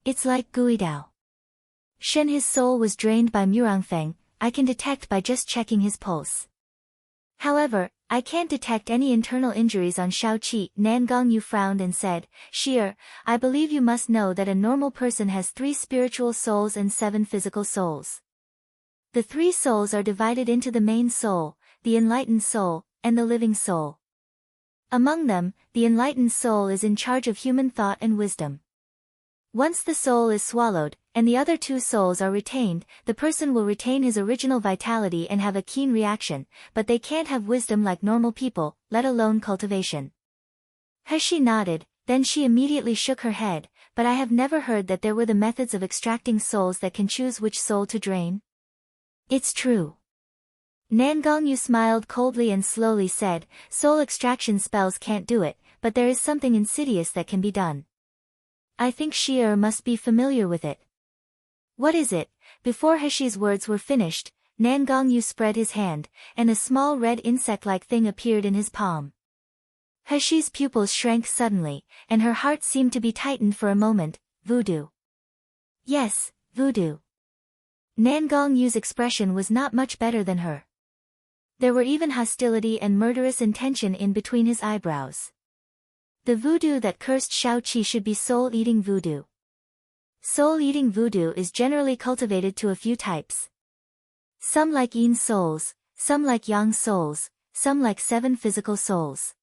It's like Guidao. Shen, his soul was drained by Murangfeng, I can detect by just checking his pulse. However, I can't detect any internal injuries on Shaoqi. Nan Gongyu frowned and said, Sheer, I believe you must know that a normal person has 3 spiritual souls and 7 physical souls. The 3 souls are divided into the main soul, the enlightened soul, and the living soul. Among them, the enlightened soul is in charge of human thought and wisdom. Once the soul is swallowed, and the other 2 souls are retained, the person will retain his original vitality and have a keen reaction, but they can't have wisdom like normal people, let alone cultivation. He nodded, then she immediately shook her head, but I have never heard that there were the methods of extracting souls that can choose which soul to drain. It's true. Nan Gongyu smiled coldly and slowly said, soul extraction spells can't do it, but there is something insidious that can be done. I think Sheer must be familiar with it. What is it? Before Heshi's words were finished, Nan Gongyu spread his hand, and a small red insect-like thing appeared in his palm. Heshi's pupils shrank suddenly, and her heart seemed to be tightened for a moment. Voodoo. Yes, voodoo. Nan Gongyu's expression was not much better than her. There were even hostility and murderous intention in between his eyebrows. The voodoo that cursed Shaoqi should be soul-eating voodoo. Soul-eating voodoo is generally cultivated to a few types. Some like yin souls, some like yang souls, some like 7 physical souls.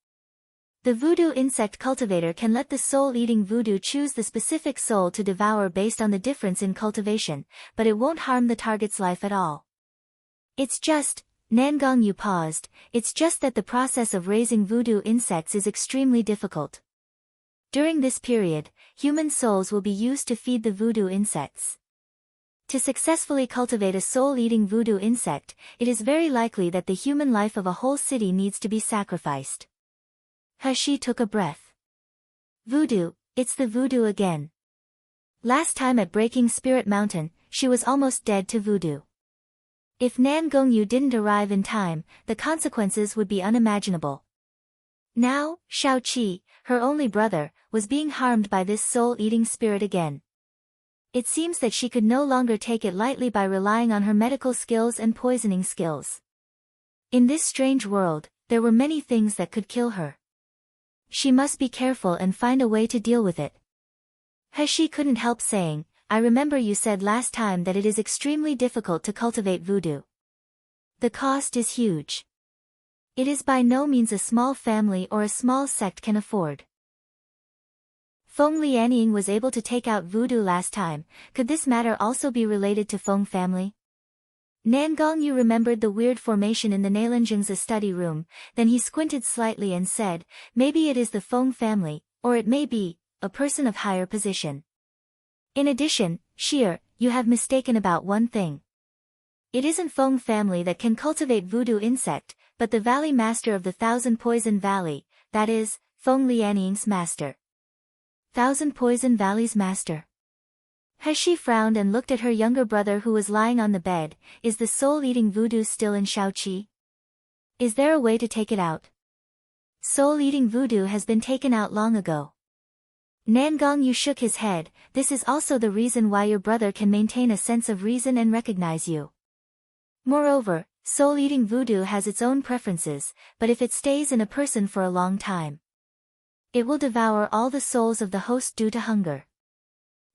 The voodoo insect cultivator can let the soul-eating voodoo choose the specific soul to devour based on the difference in cultivation, but it won't harm the target's life at all. It's just, Nan Gongyu paused, it's just that the process of raising voodoo insects is extremely difficult. During this period, human souls will be used to feed the voodoo insects. To successfully cultivate a soul-eating voodoo insect, it is very likely that the human life of a whole city needs to be sacrificed. He took a breath. Voodoo, it's the voodoo again. Last time at Breaking Spirit Mountain, she was almost dead to voodoo. If Nan Gongyu didn't arrive in time, the consequences would be unimaginable. Now, Shaoqi, her only brother, was being harmed by this soul-eating spirit again. It seems that she could no longer take it lightly by relying on her medical skills and poisoning skills. In this strange world, there were many things that could kill her. She must be careful and find a way to deal with it. He couldn't help saying, I remember you said last time that it is extremely difficult to cultivate voodoo. The cost is huge. It is by no means a small family or a small sect can afford. Feng Lianying was able to take out voodoo last time, could this matter also be related to Feng family? Nan Gongyu remembered the weird formation in the Nailanjing's study room, then he squinted slightly and said, maybe it is the Feng family, or it may be, a person of higher position. In addition, Sheer, you have mistaken about one thing. It isn't Feng family that can cultivate voodoo insect, but the Valley Master of the Thousand Poison Valley, that is, Feng Lianying's master. Thousand Poison Valley's master. He frowned and looked at her younger brother who was lying on the bed. Is the soul-eating voodoo still in Shaoqi? Is there a way to take it out? Soul-eating voodoo has been taken out long ago. Nan Gongyu shook his head, this is also the reason why your brother can maintain a sense of reason and recognize you. Moreover, soul-eating voodoo has its own preferences, but if it stays in a person for a long time, it will devour all the souls of the host due to hunger.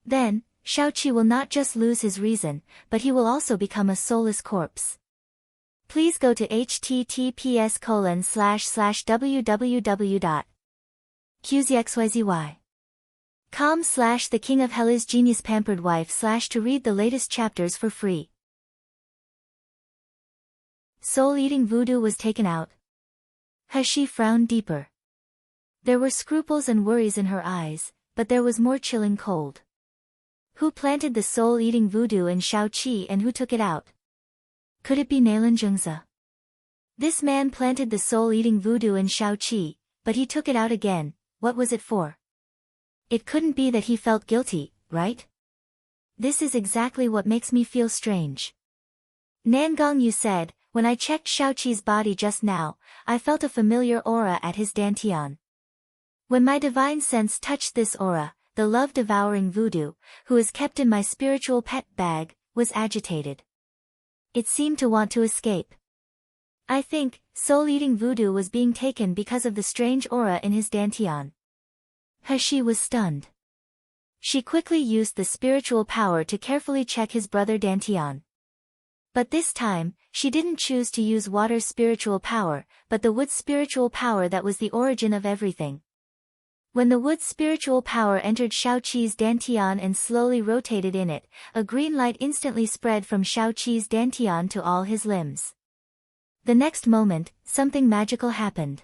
Then, Shaoqi will not just lose his reason, but he will also become a soulless corpse. Please go to https://www.qzxyzy.com/The King of Hell is Genius Pampered Wife/ to read the latest chapters for free. Soul-eating voodoo was taken out. He frowned deeper. There were scruples and worries in her eyes, but there was more chilling cold. Who planted the soul-eating voodoo in Shaoqi and who took it out? Could it be Nailanjungzi? This man planted the soul-eating voodoo in Shaoqi, but he took it out again. What was it for? It couldn't be that he felt guilty, right? This is exactly what makes me feel strange. Nan Gongyu said, when I checked Shaoqi's body just now, I felt a familiar aura at his dantian. When my divine sense touched this aura, the love-devouring voodoo, who is kept in my spiritual pet bag, was agitated. It seemed to want to escape. I think, soul-eating voodoo was being taken because of the strange aura in his dantian. He was stunned. She quickly used the spiritual power to carefully check his brother dantian. But this time, she didn't choose to use water's spiritual power, but the wood's spiritual power that was the origin of everything. When the wood's spiritual power entered Xiaoqi's dantian and slowly rotated in it, a green light instantly spread from Xiaoqi's dantian to all his limbs. The next moment, something magical happened.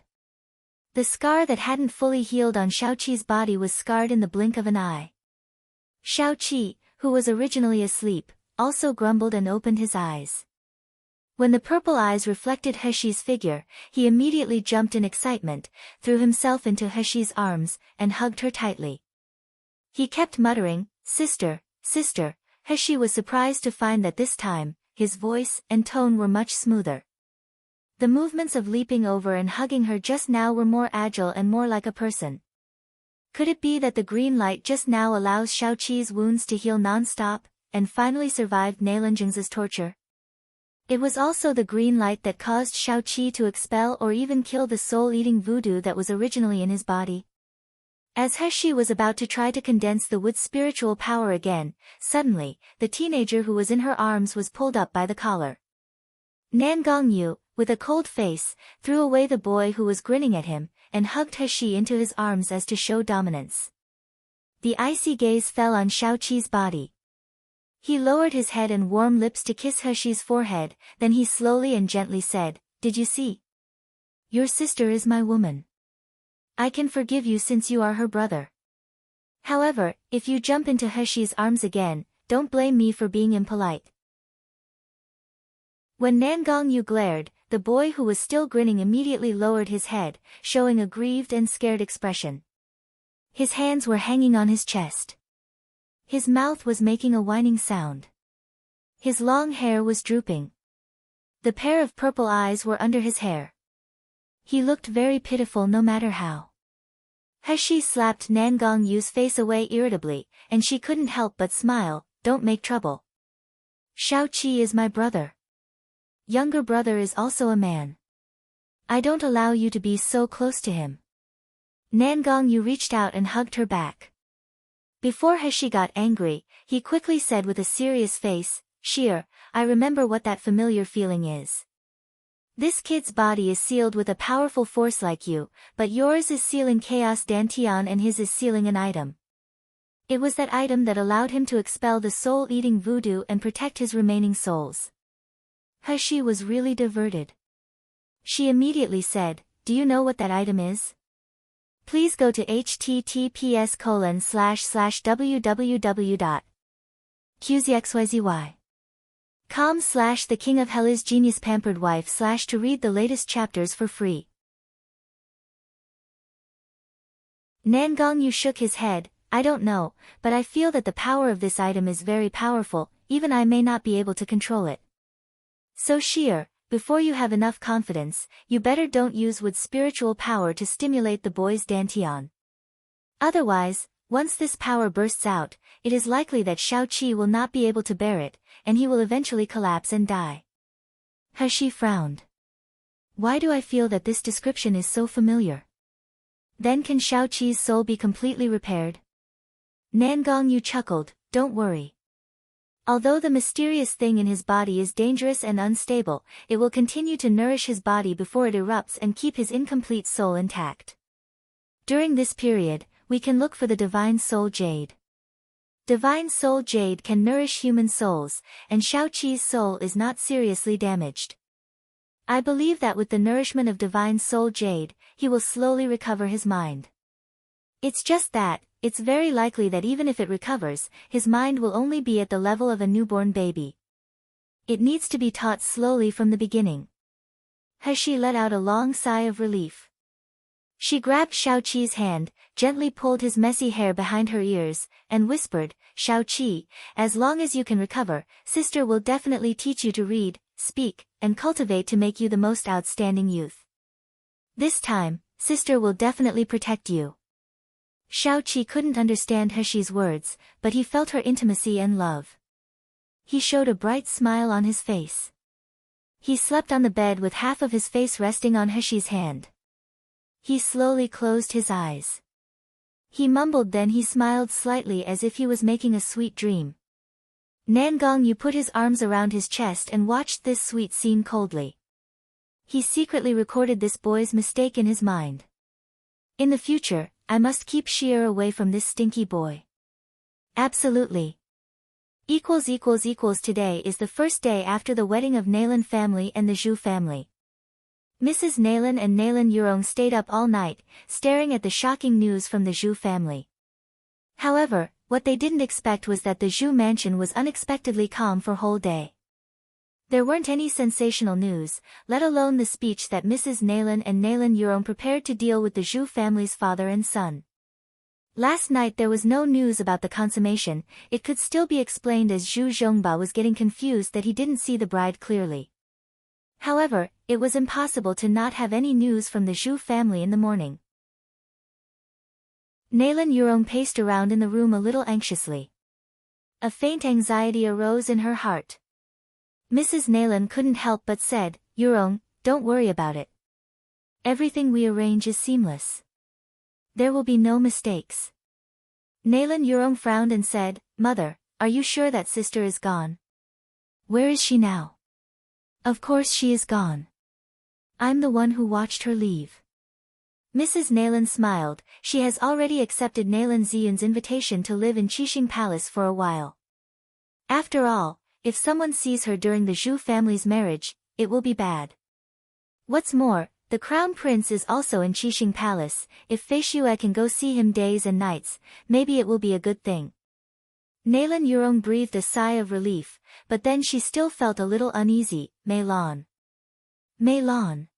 The scar that hadn't fully healed on Xiaoqi's body was scarred in the blink of an eye. Xiaoqi, who was originally asleep, also grumbled and opened his eyes. When the purple eyes reflected Heshi's figure, he immediately jumped in excitement, threw himself into Heshi's arms, and hugged her tightly. He kept muttering, "Sister, sister." Heshi was surprised to find that this time, his voice and tone were much smoother. The movements of leaping over and hugging her just now were more agile and more like a person. Could it be that the green light just now allows Xiaoqi's wounds to heal non-stop, and finally survived Nailanjing's torture? It was also the green light that caused Xiaoqi to expel or even kill the soul-eating voodoo that was originally in his body. As Heshi was about to try to condense the wood's spiritual power again, suddenly, the teenager who was in her arms was pulled up by the collar. Nan Gongyu, with a cold face, threw away the boy who was grinning at him, and hugged Heshi into his arms as to show dominance. The icy gaze fell on Xiaoqi's body. He lowered his head and warm lips to kiss Heshi's forehead, then he slowly and gently said, "Did you see? Your sister is my woman. I can forgive you since you are her brother. However, if you jump into Heshi's arms again, don't blame me for being impolite." When Nan Gongyu glared, the boy who was still grinning immediately lowered his head, showing a grieved and scared expression. His hands were hanging on his chest. His mouth was making a whining sound. His long hair was drooping. The pair of purple eyes were under his hair. He looked very pitiful no matter how. Heshi slapped Nan Gongyu's face away irritably, and she couldn't help but smile. "Don't make trouble. Xiaoqi is my brother. Younger brother is also a man. I don't allow you to be so close to him." Nan Gongyu reached out and hugged her back. Before Heshi got angry, he quickly said with a serious face, "Sheer, I remember what that familiar feeling is. This kid's body is sealed with a powerful force like you, but yours is sealing chaos dantian and his is sealing an item. It was that item that allowed him to expel the soul-eating voodoo and protect his remaining souls." Heshi was really diverted. She immediately said, "Do you know what that item is? Please go to https://www.qzxyzy.com/the King of Hell's Genius Pampered Wife/ to read the latest chapters for free." Nan Gongyu shook his head. "I don't know, but I feel that the power of this item is very powerful, even I may not be able to control it. So Sheer, before you have enough confidence, you better don't use wood's spiritual power to stimulate the boy's dantian. Otherwise, once this power bursts out, it is likely that Xiaoqi will not be able to bear it, and he will eventually collapse and die." Heshi frowned. "Why do I feel that this description is so familiar? Then can Xiaoqi's soul be completely repaired?" Nan Gongyu chuckled, "Don't worry. Although the mysterious thing in his body is dangerous and unstable, it will continue to nourish his body before it erupts and keep his incomplete soul intact. During this period, we can look for the Divine Soul Jade. Divine Soul Jade can nourish human souls, and Xiaoqi's soul is not seriously damaged. I believe that with the nourishment of Divine Soul Jade, he will slowly recover his mind. It's just that, it's very likely that even if it recovers, his mind will only be at the level of a newborn baby. It needs to be taught slowly from the beginning." Heshi let out a long sigh of relief. She grabbed Xiaoqi's hand, gently pulled his messy hair behind her ears, and whispered, "Xiaoqi, as long as you can recover, sister will definitely teach you to read, speak, and cultivate to make you the most outstanding youth. This time, sister will definitely protect you." Shao-Chi couldn't understand Heshi's words, but he felt her intimacy and love. He showed a bright smile on his face. He slept on the bed with half of his face resting on Heshi's hand. He slowly closed his eyes. He mumbled, then he smiled slightly as if he was making a sweet dream. Nangong Yu put his arms around his chest and watched this sweet scene coldly. He secretly recorded this boy's mistake in his mind. In the future, I must keep Xier away from this stinky boy. Absolutely. Today is the first day after the wedding of Nalan family and the Zhu family. Mrs. Nalan and Nalan Yurong stayed up all night, staring at the shocking news from the Zhu family. However, what they didn't expect was that the Zhu mansion was unexpectedly calm for whole day. There weren't any sensational news, let alone the speech that Mrs. Nalan and Nalan Yurong prepared to deal with the Zhu family's father and son. Last night there was no news about the consummation. It could still be explained as Zhu Zhongba was getting confused that he didn't see the bride clearly. However, it was impossible to not have any news from the Zhu family in the morning. Nalan Yurong paced around in the room a little anxiously. A faint anxiety arose in her heart. Mrs. Nalan couldn't help but said, "Yurong, don't worry about it. Everything we arrange is seamless. There will be no mistakes." Nalan Yurong frowned and said, "Mother, are you sure that sister is gone? Where is she now?" "Of course she is gone. I'm the one who watched her leave." Mrs. Nalan smiled. She has already accepted Nalan Ziyun's invitation to live in Qixing Palace for a while. After all, if someone sees her during the Zhu family's marriage, it will be bad. What's more, the crown prince is also in Qixing Palace. If Fei Xue can go see him days and nights, maybe it will be a good thing. Nalan Yurong breathed a sigh of relief, but then she still felt a little uneasy. Mei Lan. Mei Lan.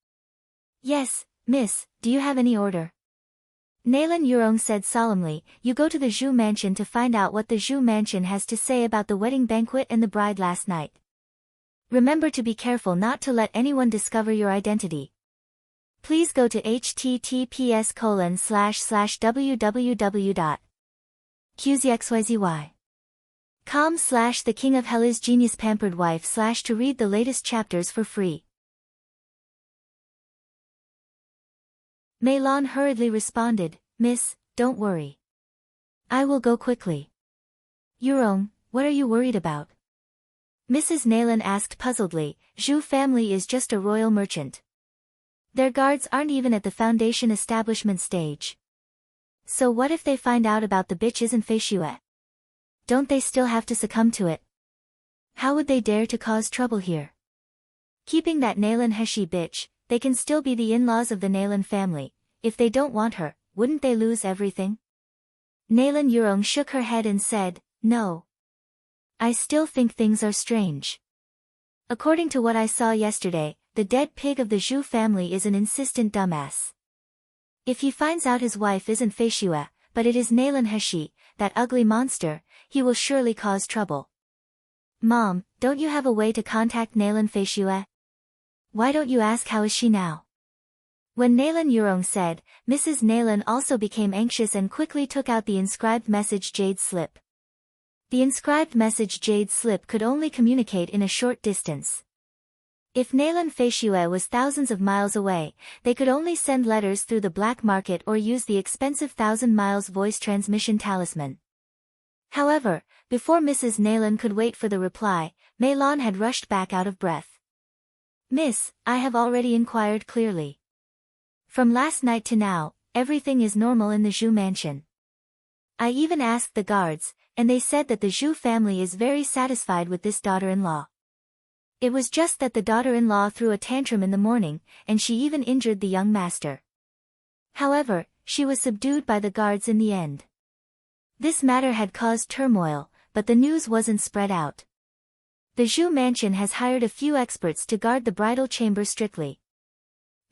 "Yes, miss, do you have any order?" Nalan Yurong said solemnly, "You go to the Zhu mansion to find out what the Zhu mansion has to say about the wedding banquet and the bride last night. Remember to be careful not to let anyone discover your identity. Please go to https://www.qzxyzy.com/the king of Hela's genius pampered wife/ to read the latest chapters for free." Mei Lan hurriedly responded, "Miss, don't worry. I will go quickly." "Yurong, what are you worried about?" Mrs. Nalan asked puzzledly. "Zhu family is just a royal merchant. Their guards aren't even at the foundation establishment stage. So what if they find out about the bitch isn't Fei Xue? Don't they still have to succumb to it? How would they dare to cause trouble here? Keeping that Nalan Heshi bitch, they can still be the in-laws of the Nalan family. If they don't want her, wouldn't they lose everything?" Nalan Yurong shook her head and said, "No. I still think things are strange. According to what I saw yesterday, the dead pig of the Zhu family is an insistent dumbass. If he finds out his wife isn't Fei Xue, but it is Nalan Heshi, that ugly monster, he will surely cause trouble. Mom, don't you have a way to contact Nalan Fei Xue? Why don't you ask how is she now?" When Nalan Yurong said, Mrs. Nalan also became anxious and quickly took out the inscribed message jade slip. The inscribed message jade slip could only communicate in a short distance. If Nalan Fei Xue was thousands of miles away, they could only send letters through the black market or use the expensive 1,000 miles voice transmission talisman. However, before Mrs. Nalan could wait for the reply, Mei Lan had rushed back out of breath. "Miss, I have already inquired clearly. From last night to now, everything is normal in the Zhu mansion. I even asked the guards, and they said that the Zhu family is very satisfied with this daughter-in-law. It was just that the daughter-in-law threw a tantrum in the morning, and she even injured the young master. However, she was subdued by the guards in the end. This matter had caused turmoil, but the news wasn't spread out. The Zhu mansion has hired a few experts to guard the bridal chamber strictly."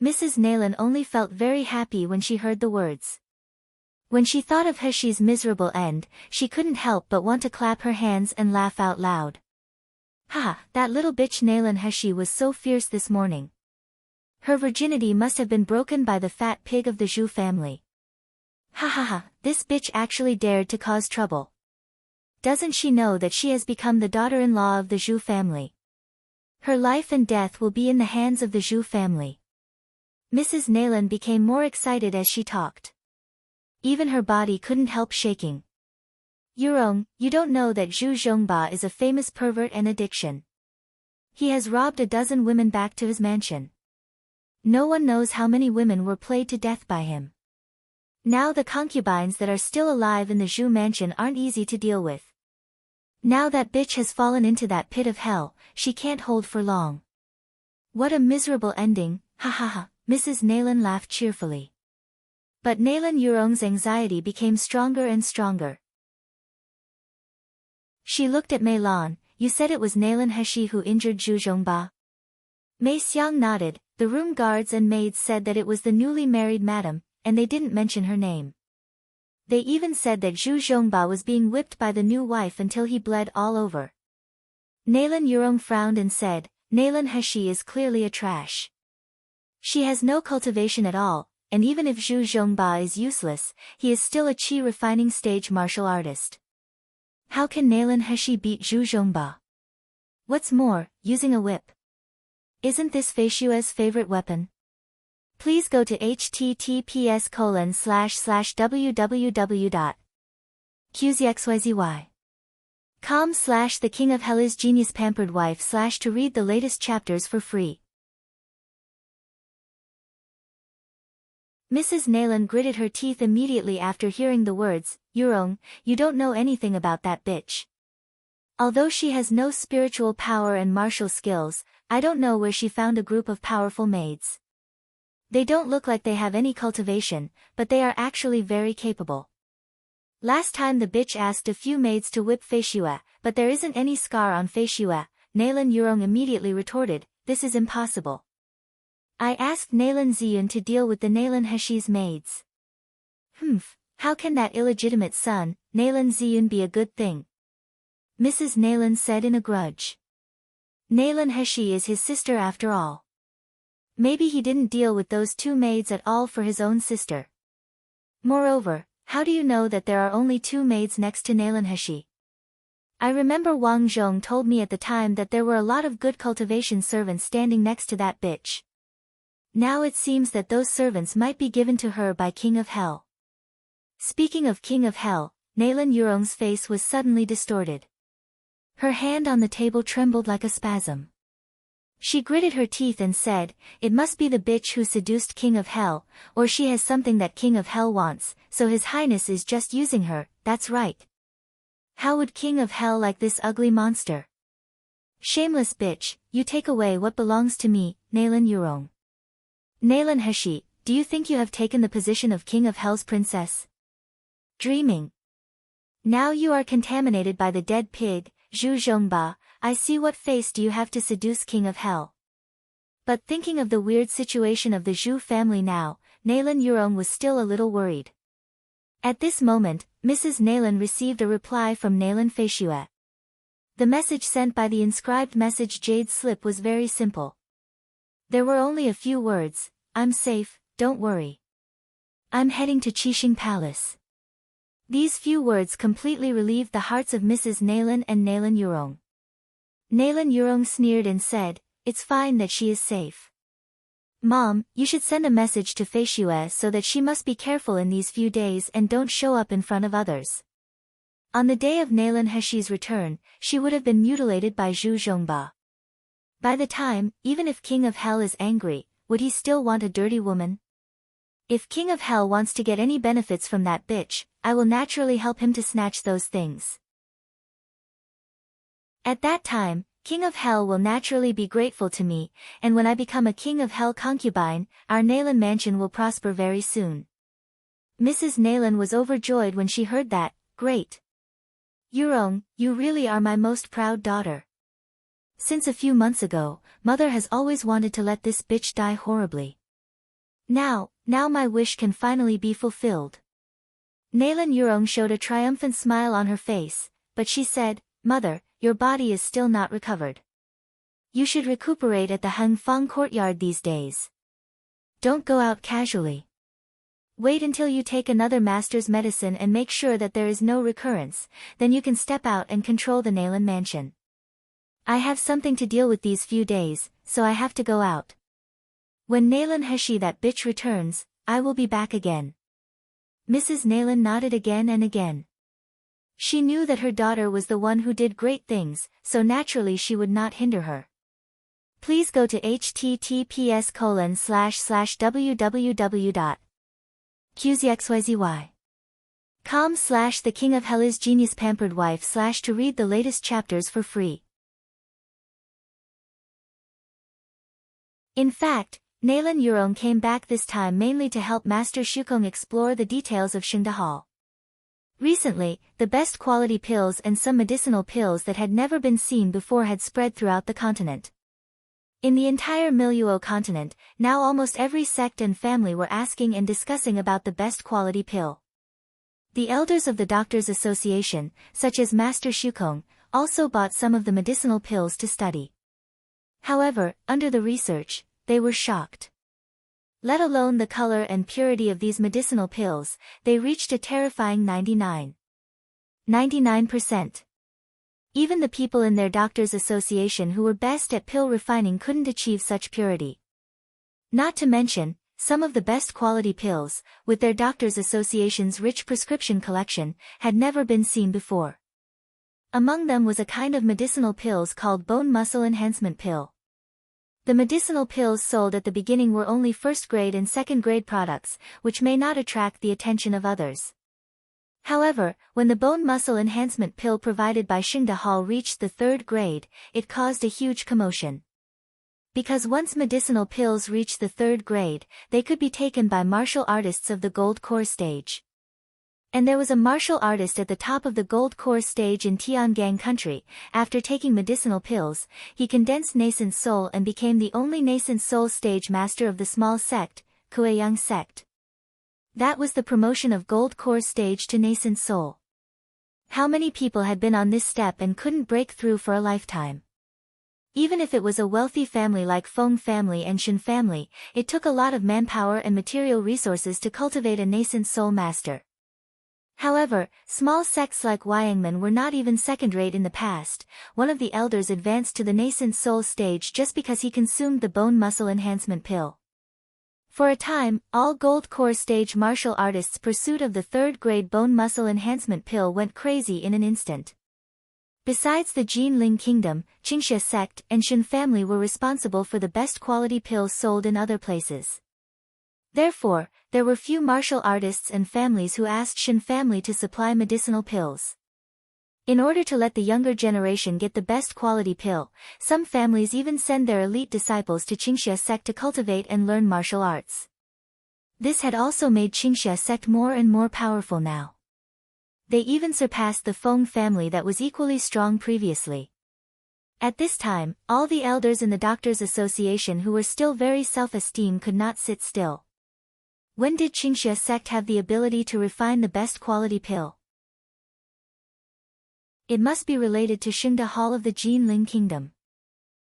Mrs. Nalan only felt very happy when she heard the words. When she thought of Heshi's miserable end, she couldn't help but want to clap her hands and laugh out loud. "Ha, that little bitch Nalan Heshi was so fierce this morning. Her virginity must have been broken by the fat pig of the Zhu family. Ha ha ha, this bitch actually dared to cause trouble. Doesn't she know that she has become the daughter-in-law of the Zhu family? Her life and death will be in the hands of the Zhu family. Mrs. Naylan became more excited as she talked. Even her body couldn't help shaking. Yurong, you don't know that Zhu Zhongba is a famous pervert and addiction. He has robbed a dozen women back to his mansion. No one knows how many women were played to death by him. Now the concubines that are still alive in the Zhu mansion aren't easy to deal with. Now that bitch has fallen into that pit of hell, she can't hold for long. What a miserable ending, ha ha ha, Mrs. Naylan laughed cheerfully. But Naylan Yurong's anxiety became stronger and stronger. She looked at Mei Lan. You said it was Naylan Heshi who injured Zhu Zhongba? Mei Xiang nodded. The room guards and maids said that it was the newly married madam, and they didn't mention her name. They even said that Zhu Zhongba was being whipped by the new wife until he bled all over. Naylan Yurong frowned and said, Naylan Heshi is clearly a trash. She has no cultivation at all, and even if Zhu Zhongba is useless, he is still a chi refining stage martial artist. How can Naylan Heshi beat Zhu Zhongba? What's more, using a whip. Isn't this Fei Xue's favorite weapon? Please go to https://www.qzxyzy.com/The King of Hell is Genius Pampered Wife/ to read the latest chapters for free. Mrs. Naylan gritted her teeth immediately after hearing the words, Yurong, you don't know anything about that bitch. Although she has no spiritual power and martial skills, I don't know where she found a group of powerful maids. They don't look like they have any cultivation, but they are actually very capable. Last time the bitch asked a few maids to whip Fei Xue, but there isn't any scar on Fei Xue. Naylan Yurong immediately retorted, this is impossible. I asked Naylan Ziyun to deal with the Naylan Heshi's maids. How can that illegitimate son, Naylan Ziyun, be a good thing? Mrs. Naylan said in a grudge. Naylan Heshi is his sister after all. Maybe he didn't deal with those two maids at all for his own sister. Moreover, how do you know that there are only two maids next to Naylan Heshi? I remember Wang Zhong told me at the time that there were a lot of good cultivation servants standing next to that bitch. Now it seems that those servants might be given to her by King of Hell. Speaking of King of Hell, Naylan Yurong's face was suddenly distorted. Her hand on the table trembled like a spasm. She gritted her teeth and said, it must be the bitch who seduced King of Hell, or she has something that King of Hell wants, so His Highness is just using her, that's right. How would King of Hell like this ugly monster? Shameless bitch, you take away what belongs to me, Naylan Yurong. Naylan Heshi, do you think you have taken the position of King of Hell's princess? Dreaming. Now you are contaminated by the dead pig, Zhu Zhongba. I see what face do you have to seduce King of Hell. But thinking of the weird situation of the Zhu family now, Naylan Yurong was still a little worried. At this moment, Mrs. Naylan received a reply from Naylan Fei Xue. The message sent by the inscribed message jade slip was very simple. There were only a few words, I'm safe, don't worry. I'm heading to Qixing Palace. These few words completely relieved the hearts of Mrs. Naylan and Naylan Yurong. Naylan Yurong sneered and said, it's fine that she is safe. Mom, you should send a message to Fei Xue so that she must be careful in these few days and don't show up in front of others. On the day of Naylan Heshi's return, she would have been mutilated by Zhu Zhongba. By the time, even if King of Hell is angry, would he still want a dirty woman? If King of Hell wants to get any benefits from that bitch, I will naturally help him to snatch those things. At that time, King of Hell will naturally be grateful to me, and when I become a King of Hell concubine, our Naylan mansion will prosper very soon. Mrs. Naylan was overjoyed when she heard that. Great. Yurong, you really are my most proud daughter. Since a few months ago, Mother has always wanted to let this bitch die horribly. Now my wish can finally be fulfilled. Naylan Yurong showed a triumphant smile on her face, but she said, Mother, your body is still not recovered. You should recuperate at the Hangfang courtyard these days. Don't go out casually. Wait until you take another master's medicine and make sure that there is no recurrence, then you can step out and control the Nalan mansion. I have something to deal with these few days, so I have to go out. When Nalan Hashi that bitch returns, I will be back again. Mrs. Nalan nodded again and again. She knew that her daughter was the one who did great things, so naturally she would not hinder her. Please go to https://www.qzxyzy.com/the king of Hela's genius pampered wife/ to read the latest chapters for free. In fact, Nalan Yurong came back this time mainly to help Master Shukong explore the details of Xingda Hall. Recently, the best quality pills and some medicinal pills that had never been seen before had spread throughout the continent. In the entire Miluo continent, now almost every sect and family were asking and discussing about the best quality pill. The elders of the Doctors' Association, such as Master Shukong, also bought some of the medicinal pills to study. However, under the research, they were shocked. Let alone the color and purity of these medicinal pills, they reached a terrifying 99%. Even the people in their Doctors' Association who were best at pill refining couldn't achieve such purity. Not to mention, some of the best quality pills, with their Doctors' Association's rich prescription collection, had never been seen before. Among them was a kind of medicinal pills called bone muscle enhancement pill. The medicinal pills sold at the beginning were only first-grade and second-grade products, which may not attract the attention of others. However, when the bone muscle enhancement pill provided by Xingda Hall reached the third grade, it caused a huge commotion. Because once medicinal pills reached the third grade, they could be taken by martial artists of the gold core stage. And there was a martial artist at the top of the gold core stage in Tiangang country. After taking medicinal pills, he condensed nascent soul and became the only nascent soul stage master of the small sect, Kueyang sect. That was the promotion of gold core stage to nascent soul. How many people had been on this step and couldn't break through for a lifetime? Even if it was a wealthy family like Feng family and Shen family, it took a lot of manpower and material resources to cultivate a nascent soul master. However, small sects like Wayangmen were not even second-rate in the past. One of the elders advanced to the nascent soul stage just because he consumed the bone muscle enhancement pill. For a time, all gold core stage martial artists' pursuit of the third-grade bone muscle enhancement pill went crazy in an instant. Besides the Jinling Kingdom, Qingxia sect and Shen family were responsible for the best quality pills sold in other places. Therefore, there were few martial artists and families who asked Shen family to supply medicinal pills. In order to let the younger generation get the best quality pill, some families even send their elite disciples to Qingxia sect to cultivate and learn martial arts. This had also made Qingxia sect more and more powerful now. They even surpassed the Feng family that was equally strong previously. At this time, all the elders in the Doctors' Association who were still very self-esteemed could not sit still. When did Qingxia sect have the ability to refine the best quality pill? It must be related to Xingda Hall of the Jinling Kingdom.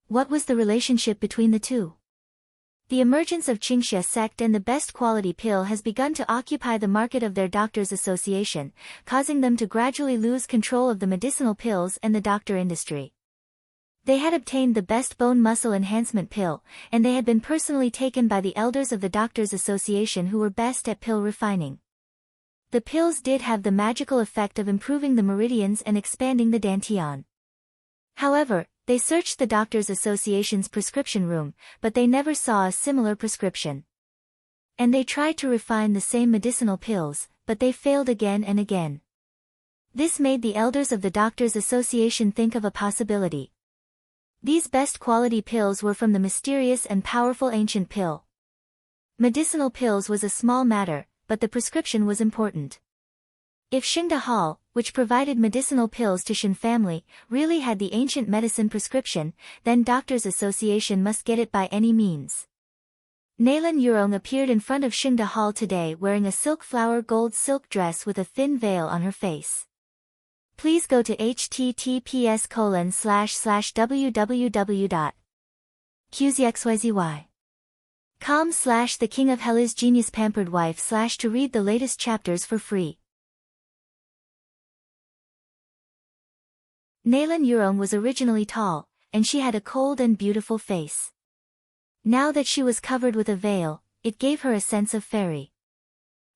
What was the relationship between the two? The emergence of Qingxia sect and the best quality pill has begun to occupy the market of their Doctors' Association, causing them to gradually lose control of the medicinal pills and the doctor industry. They had obtained the best bone muscle enhancement pill, and they had been personally taken by the elders of the Doctors' Association who were best at pill refining. The pills did have the magical effect of improving the meridians and expanding the dantian. However, they searched the Doctors' Association's prescription room, but they never saw a similar prescription. And they tried to refine the same medicinal pills, but they failed again and again. This made the elders of the Doctors' Association think of a possibility. These best quality pills were from the mysterious and powerful ancient pill. Medicinal pills was a small matter, but the prescription was important. If Xingda Hall, which provided medicinal pills to Shen family, really had the ancient medicine prescription, then Doctors' Association must get it by any means. Nalan Yurong appeared in front of Xingda Hall today wearing a silk flower gold silk dress with a thin veil on her face. Please go to https://www.qzxyzy. The King of Hell's Genius Pampered Wife / to read the latest chapters for free. Nalan Yurong was originally tall, and she had a cold and beautiful face. Now that she was covered with a veil, it gave her a sense of fairy.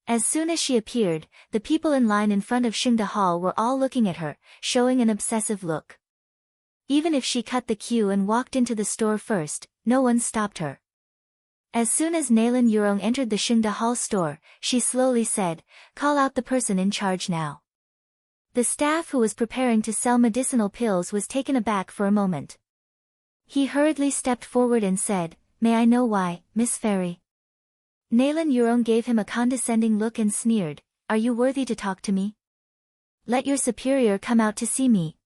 As soon as she appeared, the people in line in front of Shingda Hall were all looking at her, showing an obsessive look. Even if she cut the queue and walked into the store first, no one stopped her. As soon as Nalan Yurong entered the Shingda Hall store, she slowly said, "Call out the person in charge now." The staff who was preparing to sell medicinal pills was taken aback for a moment. He hurriedly stepped forward and said, "May I know why, Miss Fairy?" Nalan Yurong gave him a condescending look and sneered, "Are you worthy to talk to me? Let your superior come out to see me.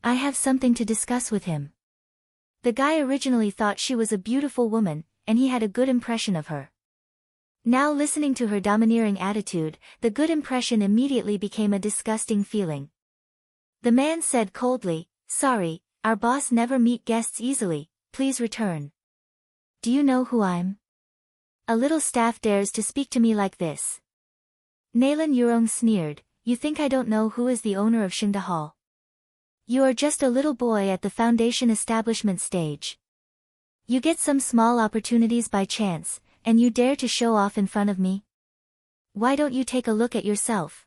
I have something to discuss with him." The guy originally thought she was a beautiful woman, and he had a good impression of her. Now listening to her domineering attitude, the good impression immediately became a disgusting feeling. The man said coldly, "Sorry, our boss never meet guests easily, please return." "Do you know who I'm? A little staff dares to speak to me like this." Nalan Yurong sneered, "You think I don't know who is the owner of Shingda Hall? You are just a little boy at the foundation establishment stage. You get some small opportunities by chance, and you dare to show off in front of me? Why don't you take a look at yourself?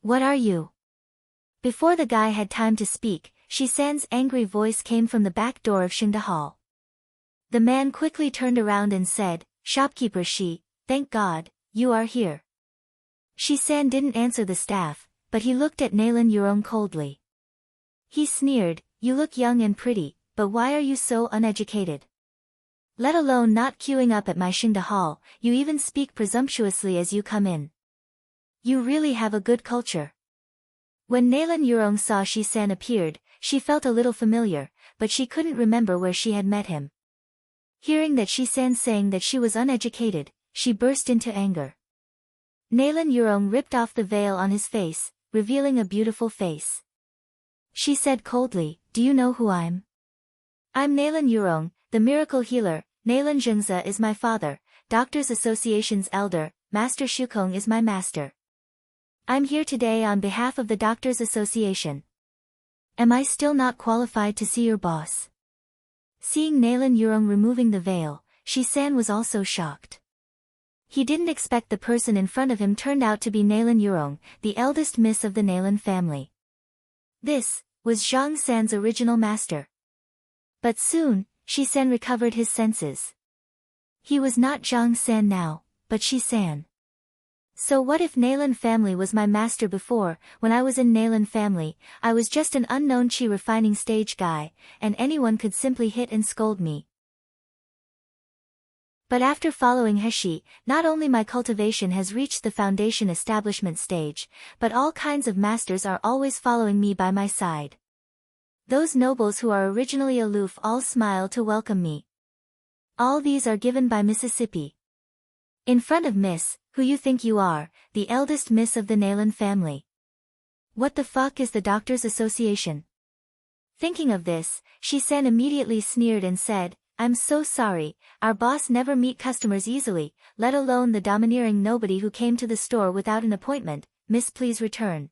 What are you?" Before the guy had time to speak, Shisan's angry voice came from the back door of Shingda Hall. The man quickly turned around and said, "Shopkeeper Shi, thank God, you are here." Shisan didn't answer the staff, but he looked at Nalan Yurong coldly. He sneered, "You look young and pretty, but why are you so uneducated? Let alone not queuing up at my Shingda Hall, you even speak presumptuously as you come in. You really have a good culture." When Nalan Yurong saw Shisan appeared, she felt a little familiar, but she couldn't remember where she had met him. Hearing that Shisan saying that she was uneducated, she burst into anger. Nalan Yurong ripped off the veil on his face, revealing a beautiful face. She said coldly, "Do you know who I'm? I'm Nalan Yurong, the miracle healer. Nalan Zhengzi is my father, Doctors Association's elder, Master Shukong is my master. I'm here today on behalf of the Doctors Association. Am I still not qualified to see your boss?" Seeing Nalan Yurong removing the veil, Shisan was also shocked. He didn't expect the person in front of him turned out to be Nalan Yurong, the eldest miss of the Nalan family. This was Zhang San's original master. But soon, Shisan recovered his senses. He was not Zhang San now, but Shisan. So what if Nalan family was my master before? When I was in Nalan family, I was just an unknown chi refining stage guy, and anyone could simply hit and scold me. But after following Heshi, not only my cultivation has reached the foundation establishment stage, but all kinds of masters are always following me by my side. Those nobles who are originally aloof all smile to welcome me. All these are given by Mississippi. In front of Miss, who you think you are, the eldest miss of the Nalan family. What the fuck is the Doctors Association? Thinking of this, Shisan immediately sneered and said, "I'm so sorry, our boss never meet customers easily, let alone the domineering nobody who came to the store without an appointment. Miss, please return.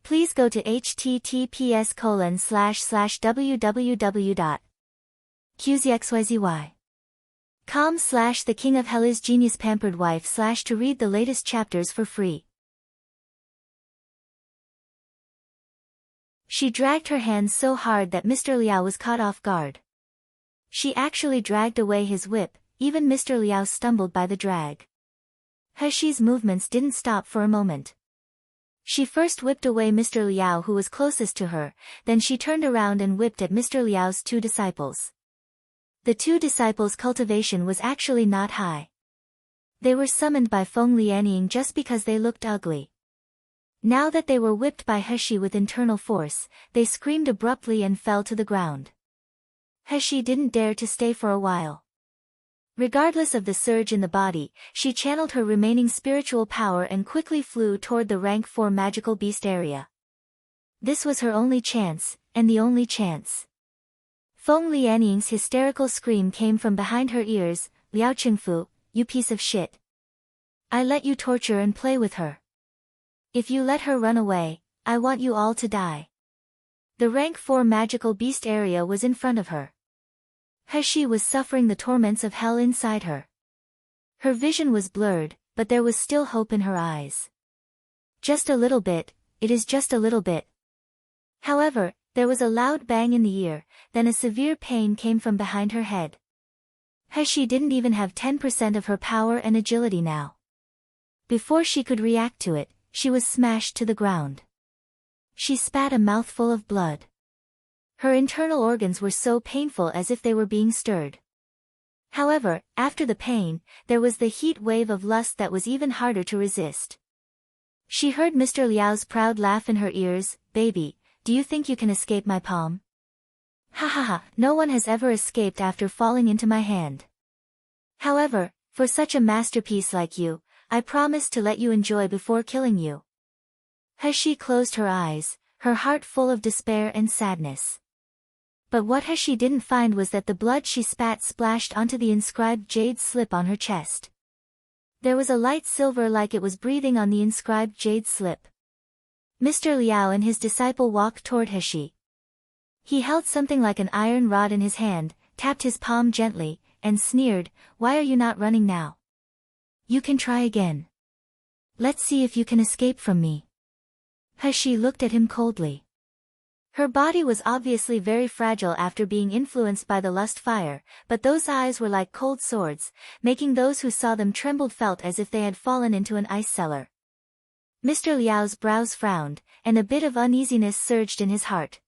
Please go to https://www.qzxyzy.com/The King of Hell's Genius Pampered Wife / to read the latest chapters for free." She dragged her hands so hard that Mr. Liao was caught off guard. She actually dragged away his whip, even Mr. Liao stumbled by the drag. Heshi's movements didn't stop for a moment. She first whipped away Mr. Liao who was closest to her, then she turned around and whipped at Mr. Liao's two disciples. The two disciples' cultivation was actually not high. They were summoned by Feng Lianying just because they looked ugly. Now that they were whipped by Heshi with internal force, they screamed abruptly and fell to the ground. Heshi didn't dare to stay for a while. Regardless of the surge in the body, she channeled her remaining spiritual power and quickly flew toward the rank 4 magical beast area. This was her only chance, and the only chance. Feng Lianying's hysterical scream came from behind her ears. Liao Qingfu, you piece of shit. I let you torture and play with her. If you let her run away, I want you all to die. The rank 4 magical beast area was in front of her. He was suffering the torments of hell inside her. Her vision was blurred, but there was still hope in her eyes. Just a little bit, it is just a little bit. However, there was a loud bang in the ear, then a severe pain came from behind her head. She didn't even have 10% of her power and agility now. Before she could react to it, she was smashed to the ground. She spat a mouthful of blood. Her internal organs were so painful as if they were being stirred. However, after the pain, there was the heat wave of lust that was even harder to resist. She heard Mr. Liao's proud laugh in her ears, "Baby, do you think you can escape my palm? Ha ha ha, no one has ever escaped after falling into my hand. However, for such a masterpiece like you, I promise to let you enjoy before killing you." She closed her eyes, her heart full of despair and sadness. But what she didn't find was that the blood she spat splashed onto the inscribed jade slip on her chest. There was a light silver like it was breathing on the inscribed jade slip. Mr. Liao and his disciple walked toward He. He held something like an iron rod in his hand, tapped his palm gently, and sneered, "Why are you not running now? You can try again. Let's see if you can escape from me." He looked at him coldly. Her body was obviously very fragile after being influenced by the lust fire, but those eyes were like cold swords, making those who saw them trembled felt as if they had fallen into an ice cellar. Mr. Liao's brows frowned, and a bit of uneasiness surged in his heart.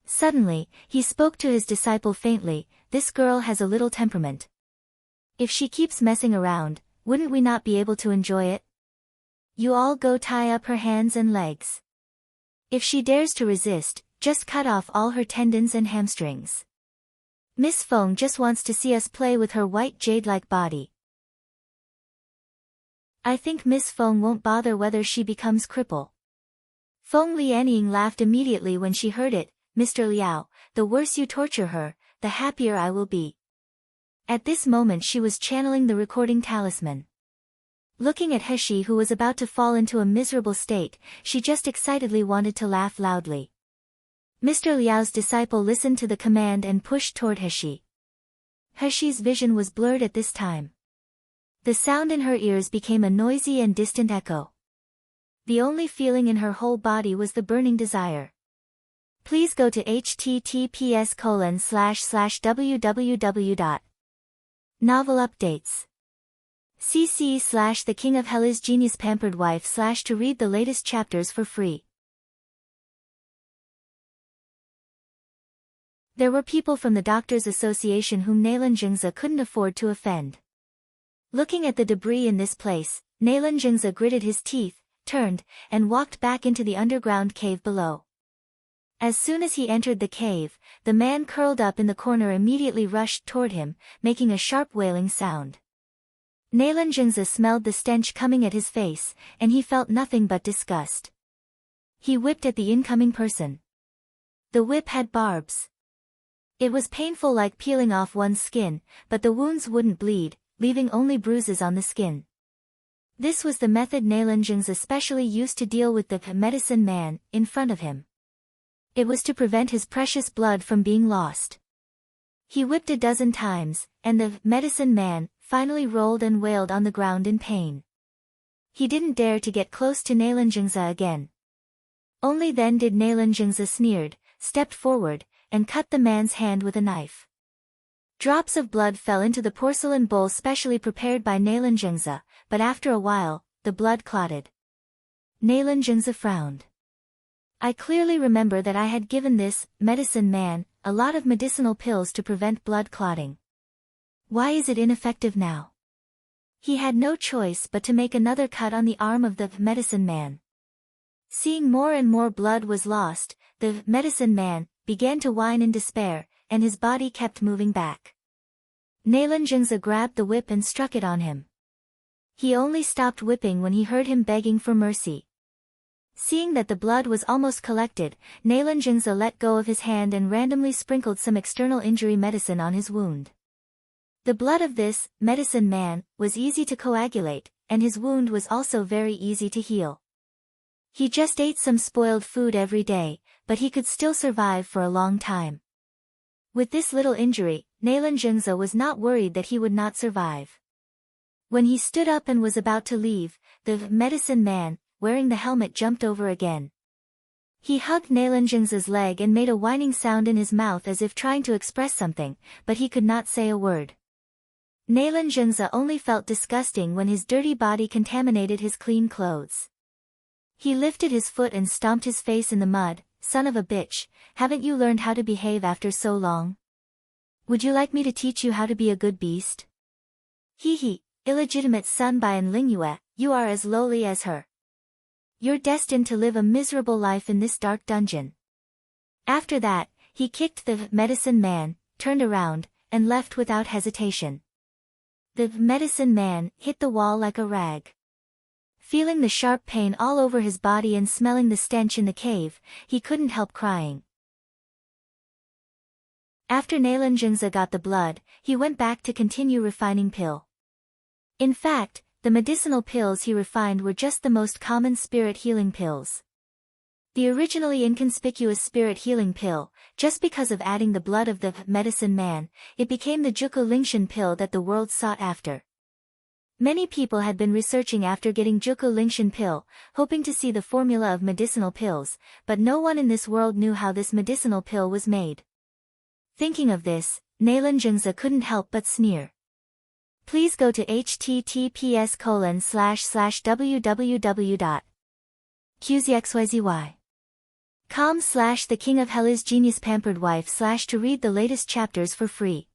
Suddenly, he spoke to his disciple faintly, "This girl has a little temperament. If she keeps messing around, wouldn't we not be able to enjoy it? You all go tie up her hands and legs. If she dares to resist, just cut off all her tendons and hamstrings. Miss Feng just wants to see us play with her white jade-like body. I think Miss Feng won't bother whether she becomes cripple." Feng Lianying laughed immediately when she heard it. "Mr. Liao, the worse you torture her, the happier I will be." At this moment she was channeling the recording talisman. Looking at He who was about to fall into a miserable state, she just excitedly wanted to laugh loudly. Mr. Liao's disciple listened to the command and pushed toward He. He's vision was blurred at this time. The sound in her ears became a noisy and distant echo. The only feeling in her whole body was the burning desire. Please go to https://www. Novel updates. cc/The King of Hell is Genius Pampered Wife/ to read the latest chapters for free. There were people from the Doctors Association whom Nailan Jingzi couldn't afford to offend. Looking at the debris in this place, Nailan Jingzi gritted his teeth, turned, and walked back into the underground cave below. As soon as he entered the cave, the man curled up in the corner immediately rushed toward him, making a sharp wailing sound. Nailan Jingzi smelled the stench coming at his face, and he felt nothing but disgust. He whipped at the incoming person. The whip had barbs. It was painful like peeling off one's skin, but the wounds wouldn't bleed, leaving only bruises on the skin. This was the method Nailan Jingzi especially used to deal with the medicine man in front of him. It was to prevent his precious blood from being lost. He whipped a dozen times, and the medicine man finally rolled and wailed on the ground in pain. He didn't dare to get close to Nailan Jingzi again. Only then did Nailan Jingzi sneered, stepped forward, and cut the man's hand with a knife. Drops of blood fell into the porcelain bowl specially prepared by Nailan Jingzi, but after a while, the blood clotted. Nailan Jingzi frowned. I clearly remember that I had given this medicine man a lot of medicinal pills to prevent blood clotting. Why is it ineffective now? He had no choice but to make another cut on the arm of the medicine man. Seeing more and more blood was lost, the medicine man began to whine in despair, and his body kept moving back. Nailan Jingzi grabbed the whip and struck it on him. He only stopped whipping when he heard him begging for mercy. Seeing that the blood was almost collected, Nailan Jingzi let go of his hand and randomly sprinkled some external injury medicine on his wound. The blood of this medicine man was easy to coagulate, and his wound was also very easy to heal. He just ate some spoiled food every day, but he could still survive for a long time. With this little injury, Nalan Jungza was not worried that he would not survive. When he stood up and was about to leave, the medicine man, wearing the helmet, jumped over again. He hugged Nalan Jungza's leg and made a whining sound in his mouth as if trying to express something, but he could not say a word. Nalan Jungza only felt disgusting when his dirty body contaminated his clean clothes. He lifted his foot and stomped his face in the mud. Son of a bitch, haven't you learned how to behave after so long? Would you like me to teach you how to be a good beast? Hee, illegitimate son by An Lingyue, you are as lowly as her. You're destined to live a miserable life in this dark dungeon. After that, he kicked the medicine man, turned around, and left without hesitation. The medicine man hit the wall like a rag. Feeling the sharp pain all over his body and smelling the stench in the cave, he couldn't help crying. After Nalan Jungza got the blood, he went back to continue refining pill. In fact, the medicinal pills he refined were just the most common spirit healing pills. The originally inconspicuous spirit healing pill, just because of adding the blood of the medicine man, it became the Juku Lingshan pill that the world sought after. Many people had been researching after getting Juku Lingshan pill, hoping to see the formula of medicinal pills, but no one in this world knew how this medicinal pill was made. Thinking of this, Nalan Jungza couldn't help but sneer. Please go to https://www.qzxyzy.com/the King of Hell is Genius Pampered Wife/ to read the latest chapters for free.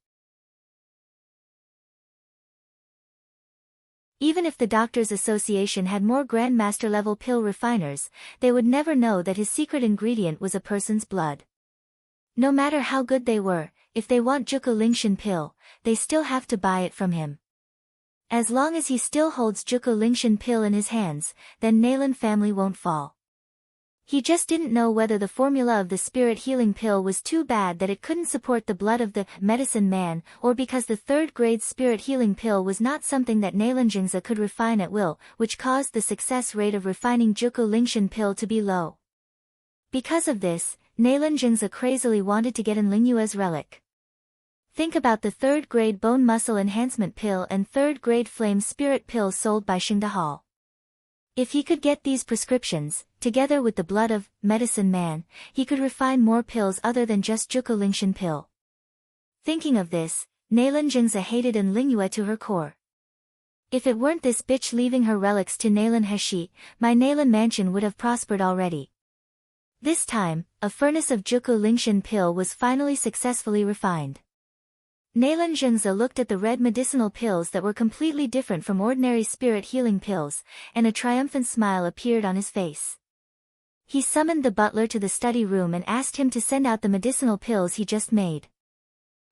Even if the Doctors Association had more Grandmaster-level pill refiners, they would never know that his secret ingredient was a person's blood. No matter how good they were, if they want Juku Lingshan pill, they still have to buy it from him. As long as he still holds Juku Lingshan pill in his hands, then Nalan family won't fall. He just didn't know whether the formula of the spirit healing pill was too bad that it couldn't support the blood of the medicine man, or because the third-grade spirit healing pill was not something that Nalan Jungza could refine at will, which caused the success rate of refining Juku Lingshan pill to be low. Because of this, Nalan Jungza crazily wanted to get An Lingyue's relic. Think about the third-grade bone muscle enhancement pill and third-grade flame spirit pill sold by Xingda Hall. If he could get these prescriptions, together with the blood of medicine man, he could refine more pills other than just Juku Lingshan pill. Thinking of this, Nalan Jungza hated An Lingyue to her core. If it weren't this bitch leaving her relics to Nalan Heshi, my Nalan mansion would have prospered already. This time, a furnace of Juku Lingshan pill was finally successfully refined. Nalan Jungza looked at the red medicinal pills that were completely different from ordinary spirit healing pills, and a triumphant smile appeared on his face. He summoned the butler to the study room and asked him to send out the medicinal pills he just made.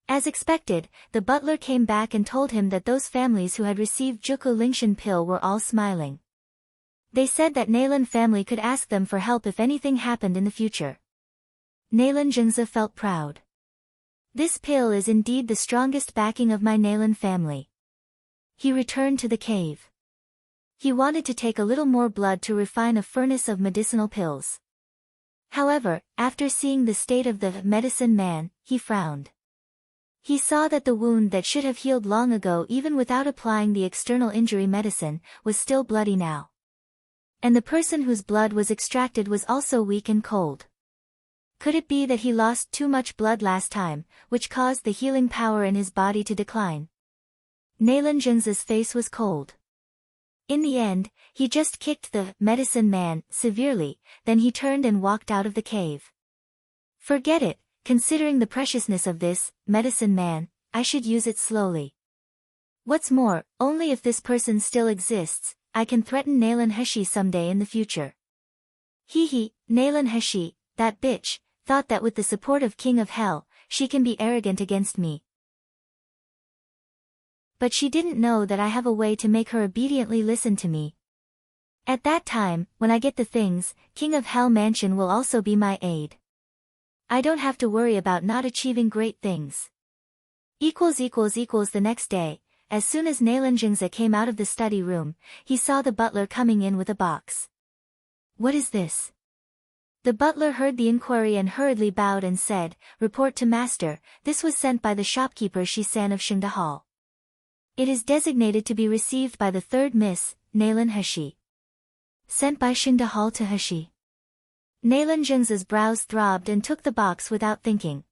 As expected, the butler came back and told him that those families who had received Juku Lingshan pill were all smiling. They said that Nalan family could ask them for help if anything happened in the future. Nalan Jungza felt proud. This pill is indeed the strongest backing of my Nalan family. He returned to the cave. He wanted to take a little more blood to refine a furnace of medicinal pills. However, after seeing the state of the medicine man, he frowned. He saw that the wound that should have healed long ago even without applying the external injury medicine, was still bloody now. And the person whose blood was extracted was also weak and cold. Could it be that he lost too much blood last time, which caused the healing power in his body to decline? Nalan Jungza's face was cold. In the end, he just kicked the medicine man severely, then he turned and walked out of the cave. Forget it, considering the preciousness of this medicine man, I should use it slowly. What's more, only if this person still exists, I can threaten Nalan Heshi someday in the future. Nalan Heshi, that bitch, thought that with the support of King of Hell, she can be arrogant against me. But she didn't know that I have a way to make her obediently listen to me. At that time, when I get the things, King of Hell Mansion will also be my aid. I don't have to worry about not achieving great things. The next day, as soon as Naelanjingza came out of the study room, he saw the butler coming in with a box. What is this? The butler heard the inquiry and hurriedly bowed and said, Report to master, this was sent by the shopkeeper Shi-san of Shingda Hall. It is designated to be received by the third Miss, Naelan Hashi. Sent by Shingda Hall to Hashi. Naelanjingza's brows throbbed and took the box without thinking.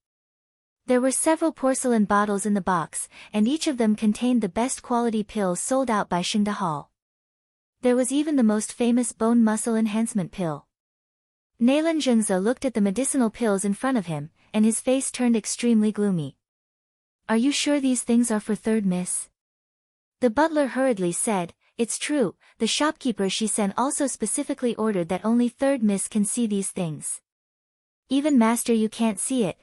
There were several porcelain bottles in the box, and each of them contained the best quality pills sold out by Shingda Hall. There was even the most famous bone muscle enhancement pill. Naelanjingza looked at the medicinal pills in front of him, and his face turned extremely gloomy. Are you sure these things are for third miss? The butler hurriedly said, It's true, the shopkeeper Shi-san also specifically ordered that only third miss can see these things. Even master, you can't see it.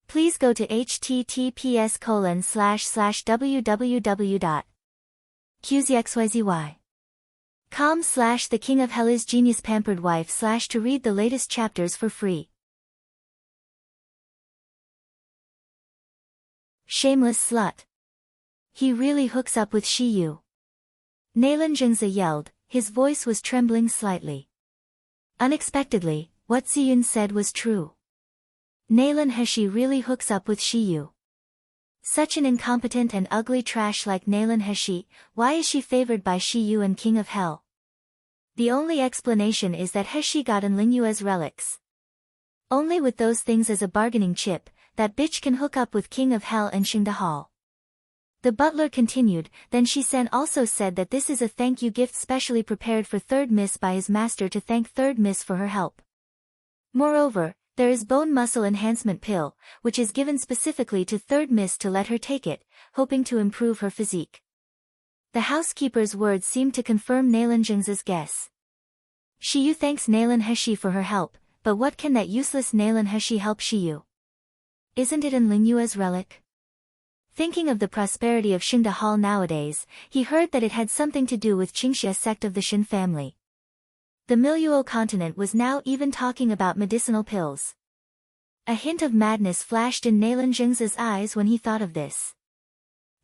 Please go to https://www.qzxyzy.com/the king of hell is genius pampered wife / to read the latest chapters for free. Shameless slut. He really hooks up with Shiyu. Naelanjingza yelled, his voice was trembling slightly. Unexpectedly, what Ziyun said was true. Naelan Hashi really hooks up with Shiyu. Such an incompetent and ugly trash like Naelan Hashi, why is she favored by Shiyu and King of Hell? The only explanation is that Hashi got Enlingyue's relics. Only with those things as a bargaining chip, that bitch can hook up with King of Hell and Shingda Hall. The butler continued, then Shi-san also said that this is a thank you gift specially prepared for third miss by his master to thank third miss for her help. Moreover, there is bone muscle enhancement pill, which is given specifically to third miss to let her take it, hoping to improve her physique. The housekeeper's words seemed to confirm Naelanjingza's guess. Shiyu thanks Naelan Hashi for her help, but what can that useless Naelan Hashi help Shiyu? Isn't it Enlingyue's relic? Thinking of the prosperity of Shingda Hall nowadays, he heard that it had something to do with Qingxia sect of the Shin family. The Miluo continent was now even talking about medicinal pills. A hint of madness flashed in Naelanjingza's eyes when he thought of this.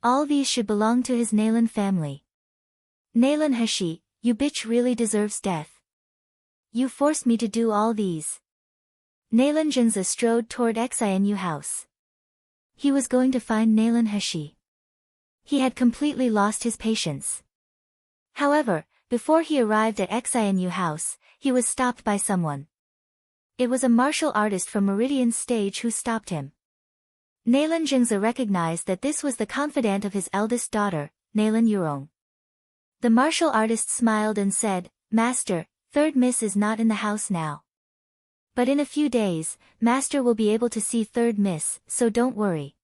All these should belong to his Naelan family. Naelan Hashi, you bitch really deserves death. You forced me to do all these. Naelanjingza strode toward Xinu house. He was going to find Naelan Hashi. He had completely lost his patience. However, before he arrived at Xinu house, he was stopped by someone. It was a martial artist from Meridian's stage who stopped him. Naelanjingza recognized that this was the confidant of his eldest daughter, Naelan Yurong. The martial artist smiled and said, Master, third miss is not in the house now. But in a few days, Master will be able to see third miss, so don't worry.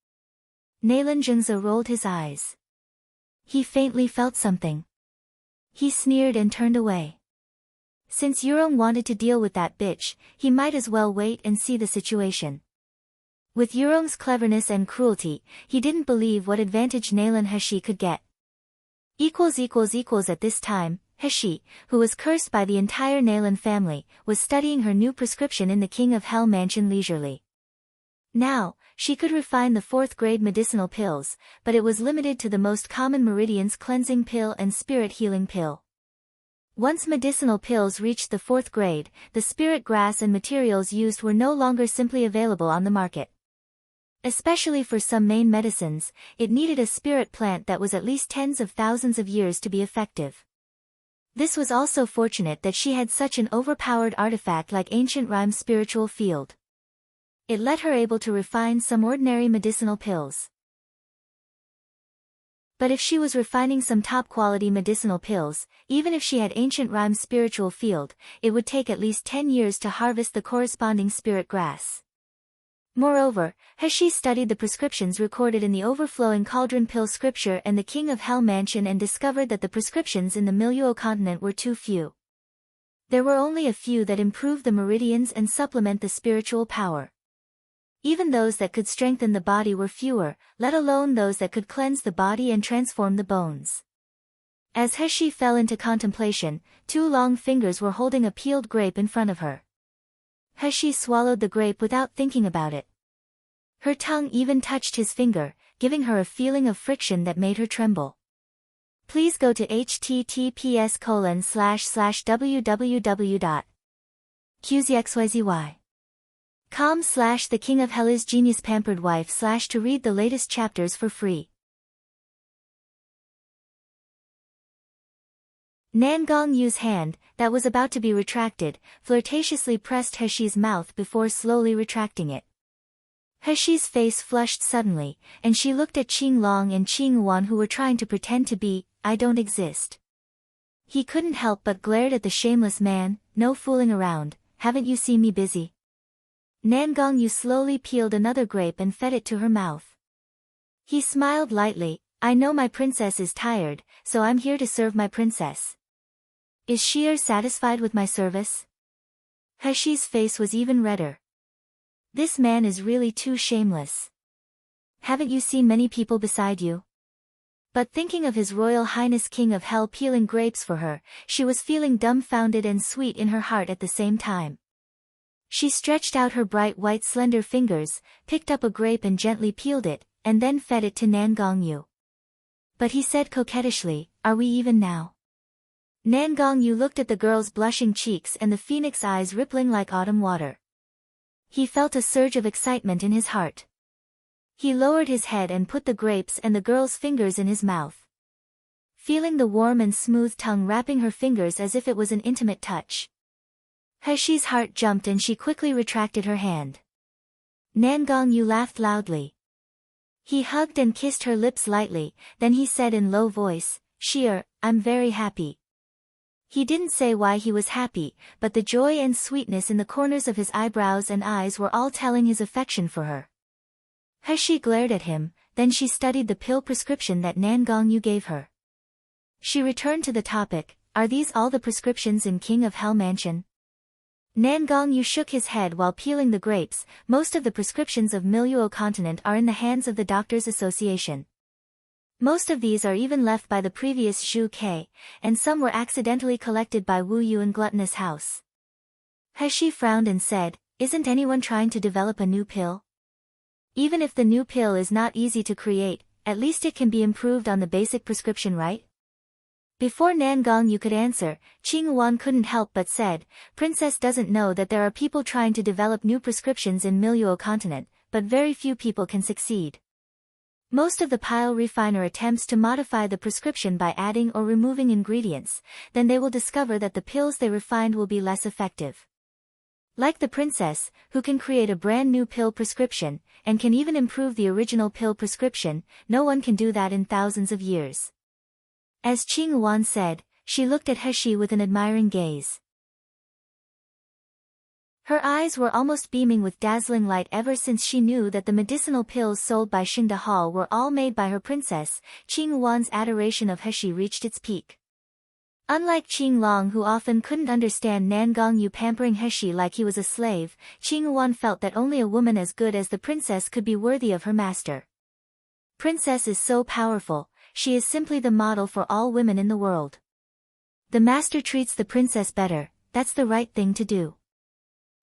Naelanjingza rolled his eyes. He faintly felt something. He sneered and turned away. Since Yurong wanted to deal with that bitch, he might as well wait and see the situation. With Yurong's cleverness and cruelty, he didn't believe what advantage Naelan Hashi could get. At this time, Hashi, who was cursed by the entire Naelan family, was studying her new prescription in the King of Hell mansion leisurely. Now, she could refine the 4th grade medicinal pills, but it was limited to the most common meridians cleansing pill and spirit healing pill. Once medicinal pills reached the 4th grade, the spirit grass and materials used were no longer simply available on the market. Especially for some main medicines, it needed a spirit plant that was at least tens of thousands of years to be effective. This was also fortunate that she had such an overpowered artifact like Ancient Rhyme's spiritual field. It let her able to refine some ordinary medicinal pills. But if she was refining some top-quality medicinal pills, even if she had Ancient Rhyme's spiritual field, it would take at least 10 years to harvest the corresponding spirit grass. Moreover, Hashi studied the prescriptions recorded in the Overflowing Cauldron Pill scripture and the King of Hell mansion and discovered that the prescriptions in the Miluo continent were too few. There were only a few that improved the meridians and supplement the spiritual power. Even those that could strengthen the body were fewer, let alone those that could cleanse the body and transform the bones. As Hashi fell into contemplation, 2 long fingers were holding a peeled grape in front of her. Hashi swallowed the grape without thinking about it. Her tongue even touched his finger, giving her a feeling of friction that made her tremble. Please go to https://www.qzxyzy.com/the king of hell is genius pampered wife/ to read the latest chapters for free. Nan Gong-yu's hand, that was about to be retracted, flirtatiously pressed He-shi's mouth before slowly retracting it. He-shi's face flushed suddenly, and she looked at Qing Long and Qing Wan, who were trying to pretend to be, I don't exist. He couldn't help but glared at the shameless man. No fooling around, haven't you seen me busy? Nan Gong-yu slowly peeled another grape and fed it to her mouth. He smiled lightly, I know my princess is tired, so I'm here to serve my princess. Is she satisfied with my service? He-shi's face was even redder. This man is really too shameless. Haven't you seen many people beside you? But thinking of His Royal Highness King of Hell peeling grapes for her, she was feeling dumbfounded and sweet in her heart at the same time. She stretched out her bright white slender fingers, picked up a grape and gently peeled it, and then fed it to Nan Gong-yu. But he said coquettishly, are we even now? Nan Gong-yu looked at the girl's blushing cheeks and the phoenix eyes rippling like autumn water. He felt a surge of excitement in his heart. He lowered his head and put the grapes and the girl's fingers in his mouth. Feeling the warm and smooth tongue wrapping her fingers as if it was an intimate touch. He-shi's heart jumped and she quickly retracted her hand. Nan Gong-yu laughed loudly. He hugged and kissed her lips lightly, then he said in low voice, She, I'm very happy. He didn't say why he was happy, but the joy and sweetness in the corners of his eyebrows and eyes were all telling his affection for her. He-shi glared at him, then she studied the pill prescription that Nan Gong-yu gave her. She returned to the topic, are these all the prescriptions in King of Hell Mansion? Nan Gong-yu shook his head while peeling the grapes. Most of the prescriptions of Miluo continent are in the hands of the Doctors Association. Most of these are even left by the previous Zhu Ke, and some were accidentally collected by Wu Yu in Gluttonous House. He-shi frowned and said, isn't anyone trying to develop a new pill? Even if the new pill is not easy to create, at least it can be improved on the basic prescription, right? Before Nan Gong-yu could answer, Qing Wan couldn't help but said, Princess doesn't know that there are people trying to develop new prescriptions in Miluo continent, but very few people can succeed. Most of the pile refiner attempts to modify the prescription by adding or removing ingredients, then they will discover that the pills they refined will be less effective. Like the princess, who can create a brand new pill prescription, and can even improve the original pill prescription, no one can do that in thousands of years. As Qing Wan said, she looked at He-shi with an admiring gaze. Her eyes were almost beaming with dazzling light ever since she knew that the medicinal pills sold by Xingda Hall were all made by her princess. Qing Wan's adoration of He-shi reached its peak. Unlike Qing Long, who often couldn't understand Nan Gong-yu pampering He-shi like he was a slave, Qing Wan felt that only a woman as good as the princess could be worthy of her master. Princess is so powerful, she is simply the model for all women in the world. The master treats the princess better, that's the right thing to do.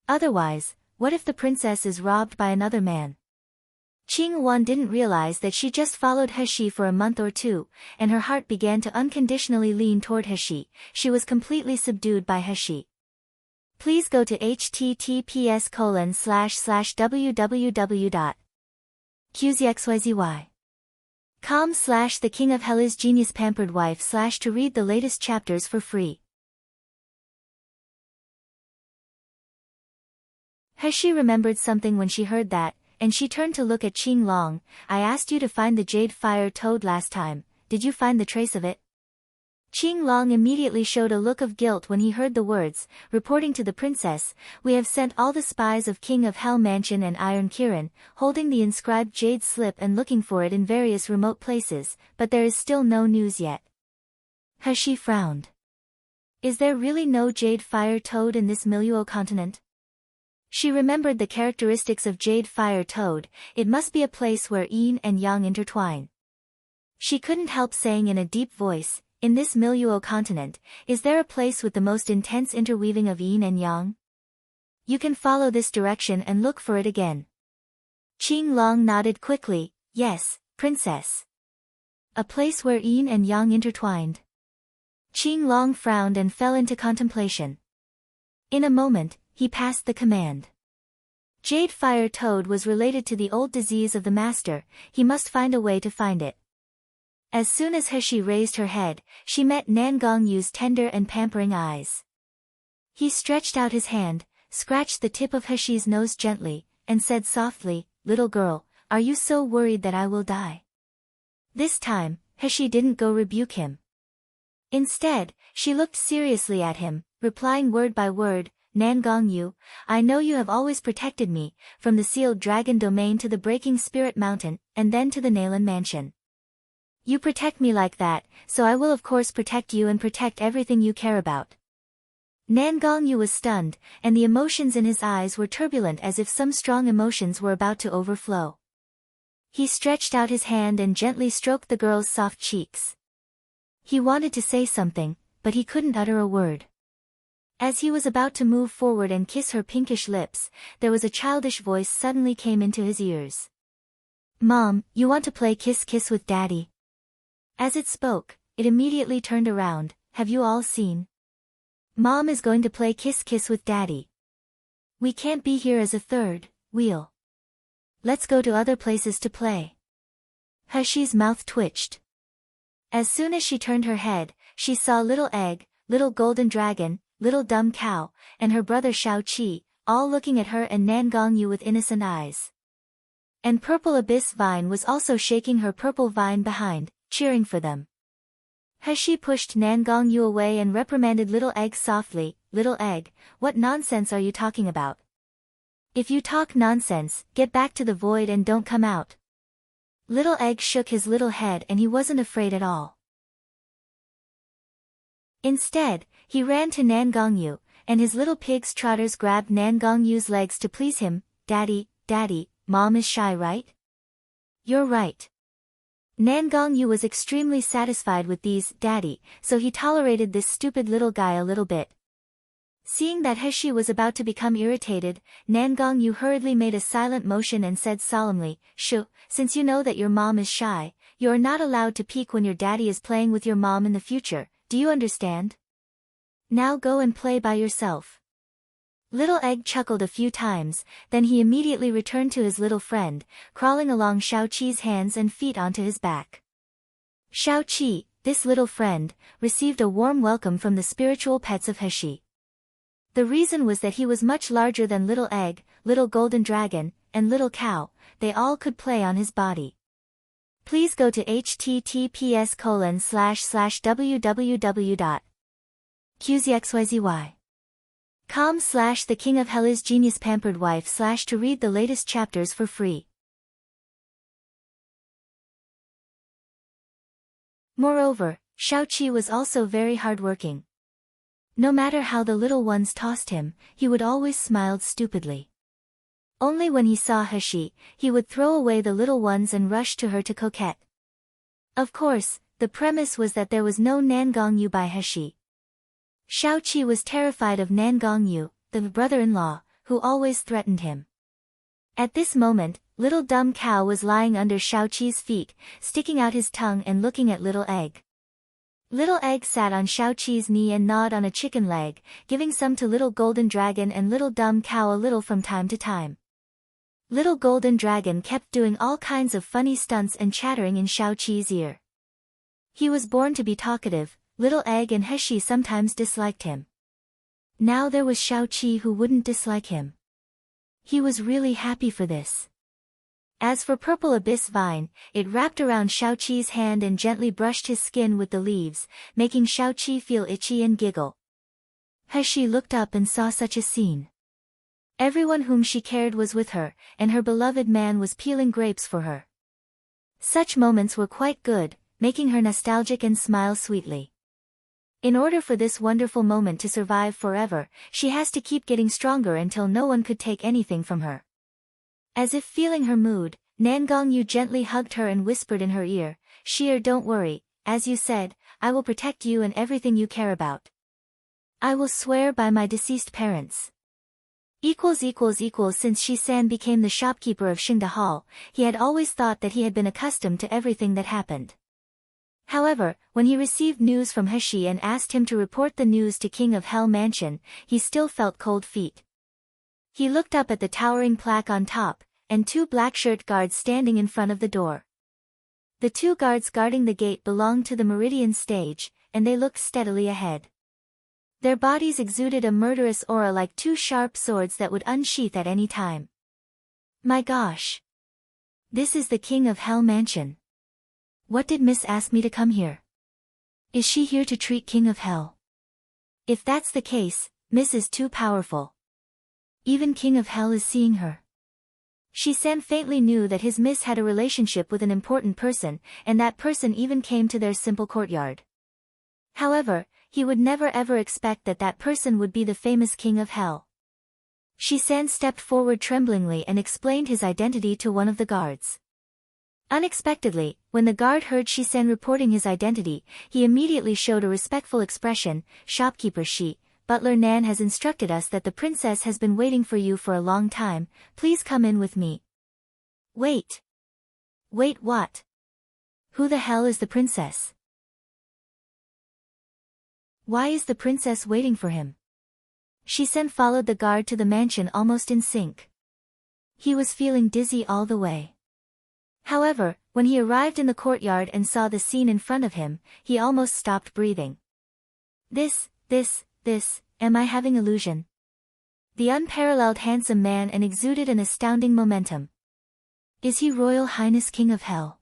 Otherwise, what if the princess is robbed by another man? Qing Wan didn't realize that she just followed He-shi for a month or two, and her heart began to unconditionally lean toward He-shi. She was completely subdued by He-shi. Please go to https://www.qzxyzy.com/the king of hell is genius pampered wife/ to read the latest chapters for free. He-shi remembered something when she heard that, and she turned to look at Qing Long. I asked you to find the jade fire toad last time, did you find the trace of it? Qing Long immediately showed a look of guilt when he heard the words, reporting to the princess, we have sent all the spies of King of Hell Mansion and Iron Kirin, holding the inscribed jade slip and looking for it in various remote places, but there is still no news yet. He-shi frowned. Is there really no jade fire toad in this Miluo continent? She remembered the characteristics of jade fire toad, it must be a place where yin and yang intertwine. She couldn't help saying in a deep voice, in this Miluo continent, is there a place with the most intense interweaving of yin and yang? You can follow this direction and look for it again. Qing Long nodded quickly, yes, princess. A place where yin and yang intertwined. Qing Long frowned and fell into contemplation. In a moment, he passed the command. Jade Fire Toad was related to the old disease of the master, he must find a way to find it. As soon as He raised her head, she met Nan Gongyu's tender and pampering eyes. He stretched out his hand, scratched the tip of He's nose gently, and said softly, "Little girl, are you so worried that I will die?" This time, He didn't go rebuke him. Instead, she looked seriously at him, replying word by word, "Nan Gongyu, I know you have always protected me, from the sealed dragon domain to the breaking spirit mountain, and then to the Nalan mansion. You protect me like that, so I will of course protect you and protect everything you care about." Nan Gongyu was stunned, and the emotions in his eyes were turbulent as if some strong emotions were about to overflow. He stretched out his hand and gently stroked the girl's soft cheeks. He wanted to say something, but he couldn't utter a word. As he was about to move forward and kiss her pinkish lips, there was a childish voice suddenly came into his ears. "Mom, you want to play kiss kiss with Daddy?" As it spoke, it immediately turned around. "Have you all seen? Mom is going to play kiss kiss with Daddy. We can't be here as a third wheel. Let's go to other places to play." He's mouth twitched. As soon as she turned her head, she saw Little Egg, Little Golden Dragon, Little Dumb Cow, and her brother Shao-Chi, all looking at her and Nan Gongyu with innocent eyes. And Purple Abyss Vine was also shaking her purple vine behind, cheering for them. He pushed Nan Gongyu away and reprimanded Little Egg softly, "Little Egg, what nonsense are you talking about? If you talk nonsense, get back to the void and don't come out." Little Egg shook his little head and he wasn't afraid at all. Instead, he ran to Nan Gongyu, and his little pig's trotters grabbed Nan Gongyu's legs to please him. "Daddy, Daddy, Mom is shy, right?" "You're right." Nan Gongyu was extremely satisfied with these, "Daddy," so he tolerated this stupid little guy a little bit. Seeing that He was about to become irritated, Nan Gongyu hurriedly made a silent motion and said solemnly, "Shoo, since you know that your mom is shy, you are not allowed to peek when your daddy is playing with your mom in the future, do you understand? Now go and play by yourself." Little Egg chuckled a few times, then he immediately returned to his little friend, crawling along Shao-Chi's hands and feet onto his back. Shao-Chi, this little friend, received a warm welcome from the spiritual pets of He. The reason was that he was much larger than Little Egg, Little Golden Dragon, and Little Cow, they all could play on his body. Please go to https://www.qzxyzy.com/The King of Hell is Genius Pampered Wife/ to read the latest chapters for free. Moreover, Shao-Chi was also very hardworking. No matter how the little ones tossed him, he would always smile stupidly. Only when he saw He would throw away the little ones and rush to her to coquette. Of course, the premise was that there was no Nan Gongyu by He. Shao-Chi was terrified of Nan Gongyu, the brother-in-law, who always threatened him. At this moment, Little Dumb Cow was lying under Shao-Chi's feet, sticking out his tongue and looking at Little Egg. Little Egg sat on Shao-Chi's knee and gnawed on a chicken leg, giving some to Little Golden Dragon and Little Dumb Cow a little from time to time. Little Golden Dragon kept doing all kinds of funny stunts and chattering in Shao-Chi's ear. He was born to be talkative. Little Egg and He sometimes disliked him. Now there was Shao-Chi who wouldn't dislike him. He was really happy for this. As for Purple Abyss Vine, it wrapped around Shao-Chi's hand and gently brushed his skin with the leaves, making Shao-Chi feel itchy and giggle. He looked up and saw such a scene. Everyone whom she cared was with her, and her beloved man was peeling grapes for her. Such moments were quite good, making her nostalgic and smile sweetly. In order for this wonderful moment to survive forever, she has to keep getting stronger until no one could take anything from her. As if feeling her mood, Nan Gongyu gently hugged her and whispered in her ear, "Sheer, don't worry, as you said, I will protect you and everything you care about. I will swear by my deceased parents. Since Shi-san became the shopkeeper of Xingda Hall, he had always thought that he had been accustomed to everything that happened. However, when he received news from Heshi and asked him to report the news to King of Hell Mansion, he still felt cold feet. He looked up at the towering plaque on top, and two black-shirt guards standing in front of the door. The two guards guarding the gate belonged to the Meridian stage, and they looked steadily ahead. Their bodies exuded a murderous aura like two sharp swords that would unsheath at any time. My gosh! This is the King of Hell Mansion. What did Miss ask me to come here? Is she here to treat King of Hell? If that's the case, Miss is too powerful. Even King of Hell is seeing her. Shi-san faintly knew that his Miss had a relationship with an important person, and that person even came to their simple courtyard. However, he would never ever expect that that person would be the famous King of Hell. Shi-san stepped forward tremblingly and explained his identity to one of the guards. Unexpectedly, when the guard heard Shi-san reporting his identity, he immediately showed a respectful expression. Shopkeeper Shi, Butler Nan has instructed us that the princess has been waiting for you for a long time. Please come in with me. Wait. Wait, what? Who the hell is the princess? Why is the princess waiting for him? Shi-san followed the guard to the mansion almost in sync. He was feeling dizzy all the way. However, when he arrived in the courtyard and saw the scene in front of him, he almost stopped breathing. Am I having illusion? The unparalleled handsome man and exuded an astounding momentum. Is he Royal Highness King of Hell?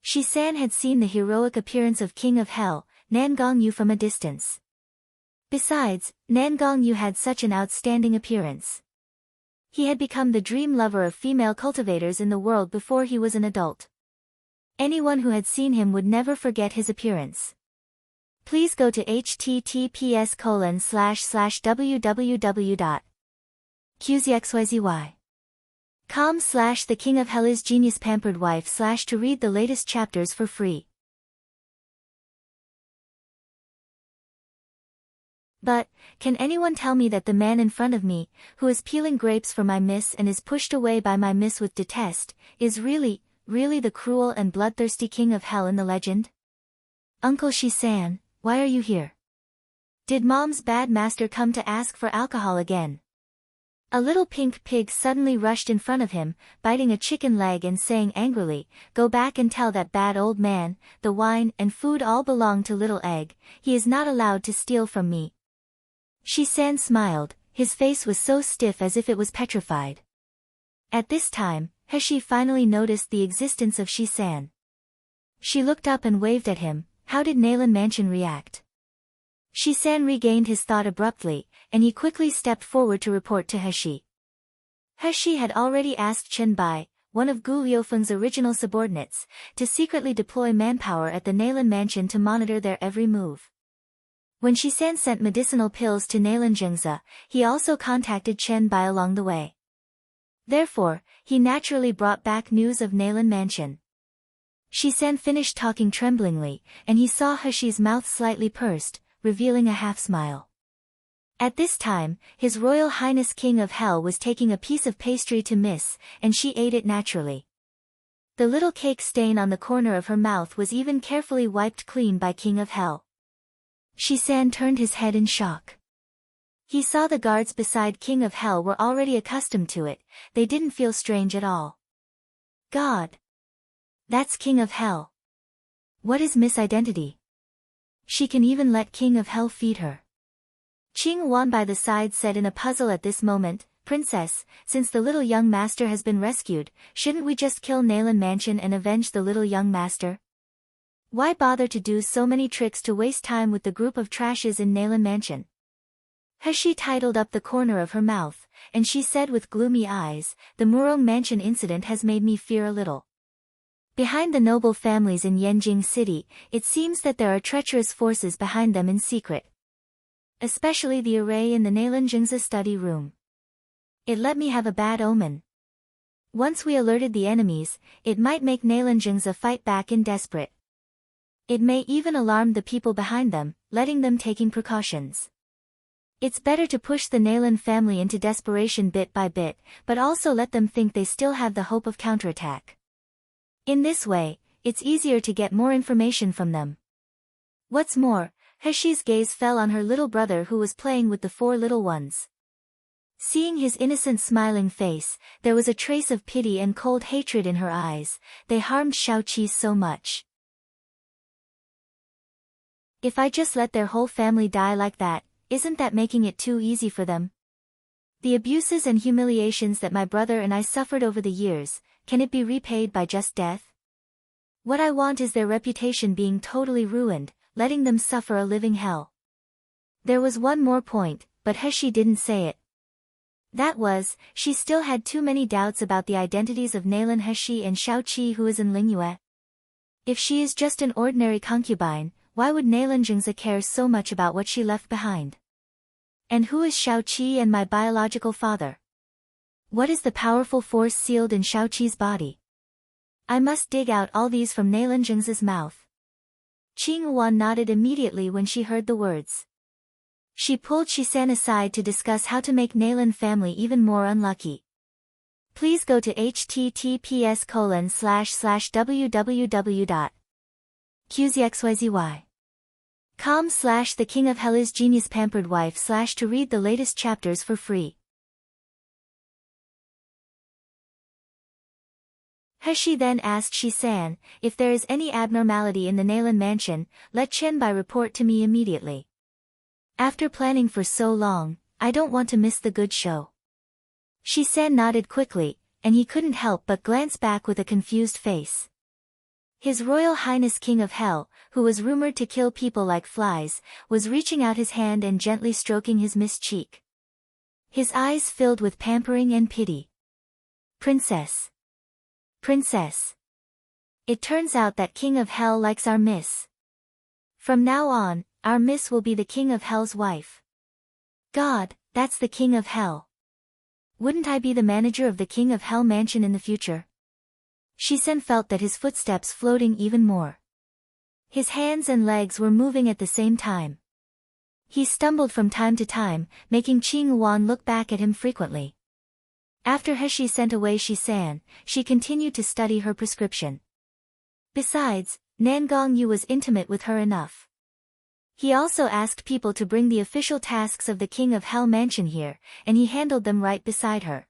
Shi-san had seen the heroic appearance of King of Hell, Nan Gongyu, from a distance. Besides, Nan Gongyu had such an outstanding appearance. He had become the dream lover of female cultivators in the world before he was an adult. Anyone who had seen him would never forget his appearance. Please go to https://www.qzxyzy.com/The King of Hell is Genius Pampered Wife/ to read the latest chapters for free. But, can anyone tell me that the man in front of me, who is peeling grapes for my Miss and is pushed away by my Miss with detest, is really the cruel and bloodthirsty King of Hell in the legend? Uncle Shi-san, why are you here? Did Mom's bad master come to ask for alcohol again? A little pink pig suddenly rushed in front of him, biting a chicken leg and saying angrily, "Go back and tell that bad old man, the wine and food all belong to Little Egg, he is not allowed to steal from me." Shi-san smiled, his face was so stiff as if it was petrified. At this time, Heshi finally noticed the existence of Shi-san. She looked up and waved at him. How did Nayland Mansion react? Shi-san regained his thought abruptly, and he quickly stepped forward to report to Heshi. Heshi had already asked Chen Bai, one of Gu Liufeng's original subordinates, to secretly deploy manpower at the Nayland Mansion to monitor their every move. When Shi-san sent medicinal pills to Nayland Zhengze, he also contacted Chen Bai along the way. Therefore, he naturally brought back news of Nayland Mansion. Shi-san finished talking tremblingly, and he saw Heshi's mouth slightly pursed, revealing a half-smile. At this time, His Royal Highness King of Hell was taking a piece of pastry to Miss, and she ate it naturally. The little cake stain on the corner of her mouth was even carefully wiped clean by King of Hell. Shi-san turned his head in shock. He saw the guards beside King of Hell were already accustomed to it, they didn't feel strange at all. God! That's King of Hell. What is Miss' identity? She can even let King of Hell feed her. Qing Wan by the side said in a puzzle at this moment, "Princess, since the little young master has been rescued, shouldn't we just kill Nayland Mansion and avenge the little young master? Why bother to do so many tricks to waste time with the group of trashes in Nayland Mansion?" Heshi titled up the corner of her mouth, and she said with gloomy eyes, "The Murong Mansion incident has made me fear a little. Behind the noble families in Yanjing City, it seems that there are treacherous forces behind them in secret. Especially the array in the Nayland Zhengze study room. It let me have a bad omen. Once we alerted the enemies, it might make Nayland Zhengze fight back in desperate. It may even alarm the people behind them, letting them taking precautions. It's better to push the Nalan family into desperation bit by bit, but also let them think they still have the hope of counterattack. In this way, it's easier to get more information from them. What's more, Heshi's gaze fell on her little brother who was playing with the 4 little ones. Seeing his innocent smiling face, there was a trace of pity and cold hatred in her eyes. They harmed Xiaoqi so much. If I just let their whole family die like that, isn't that making it too easy for them? The abuses and humiliations that my brother and I suffered over the years, can it be repaid by just death? What I want is their reputation being totally ruined, letting them suffer a living hell. There was one more point, but Heshi didn't say it. That was, she still had too many doubts about the identities of Nalan Heshi and Xiaoqi who is in Lingyue. If she is just an ordinary concubine, why would Nalan Jingzi care so much about what she left behind? And who is Xiaoqi and my biological father? What is the powerful force sealed in Xiaoqi's body? I must dig out all these from Nalan Jingzi's mouth. Qing Wan nodded immediately when she heard the words. She pulled Shisan aside to discuss how to make Nalan family even more unlucky. Please go to https://www.qzxyzy. .com/The King of Hell is Genius Pampered Wife / to read the latest chapters for free. Heshi then asked Shisan, if there is any abnormality in the Nalan mansion, let Qianbai report to me immediately. After planning for so long, I don't want to miss the good show. Shisan nodded quickly, and he couldn't help but glance back with a confused face. His Royal Highness King of Hell, who was rumored to kill people like flies, was reaching out his hand and gently stroking his missed cheek. His eyes filled with pampering and pity. Princess. Princess. It turns out that King of Hell likes our miss. From now on, our miss will be the King of Hell's wife. God, that's the King of Hell. Wouldn't I be the manager of the King of Hell mansion in the future? Shisan felt that his footsteps floating even more. His hands and legs were moving at the same time. He stumbled from time to time, making Qing Wan look back at him frequently. After Heshi sent away Shisan, she continued to study her prescription. Besides, Nan Gongyu was intimate with her enough. He also asked people to bring the official tasks of the King of Hell mansion here, and he handled them right beside her.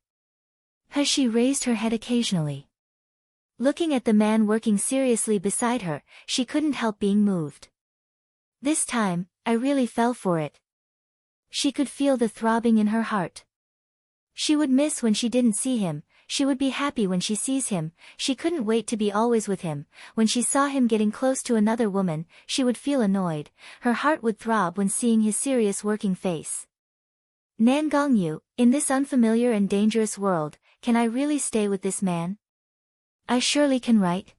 Heshi raised her head occasionally. Looking at the man working seriously beside her, she couldn't help being moved. This time, I really fell for it. She could feel the throbbing in her heart. She would miss when she didn't see him, she would be happy when she sees him, she couldn't wait to be always with him. When she saw him getting close to another woman, she would feel annoyed, her heart would throb when seeing his serious working face. Nan Gongyu, in this unfamiliar and dangerous world, can I really stay with this man? I surely can, right?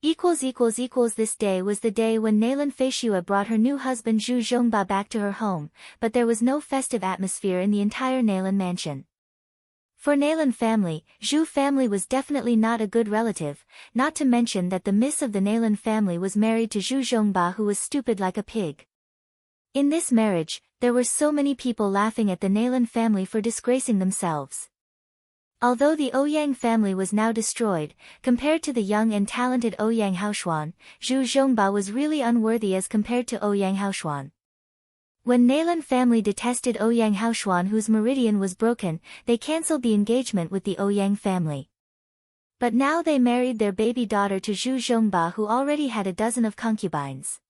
This day was the day when Nalan Feishua brought her new husband Zhu Zhongba back to her home, but there was no festive atmosphere in the entire Nalan mansion. For Nalan family, Zhu family was definitely not a good relative, not to mention that the miss of the Nalan family was married to Zhu Zhongba, who was stupid like a pig. In this marriage, there were so many people laughing at the Nalan family for disgracing themselves. Although the Ouyang family was now destroyed, compared to the young and talented Ouyang Haoshuan, Zhu Zhongba was really unworthy as compared to Ouyang Haoshuan. When Nalan family detested Ouyang Haoshuan, whose meridian was broken, they cancelled the engagement with the Ouyang family. But now they married their baby daughter to Zhu Zhongba, who already had a dozen of concubines.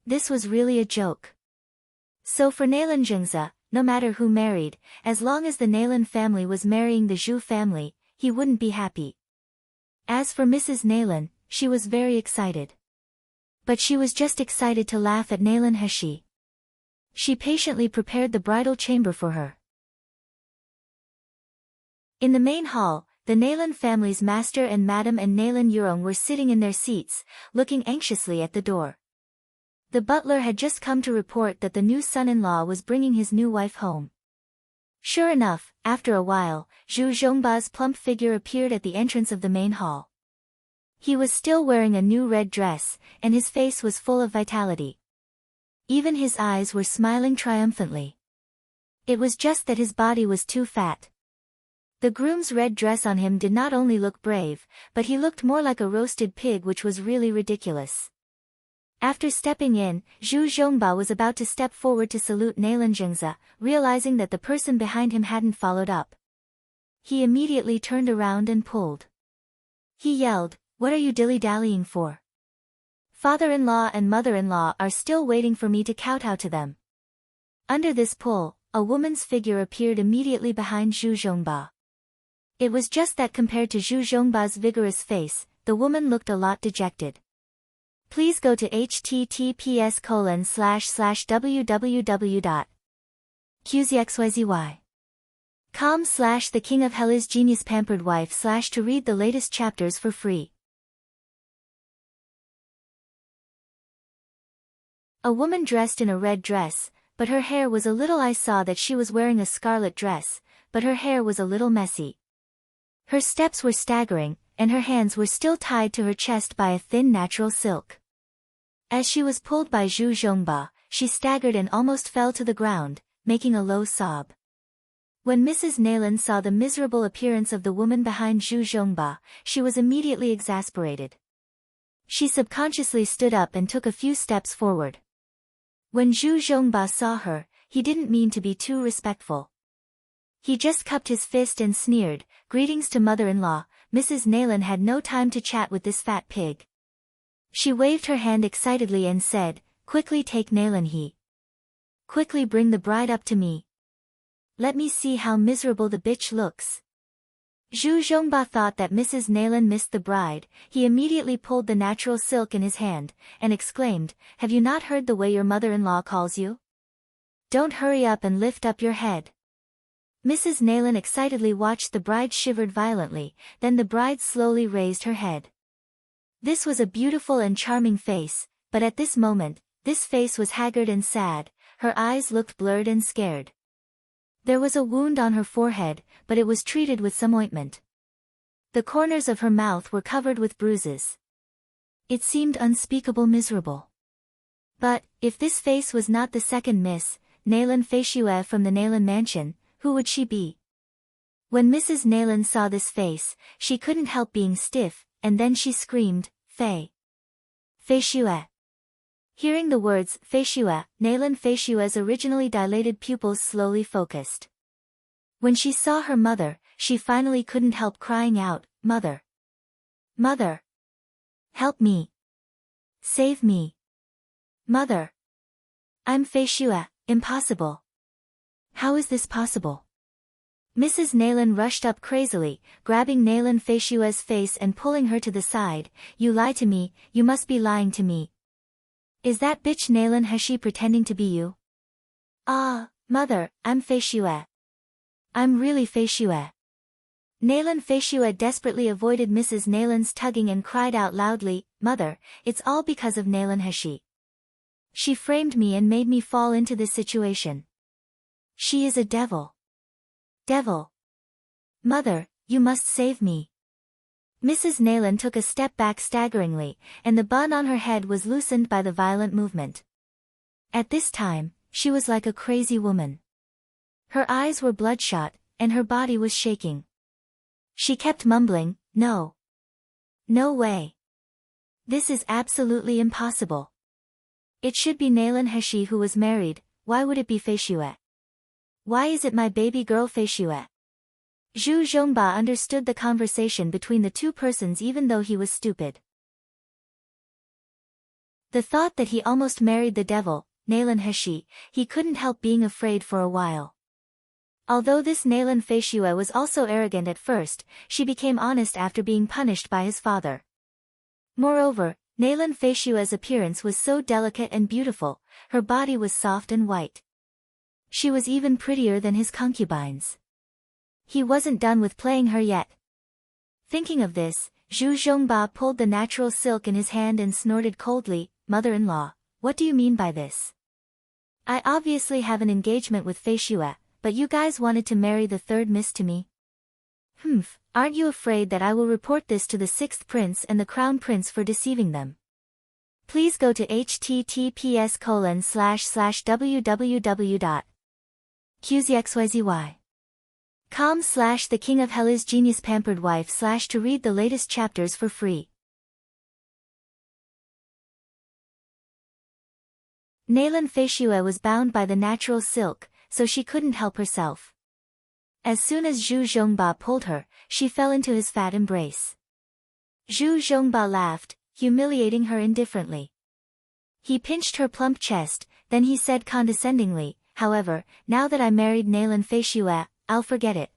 This was really a joke. So for Nalan Jingzi, no matter who married, as long as the Nalan family was marrying the Zhu family, he wouldn't be happy. As for Mrs. Nalan, she was very excited. But she was just excited to laugh at Nalan Heshi. She patiently prepared the bridal chamber for her. In the main hall, the Nalan family's master and madam and Nalan Yurong were sitting in their seats, looking anxiously at the door. The butler had just come to report that the new son-in-law was bringing his new wife home. Sure enough, after a while, Zhu Zhongba's plump figure appeared at the entrance of the main hall. He was still wearing a new red dress, and his face was full of vitality. Even his eyes were smiling triumphantly. It was just that his body was too fat. The groom's red dress on him did not only look brave, but he looked more like a roasted pig, which was really ridiculous. After stepping in, Zhu Zhongba was about to step forward to salute Nalan Zhengzi, realizing that the person behind him hadn't followed up. He immediately turned around and pulled. He yelled, "What are you dilly-dallying for? Father-in-law and mother-in-law are still waiting for me to kowtow to them." Under this pull, a woman's figure appeared immediately behind Zhu Zhongba. It was just that compared to Zhu Zhongba's vigorous face, the woman looked a lot dejected. Please go to https://www.qzxyzy.com/The King of Hell is Genius Pampered Wife/ to read the latest chapters for free. A woman dressed in a red dress, but her hair was a little. I saw that she was wearing a scarlet dress, but her hair was a little messy. Her steps were staggering, and her hands were still tied to her chest by a thin natural silk. As she was pulled by Zhu Zhongba, she staggered and almost fell to the ground, making a low sob. When Mrs. Nalan saw the miserable appearance of the woman behind Zhu Zhongba, she was immediately exasperated. She subconsciously stood up and took a few steps forward. When Zhu Zhongba saw her, he didn't mean to be too respectful. He just cupped his fist and sneered, "Greetings to mother-in-law." Mrs. Nalan had no time to chat with this fat pig. She waved her hand excitedly and said, "Quickly take Nalan he. Quickly bring the bride up to me. Let me see how miserable the bitch looks." Zhu Zhongba thought that Mrs. Nalan missed the bride. He immediately pulled the natural silk in his hand, and exclaimed, "Have you not heard the way your mother-in-law calls you? Don't hurry up and lift up your head." Mrs. Nalan excitedly watched the bride shivered violently, then the bride slowly raised her head. This was a beautiful and charming face, but at this moment, this face was haggard and sad, her eyes looked blurred and scared. There was a wound on her forehead, but it was treated with some ointment. The corners of her mouth were covered with bruises. It seemed unspeakable miserable. But, if this face was not the second Miss Nalan Feishue from the Nalan mansion, who would she be? When Mrs. Nalan saw this face, she couldn't help being stiff, and then she screamed, Feishue. Hearing the words, Feishue, Nalan Feishue's originally dilated pupils slowly focused. When she saw her mother, she finally couldn't help crying out, "Mother! Mother! Help me! Save me! Mother! I'm Feishue, impossible! How is this possible?" Mrs. Nalan rushed up crazily, grabbing Nalan Feishue's face and pulling her to the side. "You lie to me, you must be lying to me. Is that bitch Nalan Hashi pretending to be you?" "Ah, mother, I'm Feishue. I'm really Feishue." Nalan Feishue desperately avoided Mrs. Nalan's tugging and cried out loudly, "Mother, it's all because of Nalan Hashi. She framed me and made me fall into this situation. She is a devil. Devil. Mother, you must save me." Mrs. Nalan took a step back staggeringly, and the bun on her head was loosened by the violent movement. At this time, she was like a crazy woman. Her eyes were bloodshot, and her body was shaking. She kept mumbling, "No. No way. This is absolutely impossible. It should be Nalan Hashi who was married. Why would it be Feishue? Why is it my baby girl Feishue?" Zhu Zhongba understood the conversation between the two persons even though he was stupid. The thought that he almost married the devil, Nalan Hashi, he couldn't help being afraid for a while. Although this Nalan Feishue was also arrogant at first, she became honest after being punished by his father. Moreover, Nalan Feishue's appearance was so delicate and beautiful, her body was soft and white. She was even prettier than his concubines. He wasn't done with playing her yet. Thinking of this, Zhu Zhongba pulled the natural silk in his hand and snorted coldly, "Mother-in-law, what do you mean by this? I obviously have an engagement with Feishue, but you guys wanted to marry the third miss to me. Aren't you afraid that I will report this to the sixth prince and the crown prince for deceiving them? Please go to https://www. QZXYZY. com/the king of hell is genius pampered wife / to read the latest chapters for free. Nalan Feishue was bound by the natural silk, so she couldn't help herself. As soon as Zhu Zhongba pulled her, she fell into his fat embrace. Zhu Zhongba laughed, humiliating her indifferently. He pinched her plump chest, then he said condescendingly, however, now that I married Nalan Feishue, I'll forget it.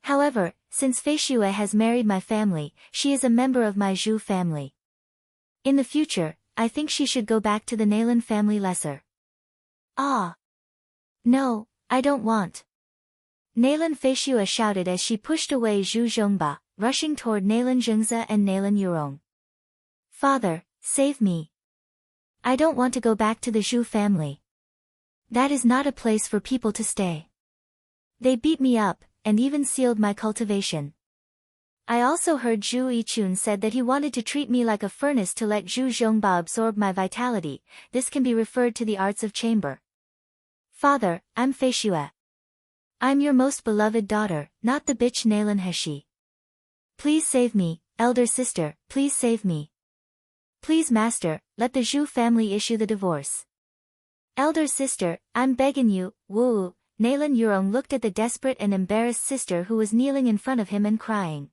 However, since Feishue has married my family, she is a member of my Zhu family. In the future, I think she should go back to the Nalan family lesser. Ah! No, I don't want. Nalan Feishue shouted as she pushed away Zhu Zhongba, rushing toward Nalan Zhengze and Nalan Yurong. Father, save me. I don't want to go back to the Zhu family. That is not a place for people to stay. They beat me up, and even sealed my cultivation. I also heard Zhu Yichun said that he wanted to treat me like a furnace to let Zhu Zhongba absorb my vitality. This can be referred to the arts of chamber. Father, I'm Feishue. I'm your most beloved daughter, not the bitch Nalan Heshi. Please save me, elder sister, please save me. Please master, let the Zhu family issue the divorce. Elder sister, I'm begging you, woo. Nalan Yurong looked at the desperate and embarrassed sister who was kneeling in front of him and crying.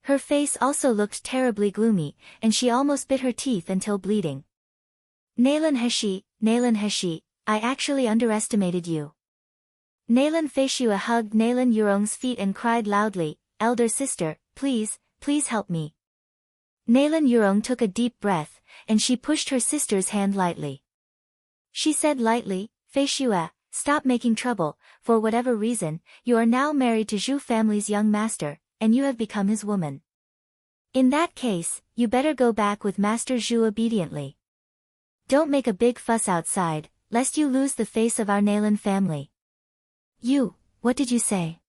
Her face also looked terribly gloomy, and she almost bit her teeth until bleeding. Nalan Heshi, I actually underestimated you. Nalan Feishue hugged Nalan Yurong's feet and cried loudly, elder sister, please, please help me. Nalan Yurong took a deep breath, and she pushed her sister's hand lightly. She said lightly, Feishue, stop making trouble, for whatever reason, you are now married to Zhu family's young master, and you have become his woman. In that case, you better go back with Master Zhu obediently. Don't make a big fuss outside, lest you lose the face of our Nalan family. What did you say?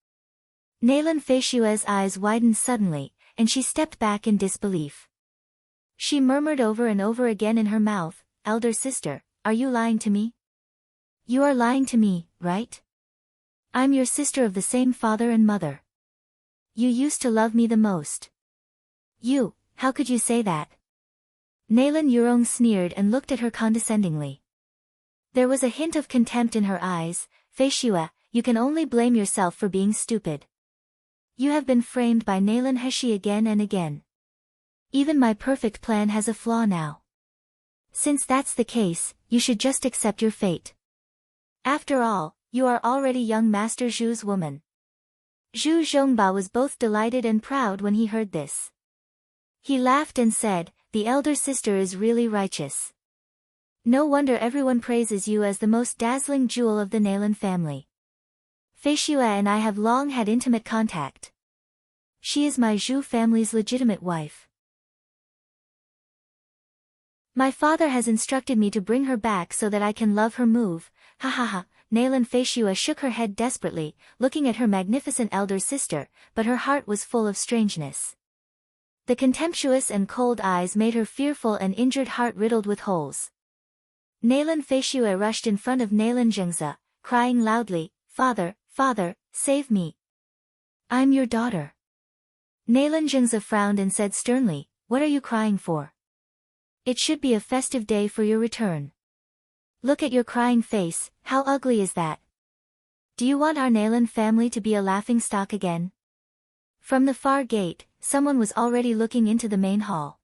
Nalan Feishue's eyes widened suddenly, and she stepped back in disbelief. She murmured over and over again in her mouth, elder sister, are you lying to me? You are lying to me, right? I'm your sister of the same father and mother. You used to love me the most. How could you say that? Nalan Yurong sneered and looked at her condescendingly. There was a hint of contempt in her eyes. Feishue, you can only blame yourself for being stupid. You have been framed by Nalan Heshi again and again. Even my perfect plan has a flaw now. Since that's the case, you should just accept your fate. After all, you are already young Master Zhu's woman. Zhu Zhongba was both delighted and proud when he heard this. He laughed and said, the elder sister is really righteous. No wonder everyone praises you as the most dazzling jewel of the Nalan family. Feishue and I have long had intimate contact. She is my Zhu family's legitimate wife. My father has instructed me to bring her back so that I can love her move. Ha ha ha. Nalan Feishue shook her head desperately, looking at her magnificent elder sister, but her heart was full of strangeness. The contemptuous and cold eyes made her fearful and injured heart riddled with holes. Nalan Feishue rushed in front of Nalan Zhengze, crying loudly, Father, Father, save me. I'm your daughter. Nalan Zhengze frowned and said sternly, what are you crying for? It should be a festive day for your return. Look at your crying face, how ugly is that? Do you want our Nalan family to be a laughingstock again? From the far gate, someone was already looking into the main hall.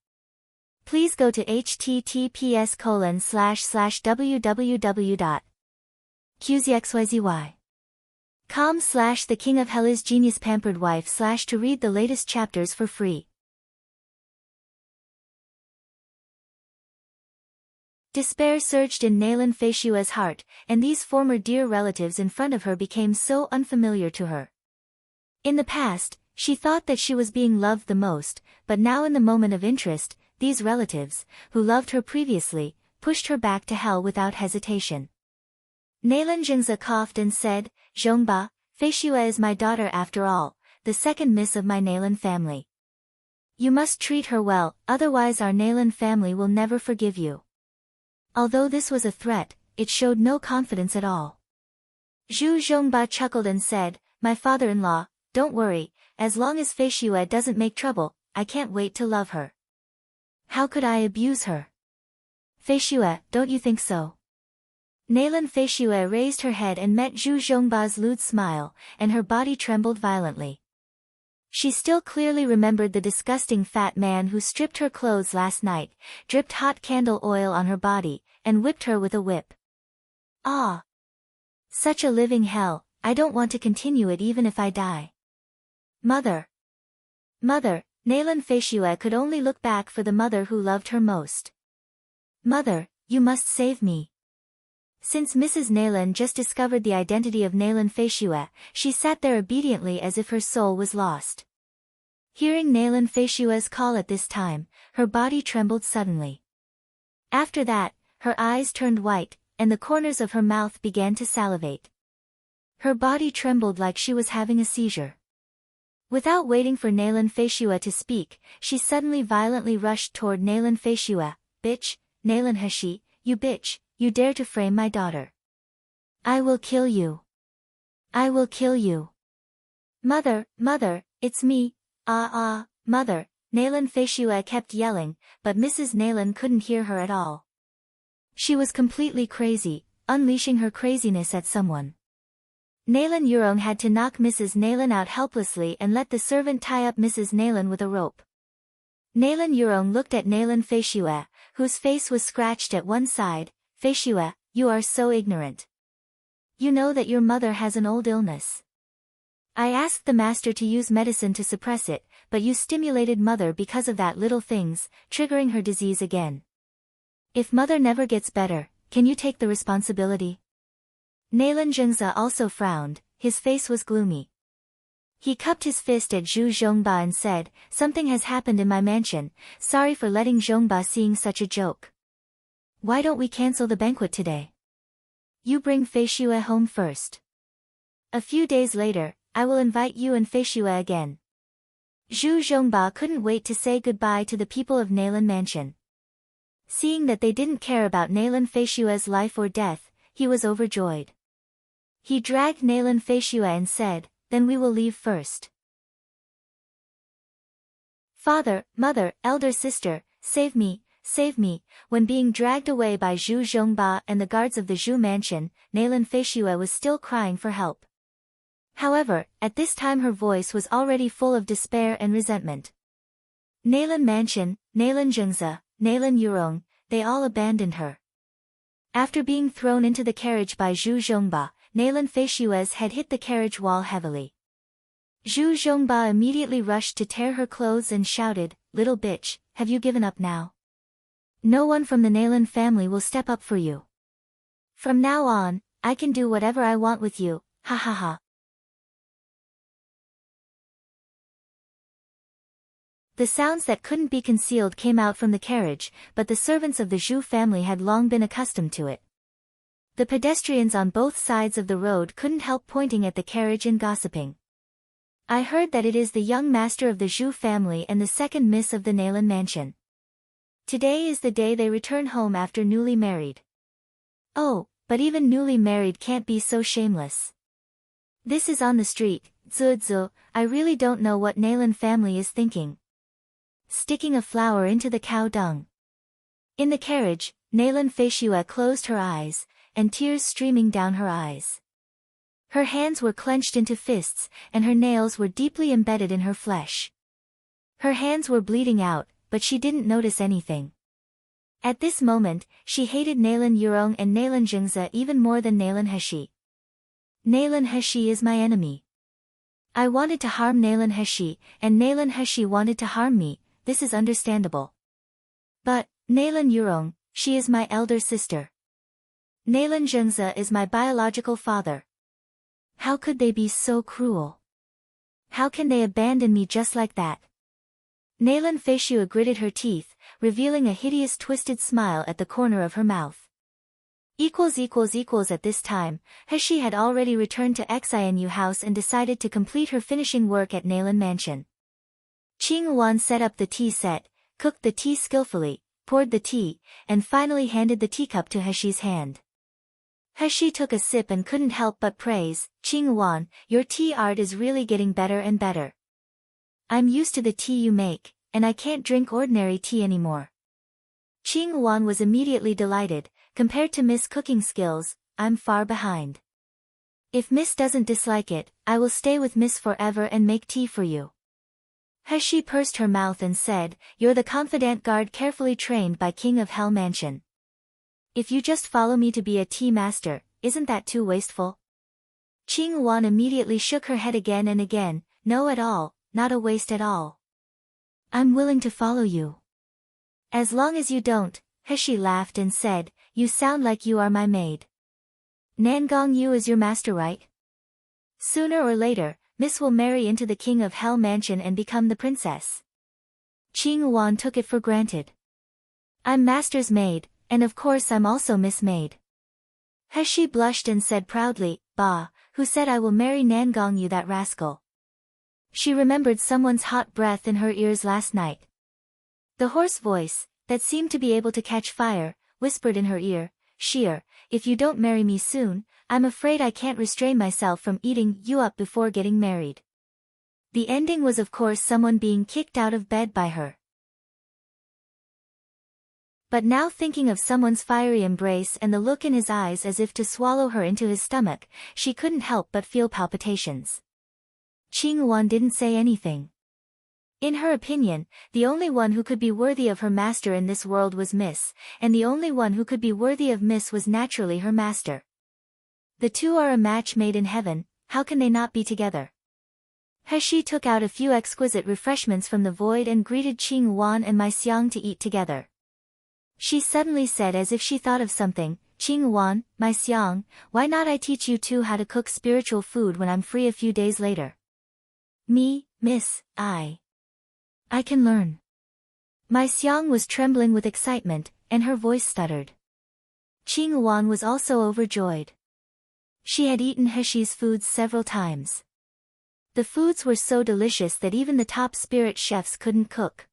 Please go to https://www.qzxyzy.com/the king of hell is genius pampered wife / to read the latest chapters for free. Despair surged in Nalan Feishue's heart, and these former dear relatives in front of her became so unfamiliar to her. In the past, she thought that she was being loved the most, but now in the moment of interest, these relatives, who loved her previously, pushed her back to hell without hesitation. Nalan Zhengze coughed and said, Zhongba, Feishue is my daughter after all, the second miss of my Nalan family. You must treat her well, otherwise our Nalan family will never forgive you. Although this was a threat, it showed no confidence at all. Zhu Zhongba chuckled and said, "My father-in-law, don't worry, as long as Fei Xue doesn't make trouble, I can't wait to love her." "How could I abuse her?" "Fei Xue, don't you think so?" Nalan Fei Xue raised her head and met Zhu Zhongba's lewd smile, and her body trembled violently. She still clearly remembered the disgusting fat man who stripped her clothes last night, dripped hot candle oil on her body, and whipped her with a whip. Ah! Such a living hell, I don't want to continue it even if I die. Mother! Mother! Nalan Fei Xue could only look back for the mother who loved her most. "Mother, you must save me." Since Mrs. Nalan just discovered the identity of Nalan Fei Xue, she sat there obediently as if her soul was lost. Hearing Nalan Fei Xue's call at this time, her body trembled suddenly. After that, her eyes turned white, and the corners of her mouth began to salivate. Her body trembled like she was having a seizure. Without waiting for Nalan Fei Xue to speak, she suddenly violently rushed toward Nalan Fei Xue. "Bitch, Nalan Heshi, you bitch, you dare to frame my daughter. I will kill you. I will kill you. Mother, mother, it's me, mother." Nalan Fei Xue kept yelling, but Mrs. Nalan couldn't hear her at all. She was completely crazy, unleashing her craziness at someone. Nalan Yurong had to knock Mrs. Nalan out helplessly and let the servant tie up Mrs. Nalan with a rope. Nalan Yurong looked at Nalan Fei Xue, whose face was scratched at one side. "Fei Xue, you are so ignorant. You know that your mother has an old illness. I asked the master to use medicine to suppress it, but you stimulated mother because of that little things, triggering her disease again. If mother never gets better, can you take the responsibility?" Nalan Zhengze also frowned, his face was gloomy. He cupped his fist at Zhu Zhongba and said, "Something has happened in my mansion, sorry for letting Zhongba seeing such a joke. Why don't we cancel the banquet today? You bring Fei Xue home first. A few days later, I will invite you and Fei Xue again." Zhu Zhongba couldn't wait to say goodbye to the people of Nalan Mansion. Seeing that they didn't care about Nalan Fei Xue's life or death, he was overjoyed. He dragged Nalan Fei Xue and said, "Then we will leave first." "Father, mother, elder sister, save me, save me." When being dragged away by Zhu Zhongba and the guards of the Zhu mansion, Nalan Fei Xue was still crying for help. However, at this time her voice was already full of despair and resentment. Nalan Mansion, Nalan Zhengze, Nalan Yurong, they all abandoned her. After being thrown into the carriage by Zhu Zhongba, Nalan Fei Xue's head hit the carriage wall heavily. Zhu Zhongba immediately rushed to tear her clothes and shouted, "Little bitch, have you given up now? No one from the Nalan family will step up for you. From now on, I can do whatever I want with you, ha ha ha." The sounds that couldn't be concealed came out from the carriage, but the servants of the Zhu family had long been accustomed to it. The pedestrians on both sides of the road couldn't help pointing at the carriage and gossiping. "I heard that it is the young master of the Zhu family and the second miss of the Nalan Mansion. Today is the day they return home after newly married. Oh, but even newly married can't be so shameless. This is on the street, Zuzu, I really don't know what Nalan family is thinking. Sticking a flower into the cow dung." In the carriage, Nalan Fei Xue closed her eyes, and tears streaming down her eyes. Her hands were clenched into fists, and her nails were deeply embedded in her flesh. Her hands were bleeding out, but she didn't notice anything. At this moment, she hated Nalan Yurong and Nalan Zhengze even more than Nalan Heshi. Nalan Heshi is my enemy. I wanted to harm Nalan Heshi, and Nalan Heshi wanted to harm me, this is understandable. But, Nalan Yurong, she is my elder sister. Nalan Zhengze is my biological father. How could they be so cruel? How can they abandon me just like that? Nalan Fei Xue gritted her teeth, revealing a hideous twisted smile at the corner of her mouth. At this time, Heshi had already returned to Xinu house and decided to complete her finishing work at Nalan Mansion. Qing Wan set up the tea set, cooked the tea skillfully, poured the tea, and finally handed the teacup to Heshi's hand. He took a sip and couldn't help but praise, Qing Wan, your tea art is really getting better and better. I'm used to the tea you make, and I can't drink ordinary tea anymore. Qing Wan was immediately delighted. Compared to Miss' cooking skills, I'm far behind. If Miss doesn't dislike it, I will stay with Miss forever and make tea for you. She pursed her mouth and said, you're the confidant guard carefully trained by King of Hell Mansion. If you just follow me to be a tea master, isn't that too wasteful? Qing Wan immediately shook her head again and again, no at all, not a waste at all. I'm willing to follow you. As long as you don't, He laughed and said, you sound like you are my maid. Nangong Yu is your master, right? Sooner or later, Miss will marry into the King of Hell Mansion and become the princess. Qing Wan took it for granted. I'm master's maid, and of course I'm also Miss Maid. He blushed and said proudly, bah, who said I will marry Nangong Yu, that rascal? She remembered someone's hot breath in her ears last night. The hoarse voice, that seemed to be able to catch fire, whispered in her ear, Sheer, if you don't marry me soon, I'm afraid I can't restrain myself from eating you up before getting married. The ending was of course someone being kicked out of bed by her. But now thinking of someone's fiery embrace and the look in his eyes as if to swallow her into his stomach, she couldn't help but feel palpitations. Qing Wan didn't say anything. In her opinion, the only one who could be worthy of her master in this world was Miss, and the only one who could be worthy of Miss was naturally her master. The two are a match made in heaven, how can they not be together? He took out a few exquisite refreshments from the void and greeted Qing Wan and Mai Xiang to eat together. She suddenly said as if she thought of something, Qing Wan, Mai Xiang, why not I teach you two how to cook spiritual food when I'm free a few days later? Me, Miss, I can learn. Mai Xiang was trembling with excitement, and her voice stuttered. Qing Wan was also overjoyed. She had eaten Hexi's foods several times. The foods were so delicious that even the top spirit chefs couldn't cook.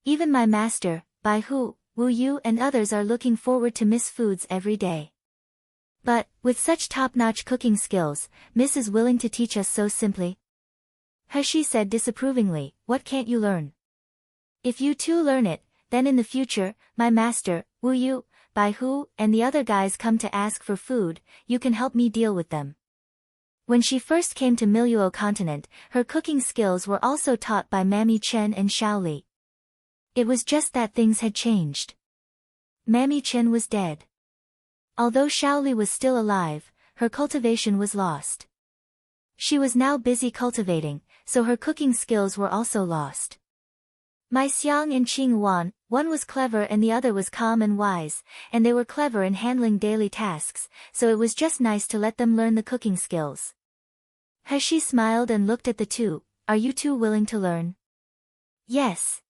Even my master, Bai Hu, Wu Yu and others are looking forward to Miss Foods every day. But, with such top-notch cooking skills, Miss is willing to teach us so simply? He said disapprovingly, what can't you learn? If you two learn it, then in the future, my master, Wu Yu, Bai Hu, and the other guys come to ask for food, you can help me deal with them. When she first came to Miluo continent, her cooking skills were also taught by Mammy Chen and Shaoli. It was just that things had changed. Mammy Chen was dead. Although Shaoli was still alive, her cultivation was lost. She was now busy cultivating, so her cooking skills were also lost. Mai Xiang and Qing Wan, one was clever and the other was calm and wise, and they were clever in handling daily tasks, so it was just nice to let them learn the cooking skills. He smiled and looked at the two, are you two willing to learn? Yes.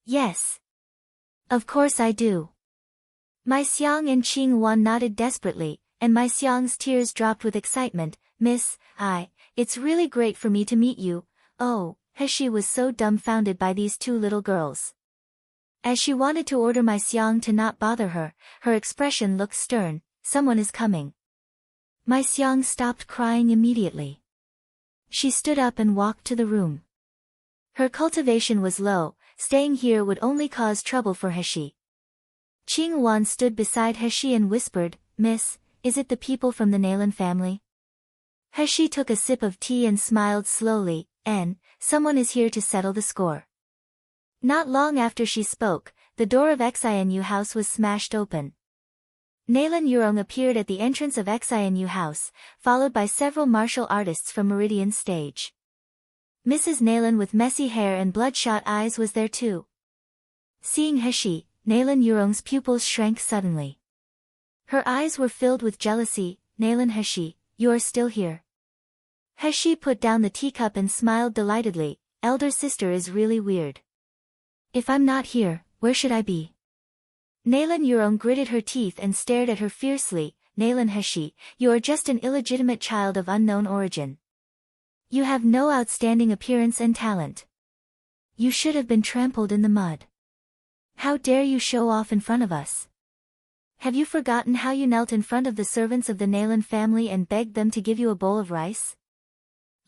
Yes. Of course I do. Mai Xiang and Qing Wan nodded desperately, and Mai Xiang's tears dropped with excitement, Miss, it's really great for me to meet you, oh, He was so dumbfounded by these two little girls. As she wanted to order Mai Xiang to not bother her, her expression looked stern, someone is coming. Mai Xiang stopped crying immediately. She stood up and walked to the room. Her cultivation was low, staying here would only cause trouble for He. Qing Wan stood beside He and whispered, Miss, is it the people from the Nalan family? He took a sip of tea and smiled slowly, someone is here to settle the score. Not long after she spoke, the door of Xianyu house was smashed open. Nalan Yurong appeared at the entrance of Xianyu house, followed by several martial artists from Meridian stage. Mrs. Nalan with messy hair and bloodshot eyes was there too. Seeing He, Nalan Yurong's pupils shrank suddenly. Her eyes were filled with jealousy, Nalan He, you are still here. He put down the teacup and smiled delightedly, elder sister is really weird. If I'm not here, where should I be? Nalan Yurong gritted her teeth and stared at her fiercely, Nalan He, you are just an illegitimate child of unknown origin. You have no outstanding appearance and talent. You should have been trampled in the mud. How dare you show off in front of us? Have you forgotten how you knelt in front of the servants of the Nalan family and begged them to give you a bowl of rice?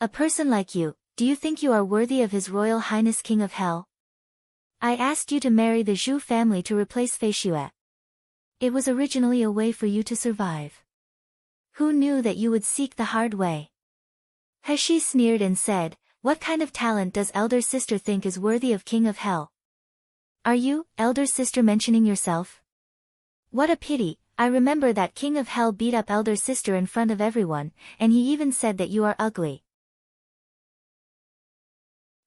A person like you, do you think you are worthy of His Royal Highness King of Hell? I asked you to marry the Zhu family to replace Fei Xue. It was originally a way for you to survive. Who knew that you would seek the hard way? He sneered and said, what kind of talent does elder sister think is worthy of King of Hell? Are you, elder sister, mentioning yourself? What a pity, I remember that King of Hell beat up elder sister in front of everyone, and he even said that you are ugly.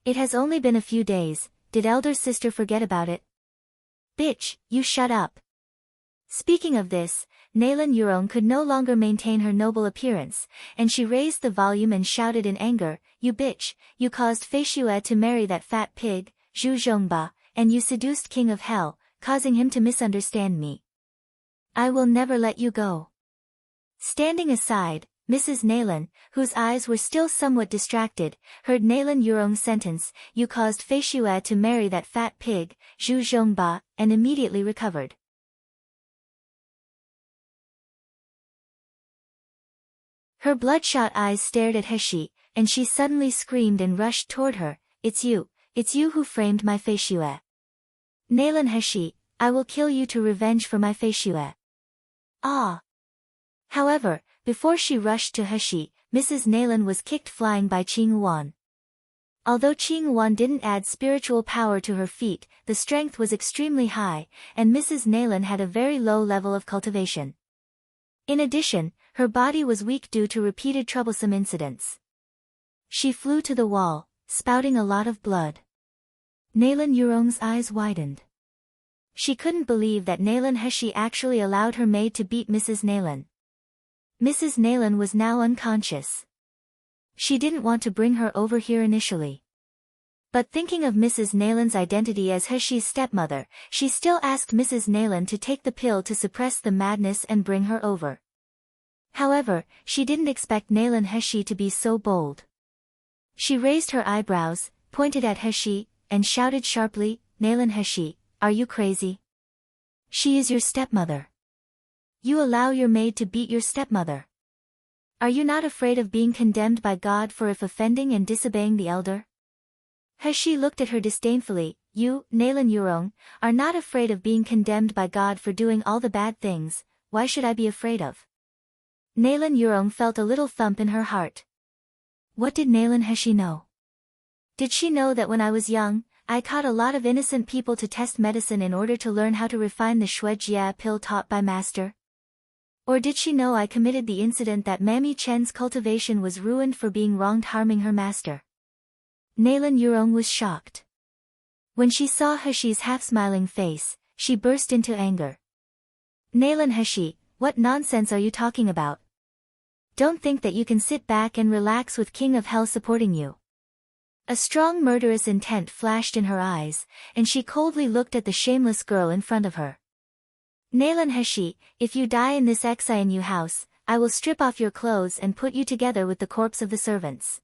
It has only been a few days, did elder sister forget about it? Bitch, you shut up. Speaking of this, Nalan Yurong could no longer maintain her noble appearance, and she raised the volume and shouted in anger, you bitch, you caused Fei Xue to marry that fat pig, Zhu Zhongba, and you seduced King of Hell, causing him to misunderstand me. I will never let you go. Standing aside, Mrs. Nalan, whose eyes were still somewhat distracted, heard Nalan Yurong's sentence, you caused Fei Xue to marry that fat pig, Zhu Zhongba, and immediately recovered. Her bloodshot eyes stared at He, and she suddenly screamed and rushed toward her, it's you who framed my Fei Xue. Nalan He, I will kill you to revenge for my Fei Xue. Ah! However, before she rushed to He, Mrs. Nalan was kicked flying by Qing Yuan. Although Qing Yuan didn't add spiritual power to her feet, the strength was extremely high, and Mrs. Nalan had a very low level of cultivation. In addition, her body was weak due to repeated troublesome incidents. She flew to the wall, spouting a lot of blood. Nalan Yurong's eyes widened. She couldn't believe that Nalan He actually allowed her maid to beat Mrs. Nalan. Mrs. Nalan was now unconscious. She didn't want to bring her over here initially. But thinking of Mrs. Nalan's identity as He's stepmother, she still asked Mrs. Nalan to take the pill to suppress the madness and bring her over. However, she didn't expect Nalan He to be so bold. She raised her eyebrows, pointed at He, and shouted sharply, Nalan He, are you crazy? She is your stepmother. You allow your maid to beat your stepmother. Are you not afraid of being condemned by God for if offending and disobeying the elder? He looked at her disdainfully, you, Nalan Yurong, are not afraid of being condemned by God for doing all the bad things, why should I be afraid of? Nalan Yurong felt a little thump in her heart. What did Nalan He know? Did she know that when I was young, I caught a lot of innocent people to test medicine in order to learn how to refine the Shui Jia pill taught by Master? Or did she know I committed the incident that Mammy Chen's cultivation was ruined for being wronged harming her master? Nalan Yurong was shocked. When she saw He's half-smiling face, she burst into anger. Nalan He, what nonsense are you talking about? Don't think that you can sit back and relax with King of Hell supporting you. A strong murderous intent flashed in her eyes, and she coldly looked at the shameless girl in front of her. Nalan He, if you die in this Xianyu house, I will strip off your clothes and put you together with the corpse of the servants.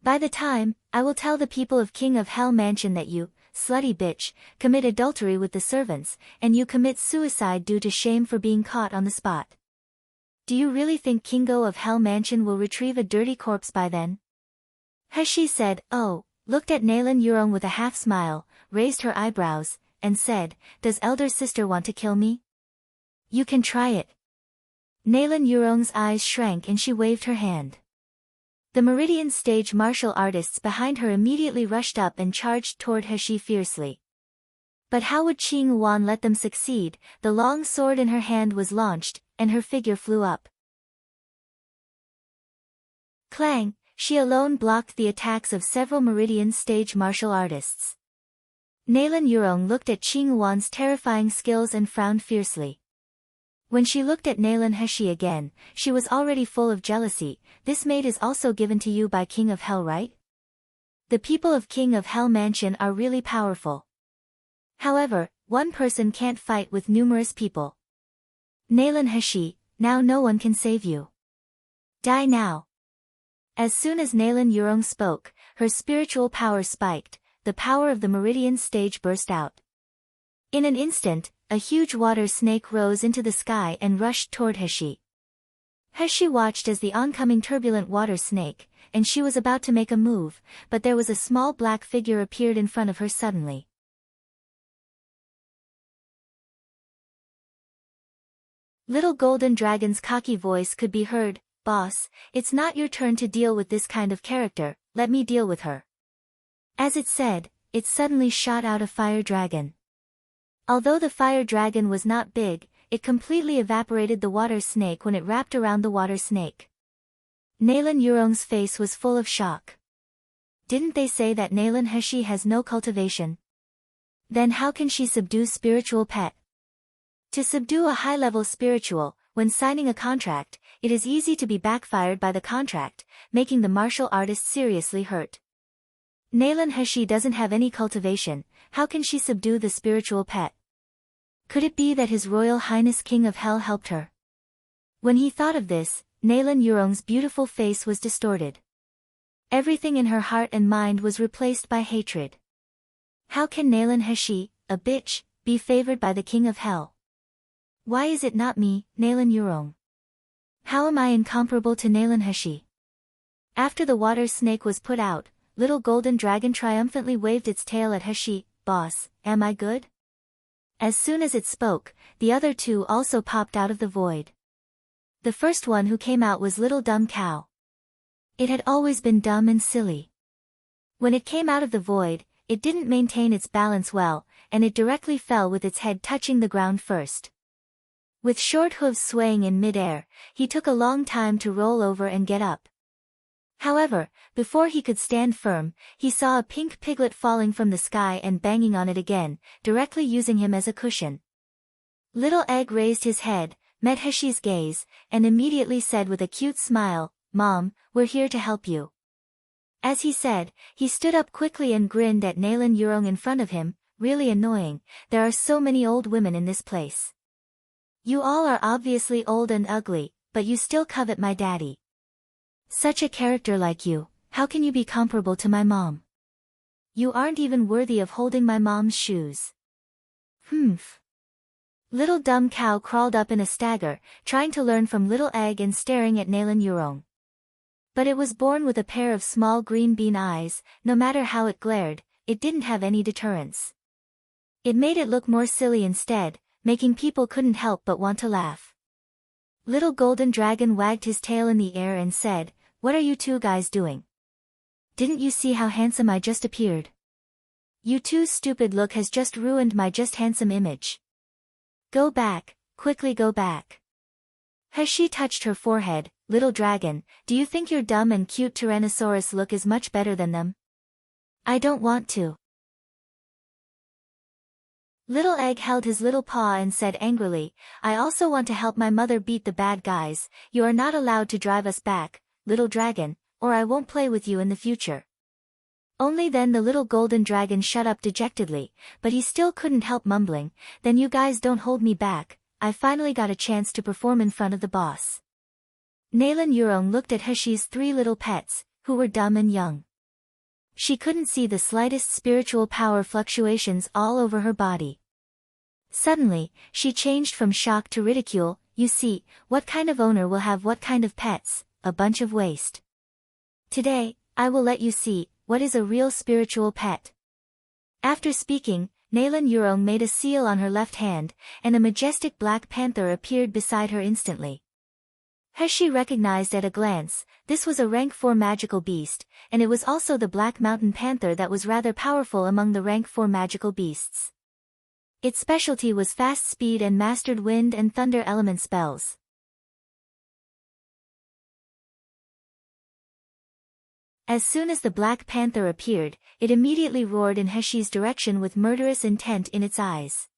By the time, I will tell the people of King of Hell Mansion that you, slutty bitch, commit adultery with the servants, and you commit suicide due to shame for being caught on the spot. Do you really think Kingo of Hell Mansion will retrieve a dirty corpse by then? He said, oh, looked at Nalan Yurong with a half-smile, raised her eyebrows, and said, does elder sister want to kill me? You can try it. Nalan Yurong's eyes shrank and she waved her hand. The Meridian stage martial artists behind her immediately rushed up and charged toward He fiercely. But how would Qing Yuan let them succeed? The long sword in her hand was launched, and her figure flew up. Clang! She alone blocked the attacks of several Meridian stage martial artists. Nalan Yurong looked at Qing Yuan's terrifying skills and frowned fiercely. When she looked at Nalan He again, she was already full of jealousy. This maid is also given to you by King of Hell, right? The people of King of Hell Mansion are really powerful. However, one person can't fight with numerous people. Nalan He, now no one can save you. Die now. As soon as Nalan Yurong spoke, her spiritual power spiked, the power of the Meridian stage burst out. In an instant, a huge water snake rose into the sky and rushed toward Heshi. Heshi watched as the oncoming turbulent water snake, and she was about to make a move, but there was a small black figure appeared in front of her suddenly. Little Golden Dragon's cocky voice could be heard, "Boss, it's not your turn to deal with this kind of character, let me deal with her." As it said, it suddenly shot out a fire dragon. Although the fire dragon was not big, it completely evaporated the water snake when it wrapped around the water snake. Nalan Yurong's face was full of shock. Didn't they say that Nalan Heshi has no cultivation? Then how can she subdue spiritual pet? To subdue a high-level spiritual, when signing a contract, it is easy to be backfired by the contract, making the martial artist seriously hurt. Nalan Heshi doesn't have any cultivation, how can she subdue the spiritual pet? Could it be that His Royal Highness King of Hell helped her? When he thought of this, Nalan Yurong's beautiful face was distorted. Everything in her heart and mind was replaced by hatred. How can Nalan Heshi, a bitch, be favored by the King of Hell? Why is it not me, Nalan Yurong? How am I incomparable to Nalan Heshi? After the water snake was put out, Little Golden Dragon triumphantly waved its tail at Heshi. "Boss, am I good?" As soon as it spoke, the other two also popped out of the void. The first one who came out was Little Dumb Cow. It had always been dumb and silly. When it came out of the void, it didn't maintain its balance well, and it directly fell with its head touching the ground first. With short hooves swaying in mid-air, he took a long time to roll over and get up. However, before he could stand firm, he saw a pink piglet falling from the sky and banging on it again, directly using him as a cushion. Little Egg raised his head, met Heshi's gaze, and immediately said with a cute smile, "Mom, we're here to help you." As he said, he stood up quickly and grinned at Nalan Yurong in front of him. "Really annoying, there are so many old women in this place. You all are obviously old and ugly, but you still covet my daddy. Such a character like you, how can you be comparable to my mom? You aren't even worthy of holding my mom's shoes." Humph. Little Dumb Cow crawled up in a stagger, trying to learn from Little Egg and staring at Nalan Yurong. But it was born with a pair of small green bean eyes, no matter how it glared, it didn't have any deterrence. It made it look more silly instead, making people couldn't help but want to laugh. Little Golden Dragon wagged his tail in the air and said, "What are you two guys doing? Didn't you see how handsome I just appeared? You two's stupid look has just ruined my just handsome image. Go back, quickly go back." Heshi touched her forehead. "Little dragon, do you think your dumb and cute Tyrannosaurus look is much better than them? I don't want to." Little Egg held his little paw and said angrily, "I also want to help my mother beat the bad guys. You are not allowed to drive us back, Little Dragon, or I won't play with you in the future." Only then the Little Golden Dragon shut up dejectedly, but he still couldn't help mumbling, "Then you guys don't hold me back, I finally got a chance to perform in front of the boss." Nalan Yurong looked at Heshi's three little pets, who were dumb and young. She couldn't see the slightest spiritual power fluctuations all over her body. Suddenly, she changed from shock to ridicule. "You see, what kind of owner will have what kind of pets? A bunch of waste. Today, I will let you see what is a real spiritual pet." After speaking, Nalan Yurong made a seal on her left hand, and a majestic black panther appeared beside her instantly. Heshi recognized at a glance, this was a rank 4 magical beast, and it was also the Black Mountain Panther that was rather powerful among the rank 4 magical beasts. Its specialty was fast speed and mastered wind and thunder element spells. As soon as the Black Panther appeared, it immediately roared in Heshi's direction with murderous intent in its eyes.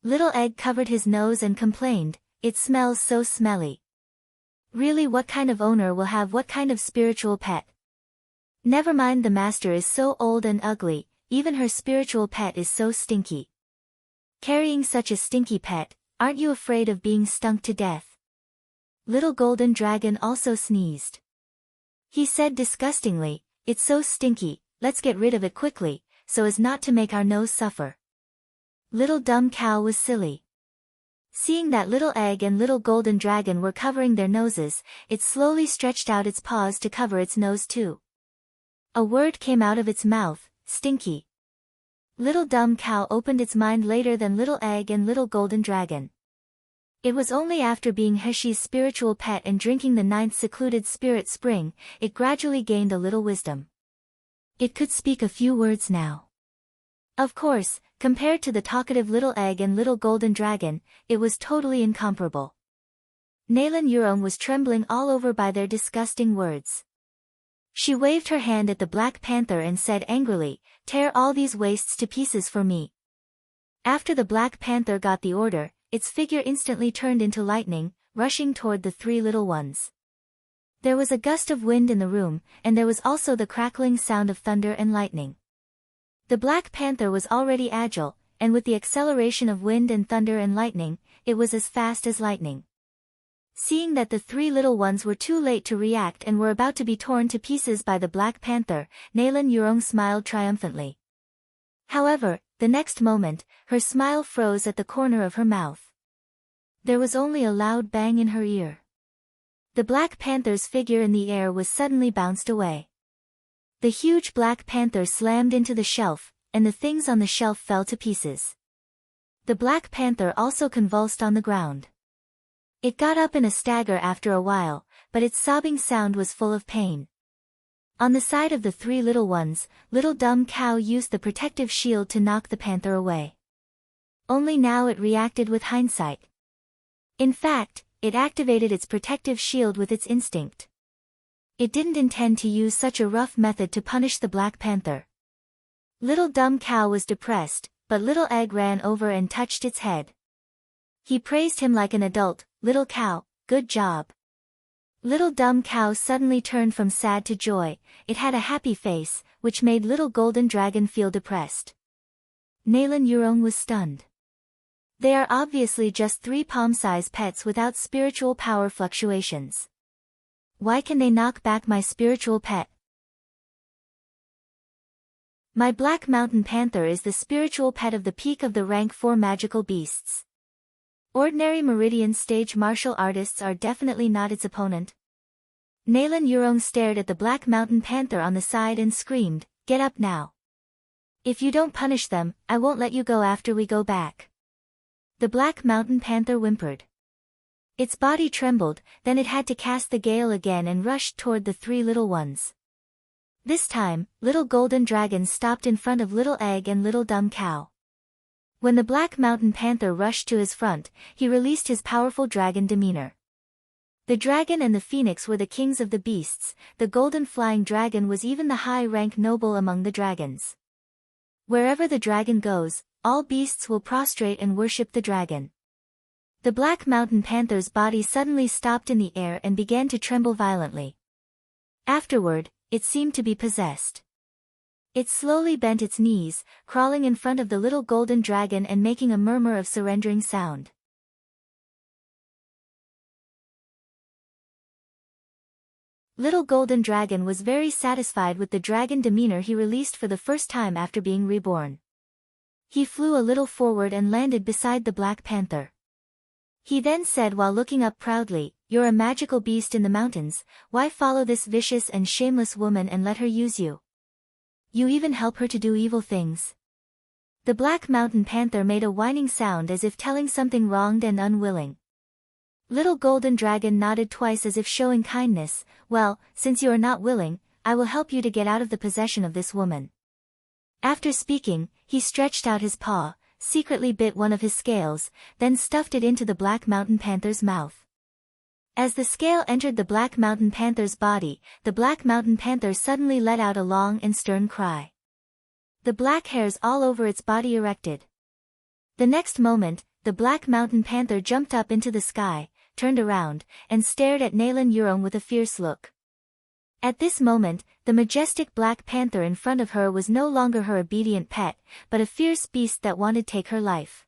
Little Egg covered his nose and complained, "It smells so smelly. Really, what kind of owner will have what kind of spiritual pet? Never mind, the master is so old and ugly, even her spiritual pet is so stinky. Carrying such a stinky pet, aren't you afraid of being stunk to death?" Little Golden Dragon also sneezed. He said disgustingly, "It's so stinky, let's get rid of it quickly, so as not to make our nose suffer." Little dumb cow was silly. Seeing that Little Egg and Little Golden Dragon were covering their noses, it slowly stretched out its paws to cover its nose too. A word came out of its mouth, stinky. Little dumb cow opened its mind later than Little Egg and Little Golden Dragon. It was only after being Heshi's spiritual pet and drinking the 9th secluded spirit spring, it gradually gained a little wisdom. It could speak a few words now. Of course, compared to the talkative Little Egg and Little Golden Dragon, it was totally incomparable. Nalan Yurong was trembling all over by their disgusting words. She waved her hand at the Black Panther and said angrily, "Tear all these wastes to pieces for me." After the Black Panther got the order, its figure instantly turned into lightning, rushing toward the 3 little ones. There was a gust of wind in the room, and there was also the crackling sound of thunder and lightning. The Black Panther was already agile, and with the acceleration of wind and thunder and lightning, it was as fast as lightning. Seeing that the 3 little ones were too late to react and were about to be torn to pieces by the Black Panther, Nalan Yurong smiled triumphantly. However, the next moment, her smile froze at the corner of her mouth. There was only a loud bang in her ear. The Black Panther's figure in the air was suddenly bounced away. The huge Black Panther slammed into the shelf, and the things on the shelf fell to pieces. The Black Panther also convulsed on the ground. It got up in a stagger after a while, but its sobbing sound was full of pain. On the side of the 3 little ones, Little Dumb Cow used the protective shield to knock the panther away. Only now it reacted with hindsight. In fact, it activated its protective shield with its instinct. It didn't intend to use such a rough method to punish the Black Panther. Little Dumb Cow was depressed, but Little Egg ran over and touched its head. He praised him like an adult, "Little cow, good job." Little Dumb Cow suddenly turned from sad to joy. It had a happy face, which made Little Golden Dragon feel depressed. Nalan Yurong was stunned. They are obviously just 3 palm-size pets without spiritual power fluctuations. Why can they knock back my spiritual pet? My Black Mountain Panther is the spiritual pet of the peak of the rank 4 magical beasts. Ordinary Meridian stage martial artists are definitely not its opponent. Nalan Yurong stared at the Black Mountain Panther on the side and screamed, "Get up now. If you don't punish them, I won't let you go after we go back." The Black Mountain Panther whimpered. Its body trembled, then it had to cast the gale again and rushed toward the 3 little ones. This time, Little Golden Dragon stopped in front of Little Egg and Little Dumb Cow. When the Black Mountain Panther rushed to his front, he released his powerful dragon demeanor. The dragon and the phoenix were the kings of the beasts, the golden flying dragon was even the high-rank noble among the dragons. Wherever the dragon goes, all beasts will prostrate and worship the dragon. The Black Mountain Panther's body suddenly stopped in the air and began to tremble violently. Afterward, it seemed to be possessed. It slowly bent its knees, crawling in front of the Little Golden Dragon and making a murmur of surrendering sound. Little Golden Dragon was very satisfied with the dragon demeanor he released for the first time after being reborn. He flew a little forward and landed beside the Black Panther. He then said while looking up proudly, "You're a magical beast in the mountains, why follow this vicious and shameless woman and let her use you? You even help her to do evil things." The Black Mountain Panther made a whining sound as if telling something wronged and unwilling. Little Golden Dragon nodded twice as if showing kindness. "Well, since you are not willing, I will help you to get out of the possession of this woman." After speaking, he stretched out his paw, secretly bit one of his scales, then stuffed it into the Black Mountain Panther's mouth. As the scale entered the Black Mountain Panther's body, the Black Mountain Panther suddenly let out a long and stern cry. The black hairs all over its body erected. The next moment, the Black Mountain Panther jumped up into the sky, turned around, and stared at Nalan Yurong with a fierce look. At this moment, the majestic Black Panther in front of her was no longer her obedient pet, but a fierce beast that wanted to take her life.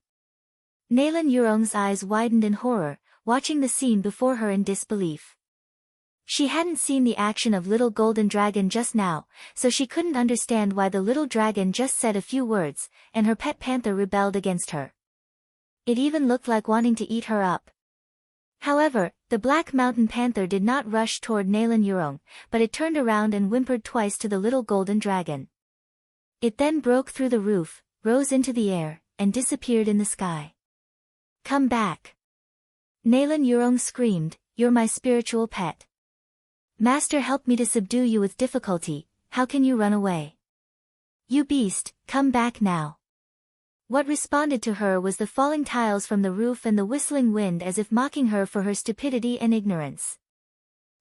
Nalan Yurong's eyes widened in horror, watching the scene before her in disbelief. She hadn't seen the action of little golden dragon just now, so she couldn't understand why the little dragon just said a few words, and her pet panther rebelled against her. It even looked like wanting to eat her up. However, the black mountain panther did not rush toward Nalan Yurong, but it turned around and whimpered twice to the little golden dragon. It then broke through the roof, rose into the air, and disappeared in the sky. Come back! Nalan Yurong screamed, "You're my spiritual pet. Master helped me to subdue you with difficulty, how can you run away? You beast, come back now." What responded to her was the falling tiles from the roof and the whistling wind as if mocking her for her stupidity and ignorance.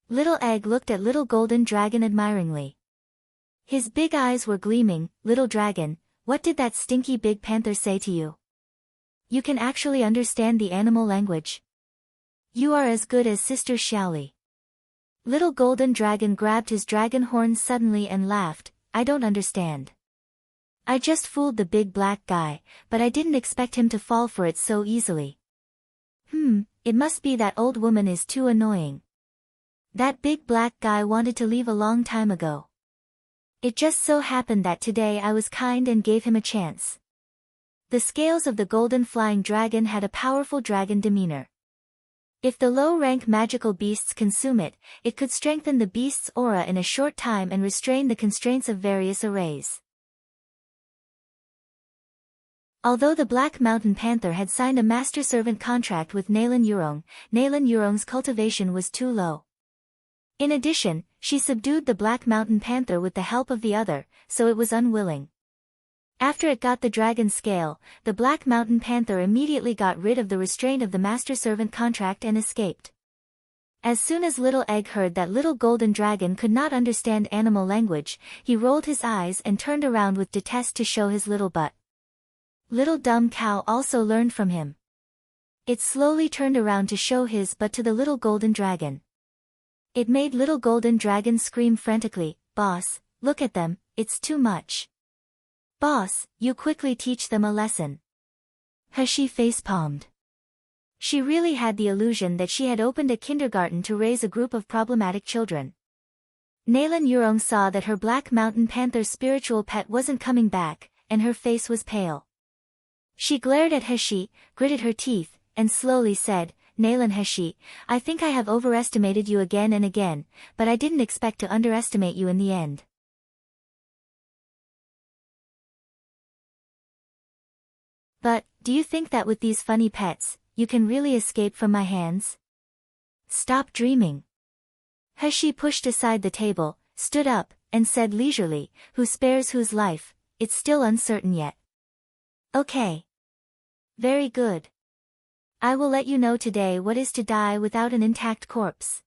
Little Egg looked at little golden dragon admiringly. His big eyes were gleaming. "Little dragon, what did that stinky big panther say to you? You can actually understand the animal language. You are as good as Sister Xiaoli." Little golden dragon grabbed his dragon horns suddenly and laughed, "I don't understand. I just fooled the big black guy, but I didn't expect him to fall for it so easily. It must be that old woman is too annoying. That big black guy wanted to leave a long time ago. It just so happened that today I was kind and gave him a chance." The scales of the golden flying dragon had a powerful dragon demeanor. If the low-rank magical beasts consume it, it could strengthen the beast's aura in a short time and restrain the constraints of various arrays. Although the Black Mountain Panther had signed a master-servant contract with Nalan Yurong's cultivation was too low. In addition, she subdued the Black Mountain Panther with the help of the other, so it was unwilling. After it got the dragon scale, the Black Mountain Panther immediately got rid of the restraint of the master-servant contract and escaped. As soon as Little Egg heard that little golden dragon could not understand animal language, he rolled his eyes and turned around with detest to show his little butt. Little dumb cow also learned from him. It slowly turned around to show his butt to the little golden dragon. It made little golden dragon scream frantically, "Boss, look at them, it's too much. Boss, you quickly teach them a lesson." Hashi face-palmed. She really had the illusion that she had opened a kindergarten to raise a group of problematic children. Nalan Yurong saw that her Black Mountain Panther's spiritual pet wasn't coming back, and her face was pale. She glared at Hashi, gritted her teeth, and slowly said, "Nalan Hashi, I think I have overestimated you again and again, but I didn't expect to underestimate you in the end." "But, do you think that with these funny pets, you can really escape from my hands? Stop dreaming." Hashi pushed aside the table, stood up, and said leisurely, "Who spares whose life, it's still uncertain yet." "Okay. Very good. I will let you know today what is to die without an intact corpse."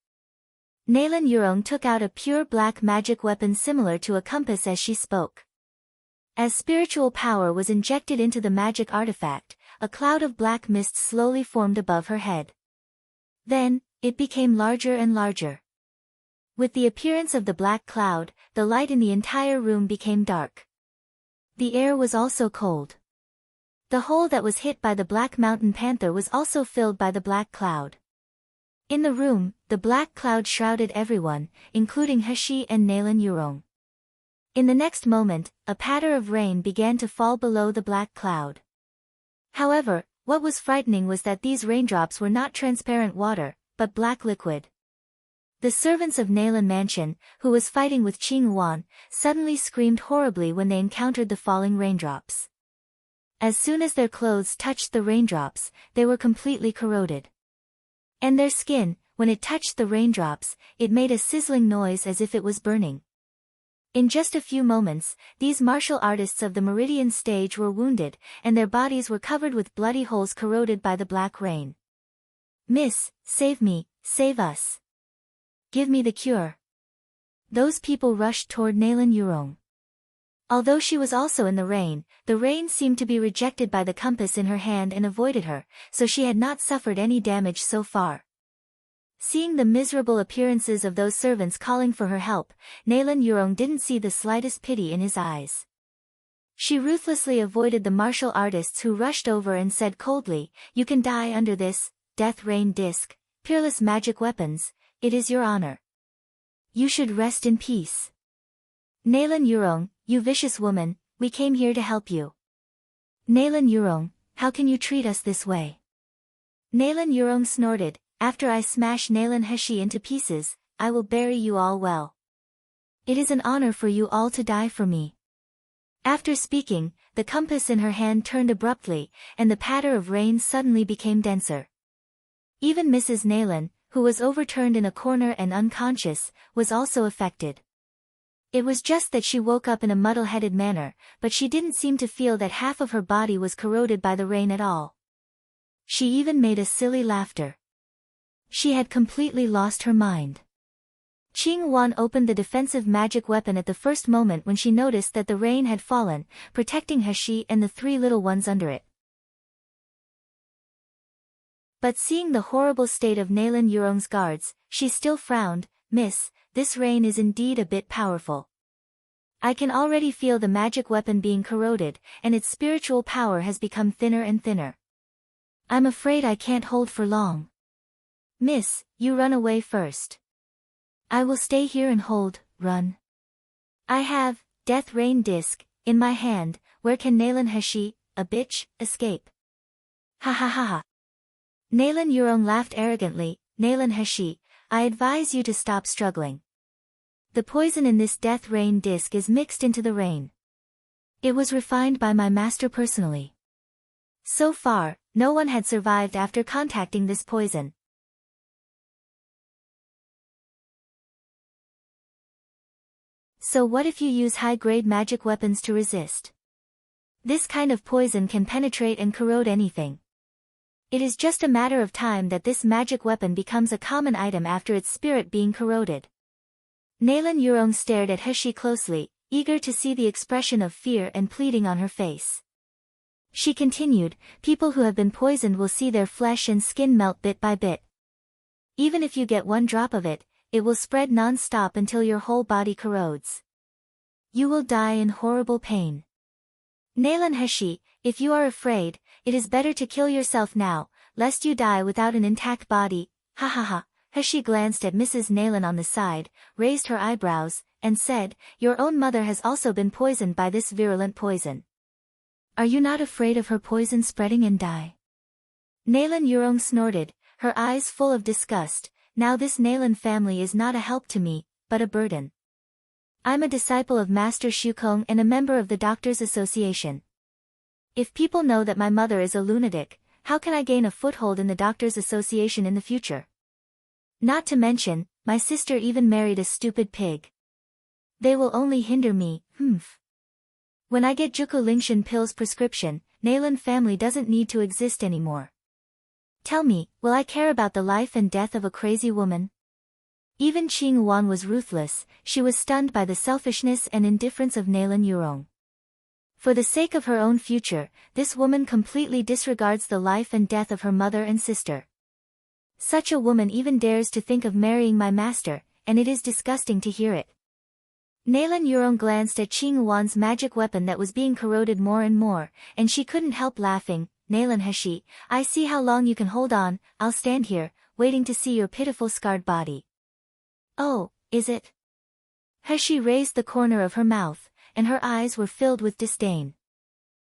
Nalan Yurong took out a pure black magic weapon similar to a compass as she spoke. As spiritual power was injected into the magic artifact, a cloud of black mist slowly formed above her head. Then, it became larger and larger. With the appearance of the black cloud, the light in the entire room became dark. The air was also cold. The hole that was hit by the Black Mountain Panther was also filled by the black cloud. In the room, the black cloud shrouded everyone, including Hashi and Nalan Yurong. In the next moment, a patter of rain began to fall below the black cloud. However, what was frightening was that these raindrops were not transparent water, but black liquid. The servants of Nalan Mansion, who was fighting with Qing Yuan, suddenly screamed horribly when they encountered the falling raindrops. As soon as their clothes touched the raindrops, they were completely corroded. And their skin, when it touched the raindrops, it made a sizzling noise as if it was burning. In just a few moments, these martial artists of the Meridian stage were wounded, and their bodies were covered with bloody holes corroded by the black rain. "Miss, save me, save us. Give me the cure." Those people rushed toward Nalan Yurong. Although she was also in the rain seemed to be rejected by the compass in her hand and avoided her, so she had not suffered any damage so far. Seeing the miserable appearances of those servants calling for her help, Nalan Yurong didn't see the slightest pity in his eyes. She ruthlessly avoided the martial artists who rushed over and said coldly, "You can die under this, death rain disc, peerless magic weapons, it is your honor." You should rest in peace. Nalan Yurong, you vicious woman, we came here to help you. Nalan Yurong, how can you treat us this way? Nalan Yurong snorted, after I smash Nalan Heshi into pieces, I will bury you all well. It is an honor for you all to die for me. After speaking, the compass in her hand turned abruptly, and the patter of rain suddenly became denser. Even Mrs. Nalan, who was overturned in a corner and unconscious, was also affected. It was just that she woke up in a muddle-headed manner, but she didn't seem to feel that half of her body was corroded by the rain at all. She even made a silly laughter. She had completely lost her mind. Qing Wan opened the defensive magic weapon at the first moment when she noticed that the rain had fallen, protecting Heshi and the three little ones under it. But seeing the horrible state of Nalan Yurong's guards, she still frowned. Miss, this rain is indeed a bit powerful. I can already feel the magic weapon being corroded, and its spiritual power has become thinner and thinner. I'm afraid I can't hold for long. Miss, you run away first. I will stay here and hold, run. I have, Death Rain Disc, in my hand. Where can Nalan Heshi, a bitch, escape? Ha ha ha ha. Nalan Yurong laughed arrogantly. Nalan Heshi, I advise you to stop struggling. The poison in this Death Rain Disc is mixed into the rain. It was refined by my master personally. So far, no one had survived after contacting this poison. So what if you use high-grade magic weapons to resist? This kind of poison can penetrate and corrode anything. It is just a matter of time that this magic weapon becomes a common item after its spirit being corroded. Nalan Yurong stared at Heshi closely, eager to see the expression of fear and pleading on her face. She continued, people who have been poisoned will see their flesh and skin melt bit by bit. Even if you get one drop of it, it will spread non-stop until your whole body corrodes. You will die in horrible pain. Nalan Heshi, if you are afraid, it is better to kill yourself now, lest you die without an intact body. Ha ha ha. Heshi glanced at Mrs. Nalan on the side, raised her eyebrows, and said, your own mother has also been poisoned by this virulent poison. Are you not afraid of her poison spreading and die? Nalan Yurong snorted, her eyes full of disgust. Now this Nalan family is not a help to me, but a burden. I'm a disciple of Master Shukong and a member of the Doctors' Association. If people know that my mother is a lunatic, how can I gain a foothold in the Doctors' Association in the future? Not to mention, my sister even married a stupid pig. They will only hinder me, When I get Juku Lingshan pills prescription, Nalan family doesn't need to exist anymore. Tell me, will I care about the life and death of a crazy woman? Even Qing Wan was ruthless. She was stunned by the selfishness and indifference of Nalan Yurong. For the sake of her own future, this woman completely disregards the life and death of her mother and sister. Such a woman even dares to think of marrying my master, and it is disgusting to hear it. Nalan Yurong glanced at Qing Wan's magic weapon that was being corroded more and more, and she couldn't help laughing. Nalan Heshi, I see how long you can hold on. I'll stand here, waiting to see your pitiful scarred body. Oh, is it? Heshi raised the corner of her mouth, and her eyes were filled with disdain.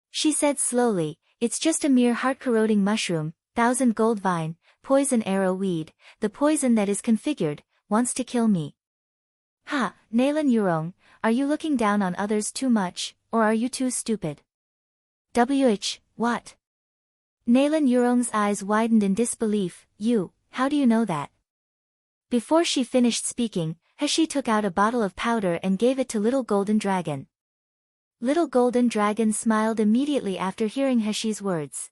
She said slowly, it's just a mere heart-corroding mushroom, 1,000 gold vine, poison arrow weed, the poison that is configured, wants to kill me. Ha, Nalan Yurong, are you looking down on others too much, or are you too stupid? What? Nalan Yurong's eyes widened in disbelief. How do you know that? Before she finished speaking, Heshi took out a bottle of powder and gave it to Little Golden Dragon. Little Golden Dragon smiled immediately after hearing Heshi's words.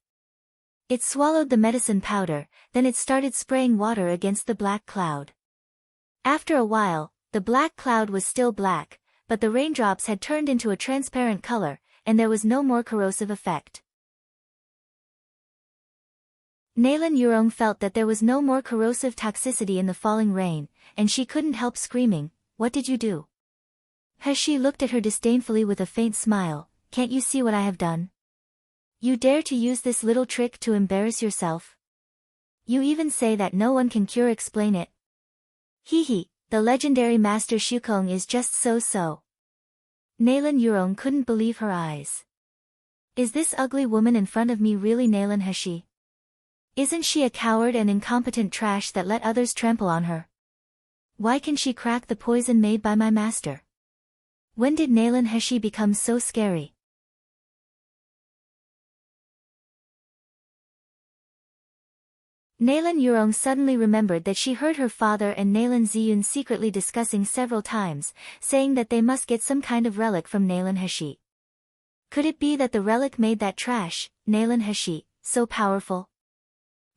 It swallowed the medicine powder, then it started spraying water against the black cloud. After a while, the black cloud was still black, but the raindrops had turned into a transparent color, and there was no more corrosive effect. Nalan Yurong felt that there was no more corrosive toxicity in the falling rain, and she couldn't help screaming, what did you do? Heshi looked at her disdainfully with a faint smile, can't you see what I have done? You dare to use this little trick to embarrass yourself? You even say that no one can explain it. Hee hee, the legendary Master Shukong is just so. Nalan Yurong couldn't believe her eyes. Is this ugly woman in front of me really Nalan Heshi? Isn't she a coward and incompetent trash that let others trample on her? Why can she crack the poison made by my master? When did Nalan Heshi become so scary? Nalan Yurong suddenly remembered that she heard her father and Nalan Ziyun secretly discussing several times, saying that they must get some kind of relic from Nalan Heshi. Could it be that the relic made that trash, Nalan Heshi, so powerful?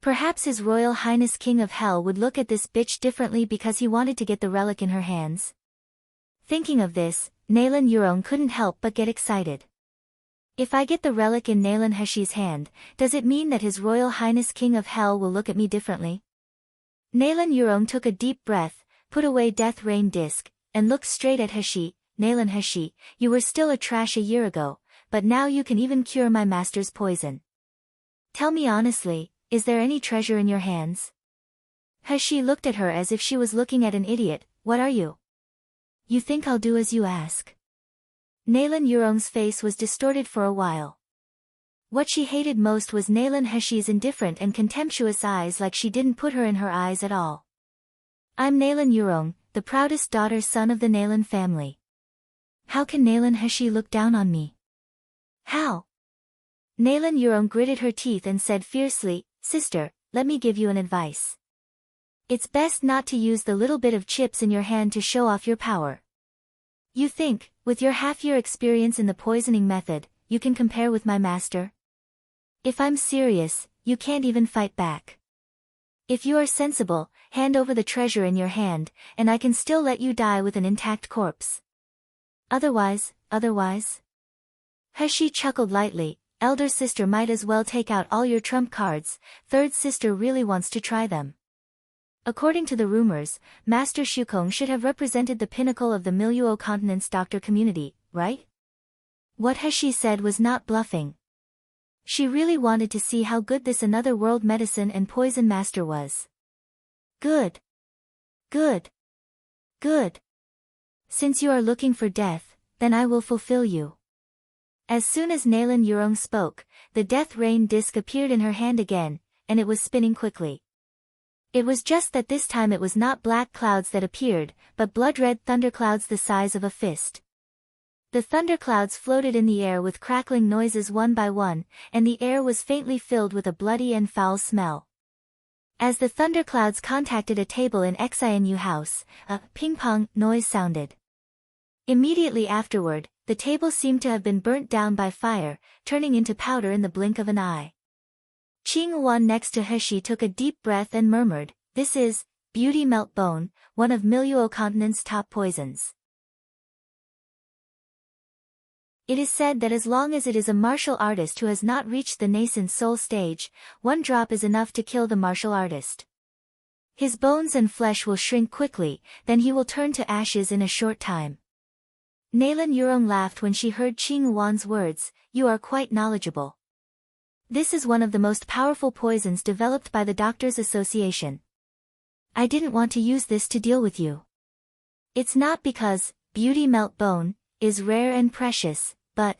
Perhaps His Royal Highness King of Hell would look at this bitch differently because he wanted to get the relic in her hands. Thinking of this, Nalan Yurong couldn't help but get excited. If I get the relic in Nalan Heshi's hand, does it mean that His Royal Highness King of Hell will look at me differently? Nalan Yurong took a deep breath, put away Death Rain disc, and looked straight at Heshi. Nalan Heshi, you were still a trash a year ago, but now you can even cure my master's poison. Tell me honestly, is there any treasure in your hands? Heshi looked at her as if she was looking at an idiot. What are you? You think I'll do as you ask? Nalan Yurong's face was distorted for a while. What she hated most was Nalan Heshi's indifferent and contemptuous eyes, like she didn't put her in her eyes at all. I'm Nalan Yurong, the proudest son of the Nalan family. How can Nalan Heshi look down on me? How? Nalan Yurong gritted her teeth and said fiercely, Sister, let me give you an advice. It's best not to use the little bit of chips in your hand to show off your power. You think, with your half-year experience in the poisoning method, you can compare with my master? If I'm serious, you can't even fight back. If you are sensible, hand over the treasure in your hand, and I can still let you die with an intact corpse. Otherwise? Heshi chuckled lightly. Elder sister might as well take out all your trump cards, third sister really wants to try them. According to the rumors, Master Shukong should have represented the pinnacle of the Miluo continent's doctor community, right? What Heshi said was not bluffing. She really wanted to see how good this another world medicine and poison master was. Good. Since you are looking for death, then I will fulfill you. As soon as Nalan Yurong spoke, the Death Rain disc appeared in her hand again, and it was spinning quickly. It was just that this time it was not black clouds that appeared, but blood-red thunderclouds the size of a fist. The thunderclouds floated in the air with crackling noises one by one, and the air was faintly filled with a bloody and foul smell. As the thunderclouds contacted a table in Xianyu house, a ping-pong noise sounded. Immediately afterward, the table seemed to have been burnt down by fire, turning into powder in the blink of an eye. Qing Wan next to Heshi took a deep breath and murmured, This is Beauty Melt Bone, one of Miluo continent's top poisons. It is said that as long as it is a martial artist who has not reached the nascent soul stage, one drop is enough to kill the martial artist. His bones and flesh will shrink quickly, then he will turn to ashes in a short time. Nalan Yurong laughed when she heard Qing Wan's words, You are quite knowledgeable. This is one of the most powerful poisons developed by the Doctors Association. I didn't want to use this to deal with you. It's not because Beauty Melt Bone is rare and precious, but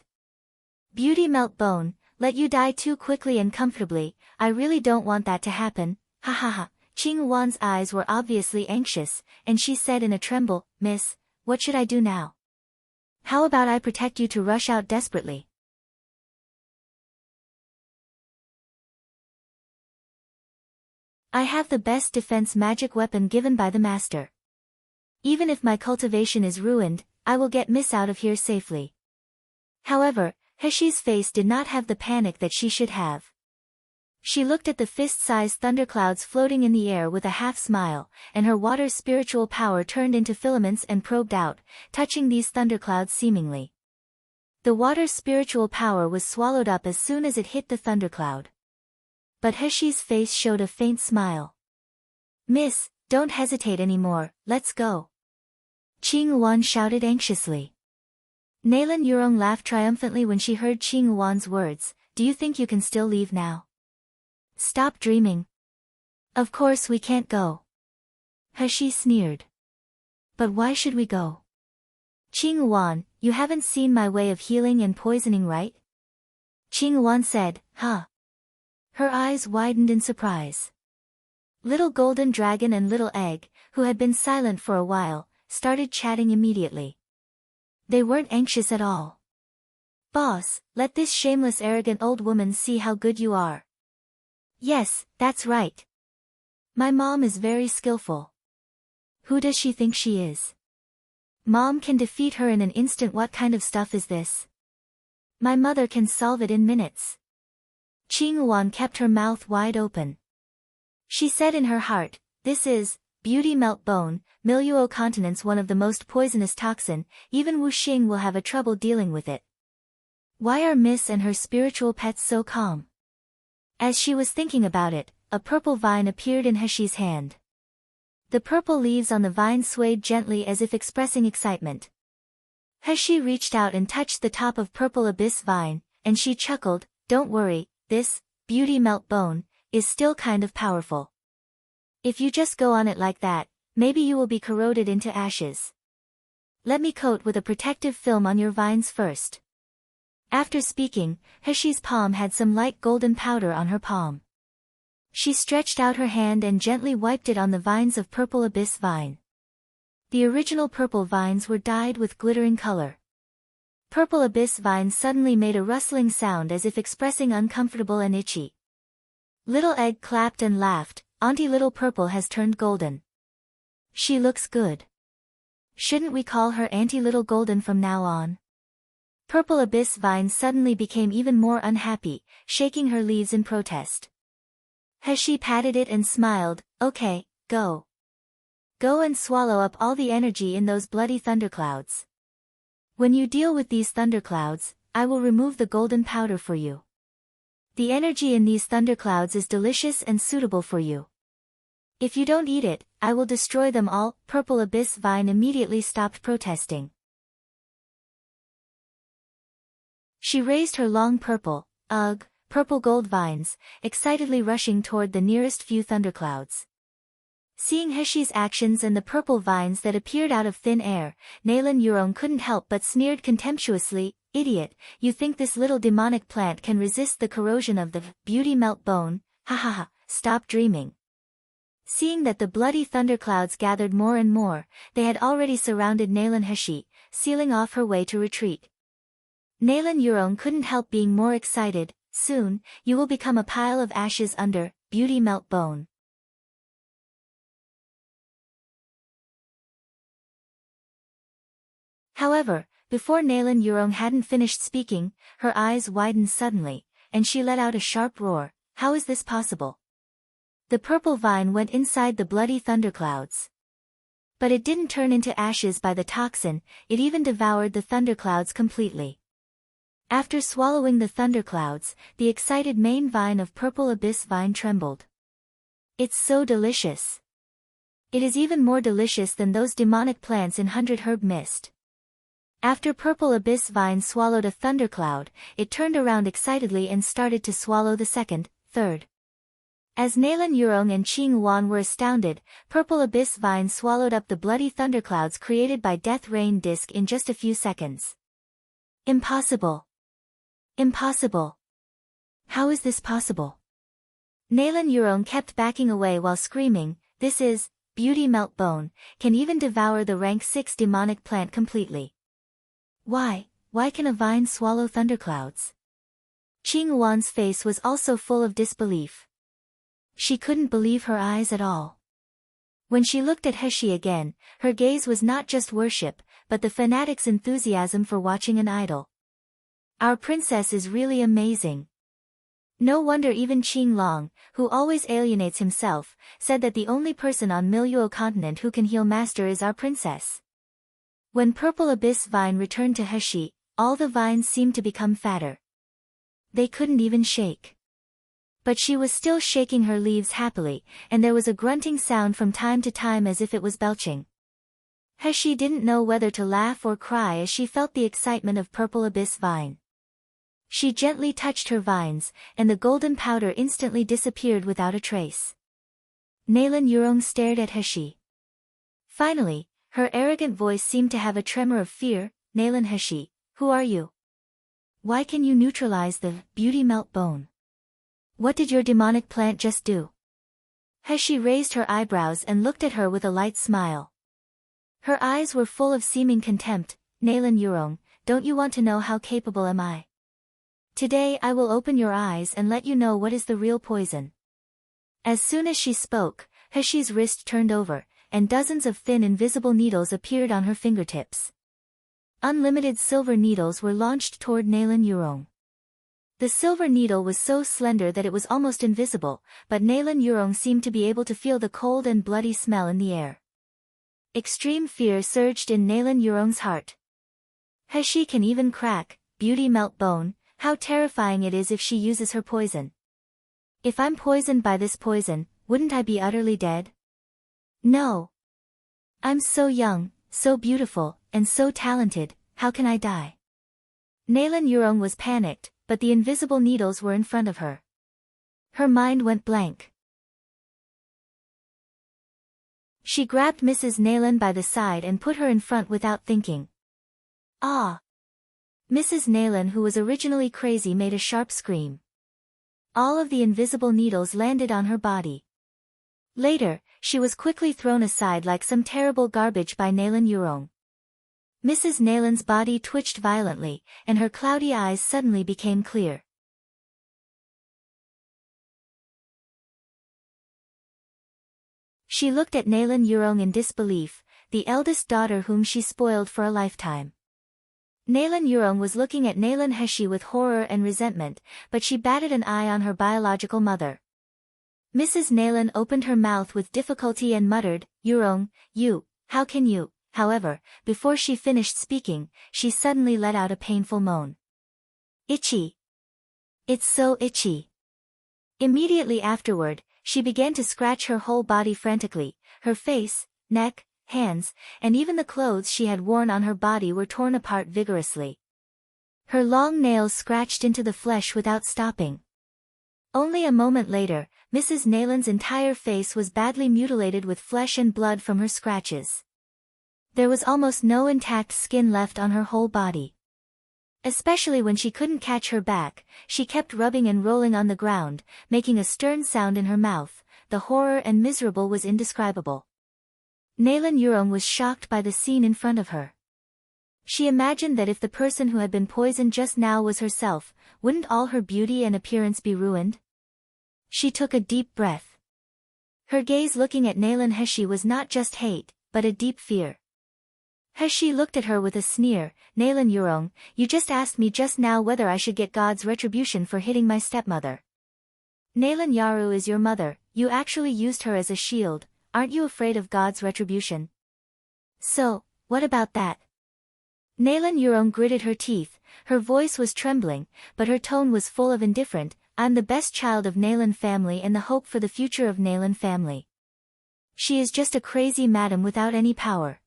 Beauty Melt Bone, let you die too quickly and comfortably. I really don't want that to happen. Ha ha ha. Qing Wan's eyes were obviously anxious, and she said in a tremble, Miss, what should I do now? How about I protect you to rush out desperately? I have the best defense magic weapon given by the master. Even if my cultivation is ruined, I will get Miss out of here safely. However, Heshi's face did not have the panic that she should have. She looked at the fist-sized thunderclouds floating in the air with a half-smile, and her water's spiritual power turned into filaments and probed out, touching these thunderclouds seemingly. The water's spiritual power was swallowed up as soon as it hit the thundercloud. But Heshi's face showed a faint smile. Miss, don't hesitate anymore, let's go. Qing Wan shouted anxiously. Nalan Yurong laughed triumphantly when she heard Qing Wan's words, Do you think you can still leave now? Stop dreaming. Of course we can't go. Heshi sneered. But why should we go? Qing Wan, you haven't seen my way of healing and poisoning, right? Qing Wan said, huh? Her eyes widened in surprise. Little Golden Dragon and Little Egg, who had been silent for a while, started chatting immediately. They weren't anxious at all. Boss, let this shameless arrogant old woman see how good you are. Yes, that's right. My mom is very skillful. Who does she think she is? Mom can defeat her in an instant. What kind of stuff is this? My mother can solve it in minutes. Qing Wan kept her mouth wide open. She said in her heart, this is, beauty melt bone, Miluo continent's one of the most poisonous toxin, even Wu Xing will have a trouble dealing with it. Why are Miss and her spiritual pets so calm? As she was thinking about it, a purple vine appeared in Heshi's hand. The purple leaves on the vine swayed gently as if expressing excitement. Heshi reached out and touched the top of purple abyss vine, and she chuckled, don't worry, this, beauty melt bone, is still kind of powerful. If you just go on it like that, maybe you will be corroded into ashes. Let me coat with a protective film on your vines first. After speaking, Heshi's palm had some light golden powder on her palm. She stretched out her hand and gently wiped it on the vines of purple abyss vine. The original purple vines were dyed with glittering color. Purple abyss vine suddenly made a rustling sound as if expressing uncomfortable and itchy. Little Egg clapped and laughed, Auntie Little Purple has turned golden. She looks good. Shouldn't we call her Auntie Little Golden from now on? Purple abyss vine suddenly became even more unhappy, shaking her leaves in protest. Heshi patted it and smiled, okay, go. Go and swallow up all the energy in those bloody thunderclouds. When you deal with these thunderclouds, I will remove the golden powder for you. The energy in these thunderclouds is delicious and suitable for you. If you don't eat it, I will destroy them all. Purple abyss vine immediately stopped protesting. She raised her long purple gold vines, excitedly rushing toward the nearest few thunderclouds. Seeing Heshi's actions and the purple vines that appeared out of thin air, Nalan Yurong couldn't help but sneered contemptuously, idiot, you think this little demonic plant can resist the corrosion of the beauty melt bone, ha ha ha, stop dreaming. Seeing that the bloody thunderclouds gathered more and more, they had already surrounded Nalan Heshi, sealing off her way to retreat. Nalan Yurong couldn't help being more excited, soon, you will become a pile of ashes under beauty melt bone. However, before Nalan Yurong hadn't finished speaking, her eyes widened suddenly, and she let out a sharp roar, how is this possible? The purple vine went inside the bloody thunderclouds. But it didn't turn into ashes by the toxin, it even devoured the thunderclouds completely. After swallowing the thunderclouds, the excited main vine of purple abyss vine trembled. It's so delicious. It is even more delicious than those demonic plants in 100 herb mist. After purple abyss vine swallowed a thundercloud, it turned around excitedly and started to swallow the second, third. As Nalan Yurong and Qing Wan were astounded, purple abyss vine swallowed up the bloody thunderclouds created by Death Rain Disc in just a few seconds. Impossible. Impossible. How is this possible? Nalan Yurong kept backing away while screaming, this is, beauty melt bone, can even devour the rank 6 demonic plant completely. Why can a vine swallow thunderclouds? Qing Wan's face was also full of disbelief. She couldn't believe her eyes at all. When she looked at Heshi again, her gaze was not just worship, but the fanatic's enthusiasm for watching an idol. Our princess is really amazing. No wonder even Qing Long, who always alienates himself, said that the only person on Miluo continent who can heal master is our princess. When purple abyss vine returned to Heshi, all the vines seemed to become fatter. They couldn't even shake. But she was still shaking her leaves happily, and there was a grunting sound from time to time as if it was belching. Heshi didn't know whether to laugh or cry as she felt the excitement of purple abyss vine. She gently touched her vines, and the golden powder instantly disappeared without a trace. Nalan Yurong stared at Heshi. Finally, Her arrogant voice seemed to have a tremor of fear. Nalan Heshi, who are you? Why can you neutralize the beauty melt bone? What did your demonic plant just do? Heshi raised her eyebrows and looked at her with a light smile. Her eyes were full of seeming contempt. Nalan Yurong, don't you want to know how capable am I? Today I will open your eyes and let you know what is the real poison. As soon as she spoke, Heshi's wrist turned over, and dozens of thin invisible needles appeared on her fingertips. Unlimited silver needles were launched toward Nalan Yurong. The silver needle was so slender that it was almost invisible, but Nalan Yurong seemed to be able to feel the cold and bloody smell in the air. Extreme fear surged in Nalan Yurong's heart. Heshi can even crack, beauty melt bone, how terrifying it is if she uses her poison. If I'm poisoned by this poison, wouldn't I be utterly dead? No. I'm so young, so beautiful, and so talented, how can I die? Nalan Yurong was panicked, but the invisible needles were in front of her. Her mind went blank. She grabbed Mrs. Nalan by the side and put her in front without thinking. Ah! Mrs. Nalan, who was originally crazy, made a sharp scream. All of the invisible needles landed on her body. Later, she was quickly thrown aside like some terrible garbage by Nalan Yurong. Mrs. Nalan's body twitched violently, and her cloudy eyes suddenly became clear. She looked at Nalan Yurong in disbelief, the eldest daughter whom she spoiled for a lifetime. Nalan Yurong was looking at Nalan Heshi with horror and resentment, but she batted an eye on her biological mother. Mrs. Nalan opened her mouth with difficulty and muttered, Yurong, how can you? However, before she finished speaking, she suddenly let out a painful moan. Itchy. It's so itchy. Immediately afterward, she began to scratch her whole body frantically. Her face, neck, hands, and even the clothes she had worn on her body were torn apart vigorously. Her long nails scratched into the flesh without stopping. Only a moment later, Mrs. Nalan's entire face was badly mutilated with flesh and blood from her scratches. There was almost no intact skin left on her whole body. Especially when she couldn't catch her back, she kept rubbing and rolling on the ground, making a stern sound in her mouth. The horror and miserable was indescribable. Nalan Yurong was shocked by the scene in front of her. She imagined that if the person who had been poisoned just now was herself, wouldn't all her beauty and appearance be ruined? She took a deep breath. Her gaze looking at Nalan Heshi was not just hate, but a deep fear. Heshi looked at her with a sneer. Nalan Yurong, you just asked me just now whether I should get God's retribution for hitting my stepmother. Nalan Yaru is your mother, you actually used her as a shield, aren't you afraid of God's retribution? So, what about that? Nalan Yurong gritted her teeth, her voice was trembling, but her tone was full of indifferent. I'm the best child of Nalan family and the hope for the future of Nalan family. She is just a crazy madam without any power.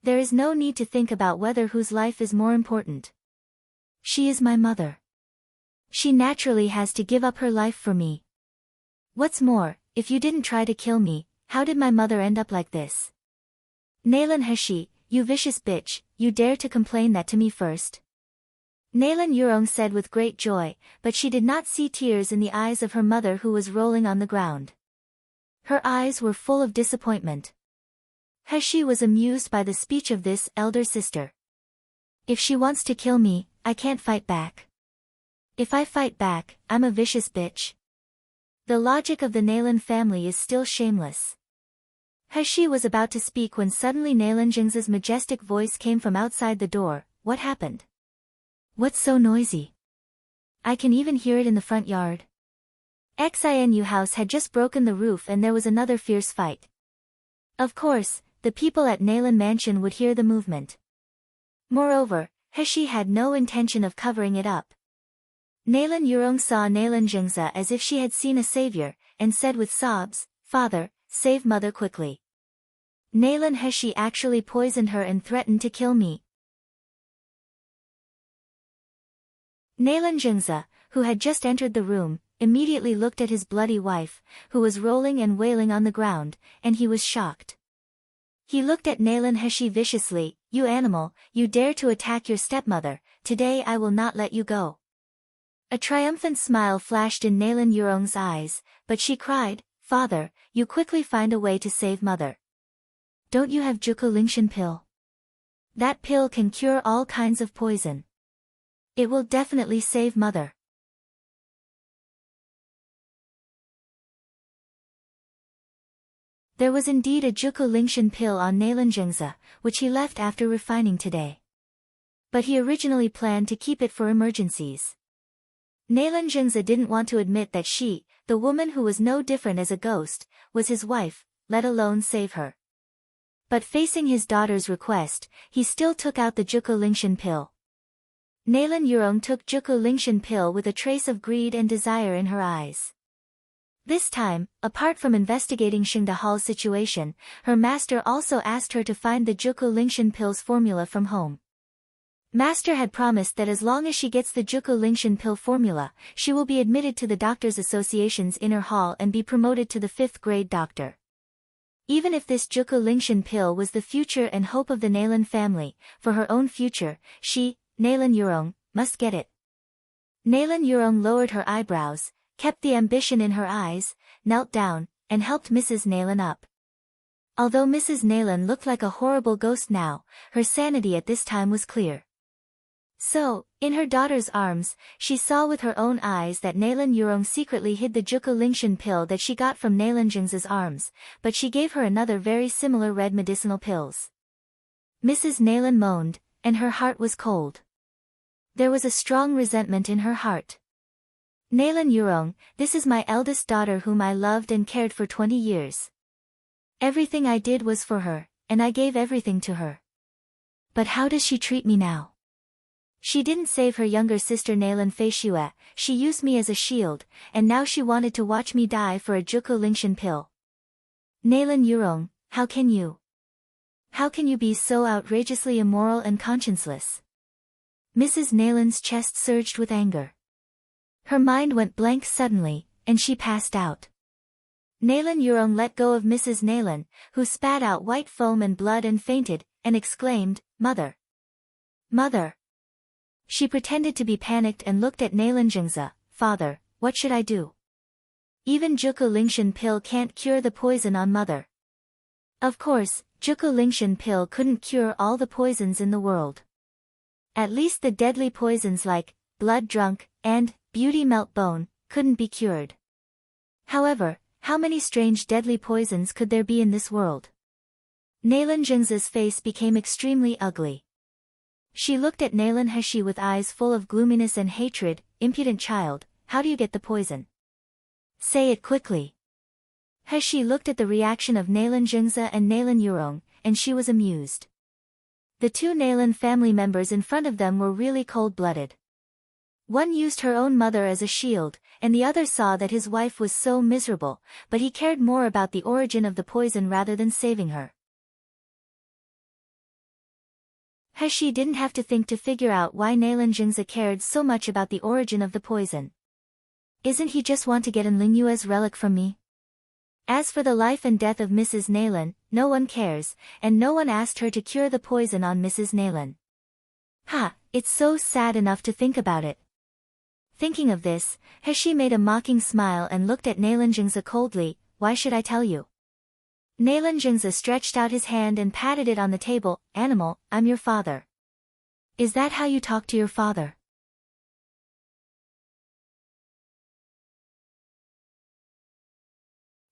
There is no need to think about whether whose life is more important. She is my mother. She naturally has to give up her life for me. What's more, if you didn't try to kill me, how did my mother end up like this? Nalan Heshi, you vicious bitch, you dare to complain that to me first? Nalan Yurong said with great joy, but she did not see tears in the eyes of her mother who was rolling on the ground. Her eyes were full of disappointment. Heshi was amused by the speech of this elder sister. If she wants to kill me, I can't fight back. If I fight back, I'm a vicious bitch. The logic of the Nalan family is still shameless. Heshi was about to speak when suddenly Nalan Jing's majestic voice came from outside the door. What happened? What's so noisy? I can even hear it in the front yard. Xinu house had just broken the roof and there was another fierce fight. Of course, the people at Nalan Mansion would hear the movement. Moreover, Heshi had no intention of covering it up. Nalan Yurong saw Nalan Jingza as if she had seen a savior, and said with sobs, Father, save mother quickly. Nalan Heshi actually poisoned her and threatened to kill me. Nalan Jingza, who had just entered the room, immediately looked at his bloody wife, who was rolling and wailing on the ground, and he was shocked. He looked at Nalan Heshi viciously. You animal, you dare to attack your stepmother, today I will not let you go. A triumphant smile flashed in Nalan Yurong's eyes, but she cried, Father, you quickly find a way to save mother. Don't you have Juko Lingshan pill? That pill can cure all kinds of poison. It will definitely save mother. There was indeed a Juko Lingshan pill on Nalan Jingza, which he left after refining today. But he originally planned to keep it for emergencies. Nalan Jingza didn't want to admit that she, the woman who was no different as a ghost, was his wife, let alone save her. But facing his daughter's request, he still took out the Juko Lingshan pill. Nalan Yurong took Juko Lingshan pill with a trace of greed and desire in her eyes. This time, apart from investigating Xingda Hall's situation, her master also asked her to find the Juko Lingshan pill's formula from home. Master had promised that as long as she gets the Juko Lingshan pill formula, she will be admitted to the Doctors Association's inner hall and be promoted to the 5th grade doctor. Even if this Juko Lingshan pill was the future and hope of the Nalan family, for her own future, she, Nalan Yurong, must get it. Nalan Yurong lowered her eyebrows, kept the ambition in her eyes, knelt down, and helped Mrs. Nalan up. Although Mrs. Nalan looked like a horrible ghost now, her sanity at this time was clear. So, in her daughter's arms, she saw with her own eyes that Nalan Yurong secretly hid the Juko Lingshan pill that she got from Nalan Jingza's arms, but she gave her another very similar red medicinal pills. Mrs. Nalan moaned, and her heart was cold. There was a strong resentment in her heart. Nalan Yurong, this is my eldest daughter whom I loved and cared for 20 years. Everything I did was for her, and I gave everything to her. But how does she treat me now? She didn't save her younger sister Nalan Feishue, she used me as a shield, and now she wanted to watch me die for a Juko Lingshan pill. Nalan Yurong, how can you? How can you be so outrageously immoral and conscienceless? Mrs. Nalan's chest surged with anger. Her mind went blank suddenly, and she passed out. Nalan Yurong let go of Mrs. Nalan, who spat out white foam and blood and fainted, and exclaimed, Mother! Mother! She pretended to be panicked and looked at Nalan Jingza, Father, what should I do? Even Juko Lingshan pill can't cure the poison on mother. Of course, Juko Lingshan pill couldn't cure all the poisons in the world. At least the deadly poisons like blood drunk and beauty melt bone couldn't be cured. However, how many strange deadly poisons could there be in this world? Nalan Jingza's face became extremely ugly. She looked at Nalan Heshi with eyes full of gloominess and hatred. Impudent child, how do you get the poison? Say it quickly. Heshi looked at the reaction of Nalan Jingza and Nalan Yurong, and she was amused. The two Nalan family members in front of them were really cold-blooded. One used her own mother as a shield, and the other saw that his wife was so miserable, but he cared more about the origin of the poison rather than saving her. Heshi didn't have to think to figure out why Nalan Jingza cared so much about the origin of the poison. Isn't he just want to get an Lingyue's relic from me? As for the life and death of Mrs. Nalan, no one cares, and no one asked her to cure the poison on Mrs. Nalan. Ha, it's so sad enough to think about it. Thinking of this, Heshi made a mocking smile and looked at Nalan Jingza coldly. Why should I tell you? Nalan Jingza stretched out his hand and patted it on the table. Animal, I'm your father. Is that how you talk to your father?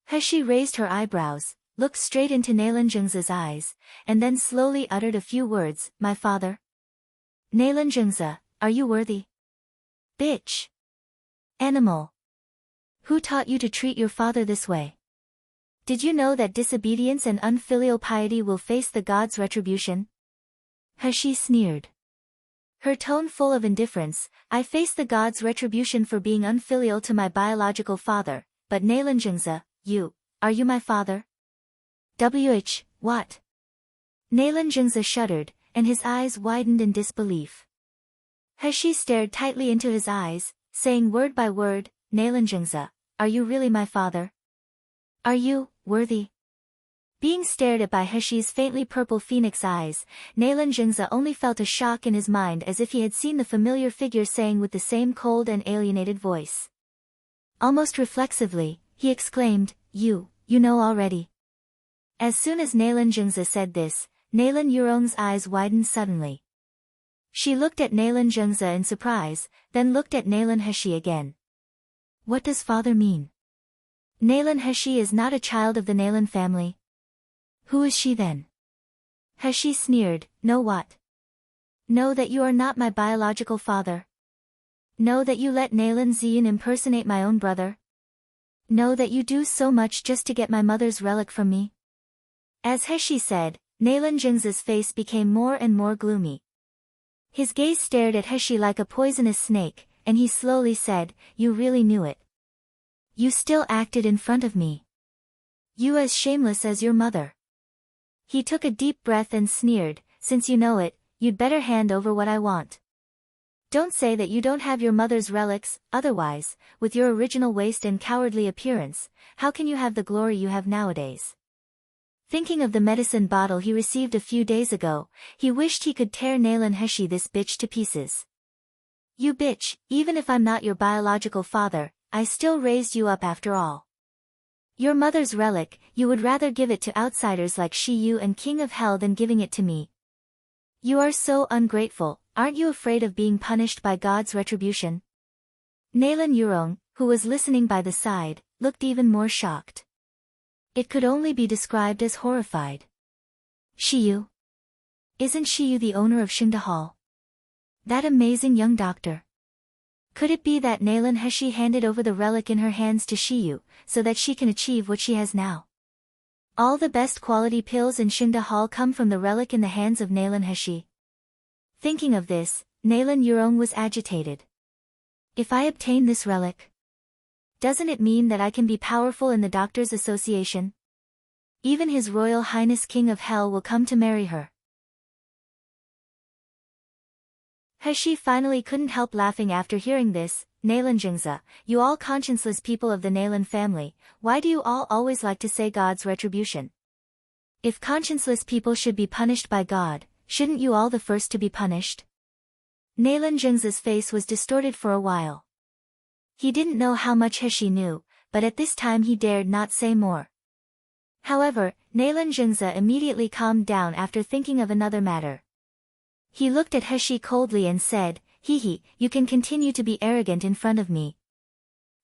Heshi raised her eyebrows, looked straight into Nalan Jingza's eyes, and then slowly uttered a few words. My father? Nalan Jingza, are you worthy? Bitch. Animal. Who taught you to treat your father this way? Did you know that disobedience and unfilial piety will face the gods' retribution? Heshi sneered. Her tone full of indifference. I face the gods' retribution for being unfilial to my biological father, but Nalan Jingza, are you my father? What? Nalan Jingza shuddered, and his eyes widened in disbelief. Heshi stared tightly into his eyes, saying word by word, Nalan Jingza, are you really my father? Are you worthy? Being stared at by Heshi's faintly purple phoenix eyes, Nalan Jingza only felt a shock in his mind as if he had seen the familiar figure saying with the same cold and alienated voice. Almost reflexively, he exclaimed, You know already. As soon as Nalan Jingza said this, Nalan Yurong's eyes widened suddenly. She looked at Nalan Jingza in surprise, then looked at Nalan Heshi again. What does father mean? Nalan Heshi is not a child of the Nalan family. Who is she then? Heshi sneered, Know what? Know that you are not my biological father. Know that you let Nalan Ziyan impersonate my own brother. Know that you do so much just to get my mother's relic from me. As Heshi said, Nalan Jingza's face became more and more gloomy. His gaze stared at Heshi like a poisonous snake, and he slowly said, You really knew it. You still acted in front of me. You as shameless as your mother. He took a deep breath and sneered, Since you know it, you'd better hand over what I want. Don't say that you don't have your mother's relics, otherwise, with your original waste and cowardly appearance, how can you have the glory you have nowadays? Thinking of the medicine bottle he received a few days ago, he wished he could tear Nalan Heshi this bitch to pieces. You bitch, even if I'm not your biological father, I still raised you up after all. Your mother's relic, you would rather give it to outsiders like Shi Yu and King of Hell than giving it to me. You are so ungrateful, aren't you afraid of being punished by God's retribution? Nalan Yurong, who was listening by the side, looked even more shocked. It could only be described as horrified. Shi Yu? Isn't Shi Yu the owner of Xingda Hall? That amazing young doctor. Could it be that Nalan Heshi handed over the relic in her hands to Shi Yu, so that she can achieve what she has now? All the best quality pills in Xingda Hall come from the relic in the hands of Nalan Heshi. Thinking of this, Nalan Yurong was agitated. If I obtain this relic, doesn't it mean that I can be powerful in the Doctors' Association? Even His Royal Highness King of Hell will come to marry her. Heshi finally couldn't help laughing after hearing this. Nalan Jingza, you all conscienceless people of the Nalan family, why do you all always like to say God's retribution? If conscienceless people should be punished by God, shouldn't you all the first to be punished? Nalan Jingza's face was distorted for a while. He didn't know how much Heshi knew, but at this time he dared not say more. However, Nalan Jingza immediately calmed down after thinking of another matter. He looked at Heshi coldly and said, you can continue to be arrogant in front of me.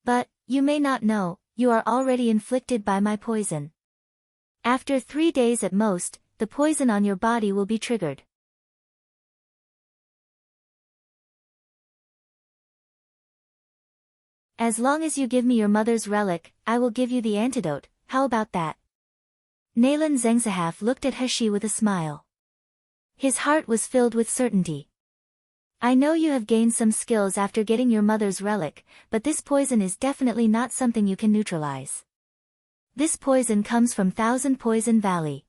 But, you may not know, you are already inflicted by my poison. After 3 days at most, the poison on your body will be triggered. As long as you give me your mother's relic, I will give you the antidote, how about that? Nalan Zengzahaf looked at Heshi with a smile. His heart was filled with certainty. I know you have gained some skills after getting your mother's relic, but this poison is definitely not something you can neutralize. This poison comes from Thousand Poison Valley.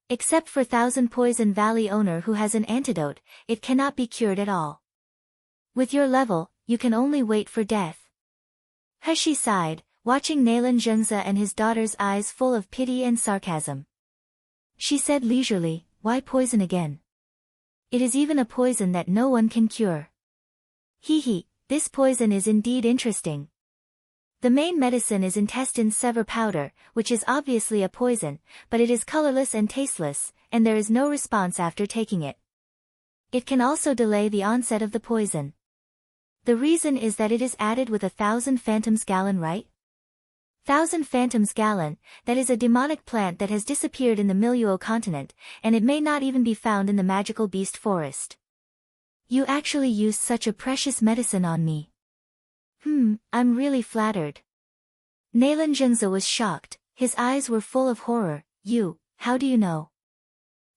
Except for Thousand Poison Valley owner who has an antidote, it cannot be cured at all. With your level, you can only wait for death. Heshi sighed, watching Nalan Zhengza and his daughter's eyes full of pity and sarcasm. She said leisurely, why poison again? It is even a poison that no one can cure. This poison is indeed interesting. The main medicine is intestine sever powder, which is obviously a poison, but it is colorless and tasteless, and there is no response after taking it. It can also delay the onset of the poison. The reason is that it is added with 1,000 phantoms gallon, right? 1,000 phantoms gallon, that is a demonic plant that has disappeared in the Miluo continent, and it may not even be found in the magical beast forest. You actually used such a precious medicine on me. I'm really flattered. Nalan Zhengza was shocked, his eyes were full of horror. How do you know?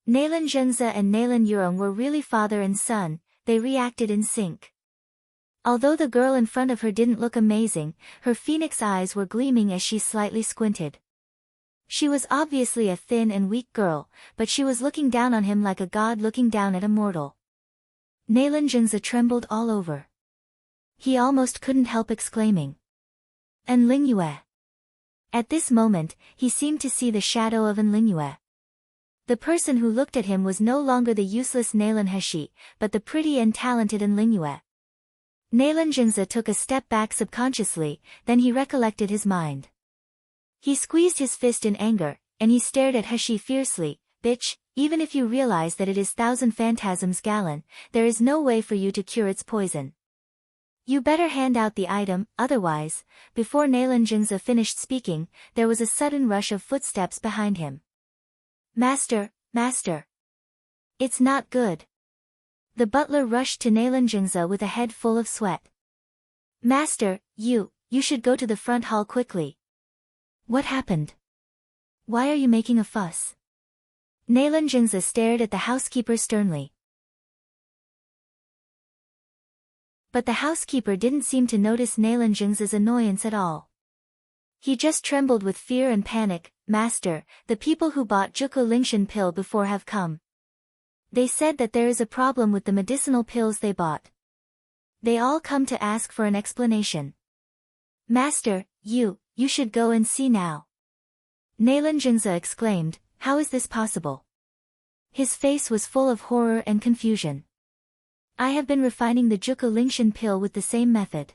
Nalan Zhengza and Nalan Yurong were really father and son, they reacted in sync. Although the girl in front of her didn't look amazing, her phoenix eyes were gleaming as she slightly squinted. She was obviously a thin and weak girl, but she was looking down on him like a god looking down at a mortal. Nalan Zhengza trembled all over. He almost couldn't help exclaiming. And Ling Yue. At this moment, he seemed to see the shadow of Enlingyue. The person who looked at him was no longer the useless Nalan Heshi, but the pretty and talented Enlingyue. Nalan Jingzi took a step back subconsciously, then he recollected his mind. He squeezed his fist in anger, and he stared at Heshi fiercely. Bitch, even if you realize that it is thousand phantasms gallon, there is no way for you to cure its poison. You better hand out the item, otherwise. Before Nalan Jingzi finished speaking, there was a sudden rush of footsteps behind him. Master, master. It's not good. The butler rushed to Nalan Jingzi with a head full of sweat. Master, you should go to the front hall quickly. What happened? Why are you making a fuss? Nalan Jingzi stared at the housekeeper sternly. But the housekeeper didn't seem to notice Nalan Jingzi's annoyance at all. He just trembled with fear and panic. Master, the people who bought Juko Lingshan pill before have come. They said that there is a problem with the medicinal pills they bought. They all come to ask for an explanation. Master, you should go and see now. Nalan Jingzi exclaimed, how is this possible? His face was full of horror and confusion. I have been refining the Juko Lingshan pill with the same method.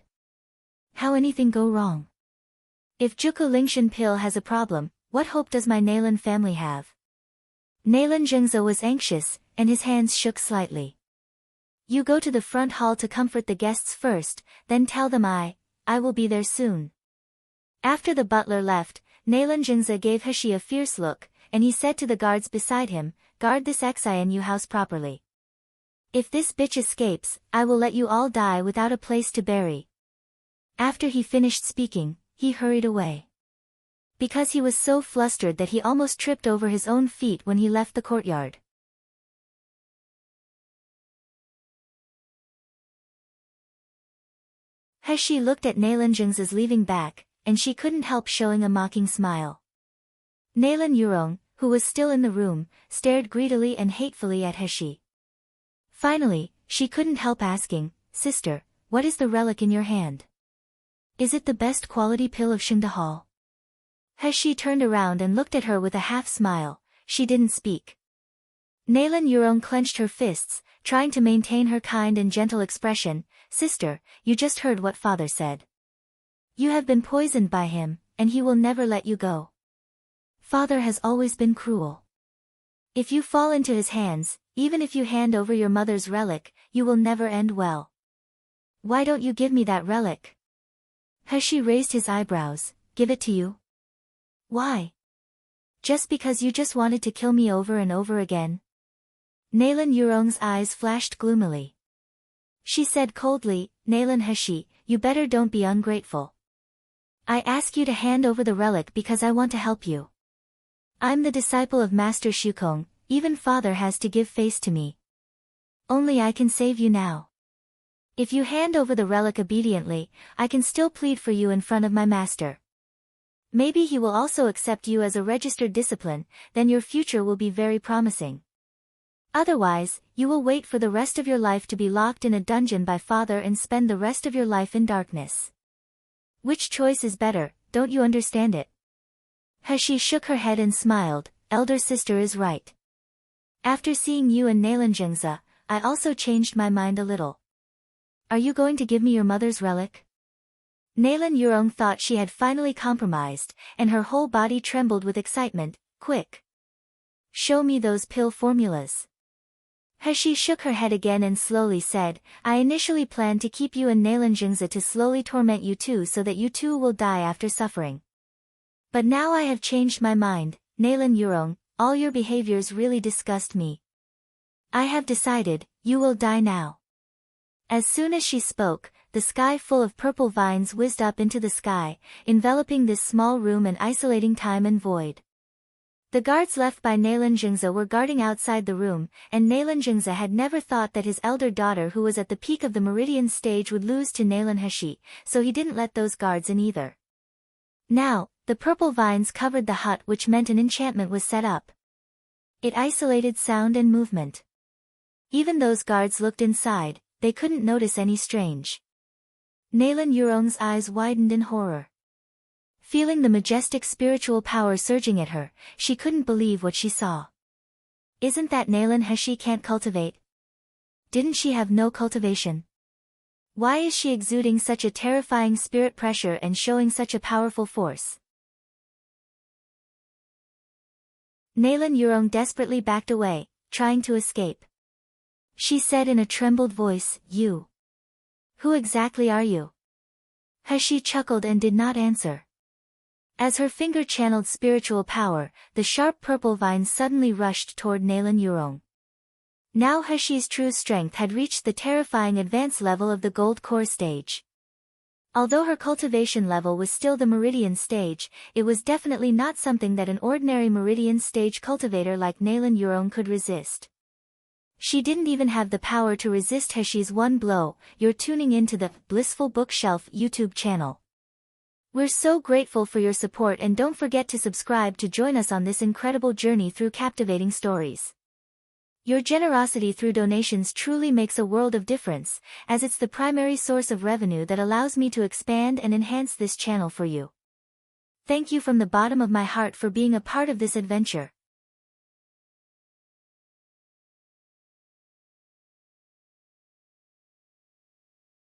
How anything go wrong? If Juko Lingshan pill has a problem, what hope does my Nalan family have? Nalan Jingzi was anxious, and his hands shook slightly. You go to the front hall to comfort the guests first, then tell them I will be there soon. After the butler left, Nalan Jingzi gave Heshi a fierce look, and he said to the guards beside him, guard this XINU house properly. If this bitch escapes, I will let you all die without a place to bury. After he finished speaking, he hurried away. Because he was so flustered that he almost tripped over his own feet when he left the courtyard. Heshi looked at Nalan Jingzi's leaving back, and she couldn't help showing a mocking smile. Nalan Yurong, who was still in the room, stared greedily and hatefully at Heshi. Finally, she couldn't help asking, Sister, what is the relic in your hand? Is it the best quality pill of Shindahal? Heshi turned around and looked at her with a half-smile. She didn't speak. Nalan Yurong clenched her fists, trying to maintain her kind and gentle expression. Sister, you just heard what father said. You have been poisoned by him, and he will never let you go. Father has always been cruel. If you fall into his hands, even if you hand over your mother's relic, you will never end well. Why don't you give me that relic? Heshi raised his eyebrows. Give it to you? Why? Just because you just wanted to kill me over and over again? Nalan Yurong's eyes flashed gloomily. She said coldly, Nalan Heshi, you better don't be ungrateful. I ask you to hand over the relic because I want to help you. I'm the disciple of Master Shukong, even father has to give face to me. Only I can save you now. If you hand over the relic obediently, I can still plead for you in front of my master. Maybe he will also accept you as a registered discipline, then your future will be very promising. Otherwise, you will wait for the rest of your life to be locked in a dungeon by father and spend the rest of your life in darkness. Which choice is better, don't you understand it? Heshi shook her head and smiled, elder sister is right. After seeing you and Nalan Jingzi, I also changed my mind a little. Are you going to give me your mother's relic? Nalan Yurong thought she had finally compromised, and her whole body trembled with excitement. Quick! Show me those pill formulas. Heshi shook her head again and slowly said, I initially planned to keep you and Nalan Jingzi to slowly torment you two so that you two will die after suffering. But now I have changed my mind, Nalan Yurong, all your behaviors really disgust me. I have decided, you will die now. As soon as she spoke, the sky full of purple vines whizzed up into the sky, enveloping this small room and isolating time and void. The guards left by Nalan Jingzi were guarding outside the room, and Nalan Jingzi had never thought that his elder daughter who was at the peak of the meridian stage would lose to Nalan Heshi, so he didn't let those guards in either. Now, the purple vines covered the hut, which meant an enchantment was set up. It isolated sound and movement. Even those guards looked inside, they couldn't notice any strange. Nalan Yurong's eyes widened in horror. Feeling the majestic spiritual power surging at her, she couldn't believe what she saw. Isn't that Nalan she can't cultivate? Didn't she have no cultivation? Why is she exuding such a terrifying spirit pressure and showing such a powerful force? Nalan Yurong desperately backed away, trying to escape. She said in a trembled voice, "You. Who exactly are you?" She chuckled and did not answer. As her finger channeled spiritual power, the sharp purple vines suddenly rushed toward Nalan Yurong. Now Hashi's true strength had reached the terrifying advanced level of the gold core stage. Although her cultivation level was still the meridian stage, it was definitely not something that an ordinary meridian stage cultivator like Nalan Yurong could resist. She didn't even have the power to resist Hashi's one blow. You're tuning into the Blissful Bookshelf YouTube channel. We're so grateful for your support, and don't forget to subscribe to join us on this incredible journey through captivating stories. Your generosity through donations truly makes a world of difference, as it's the primary source of revenue that allows me to expand and enhance this channel for you. Thank you from the bottom of my heart for being a part of this adventure.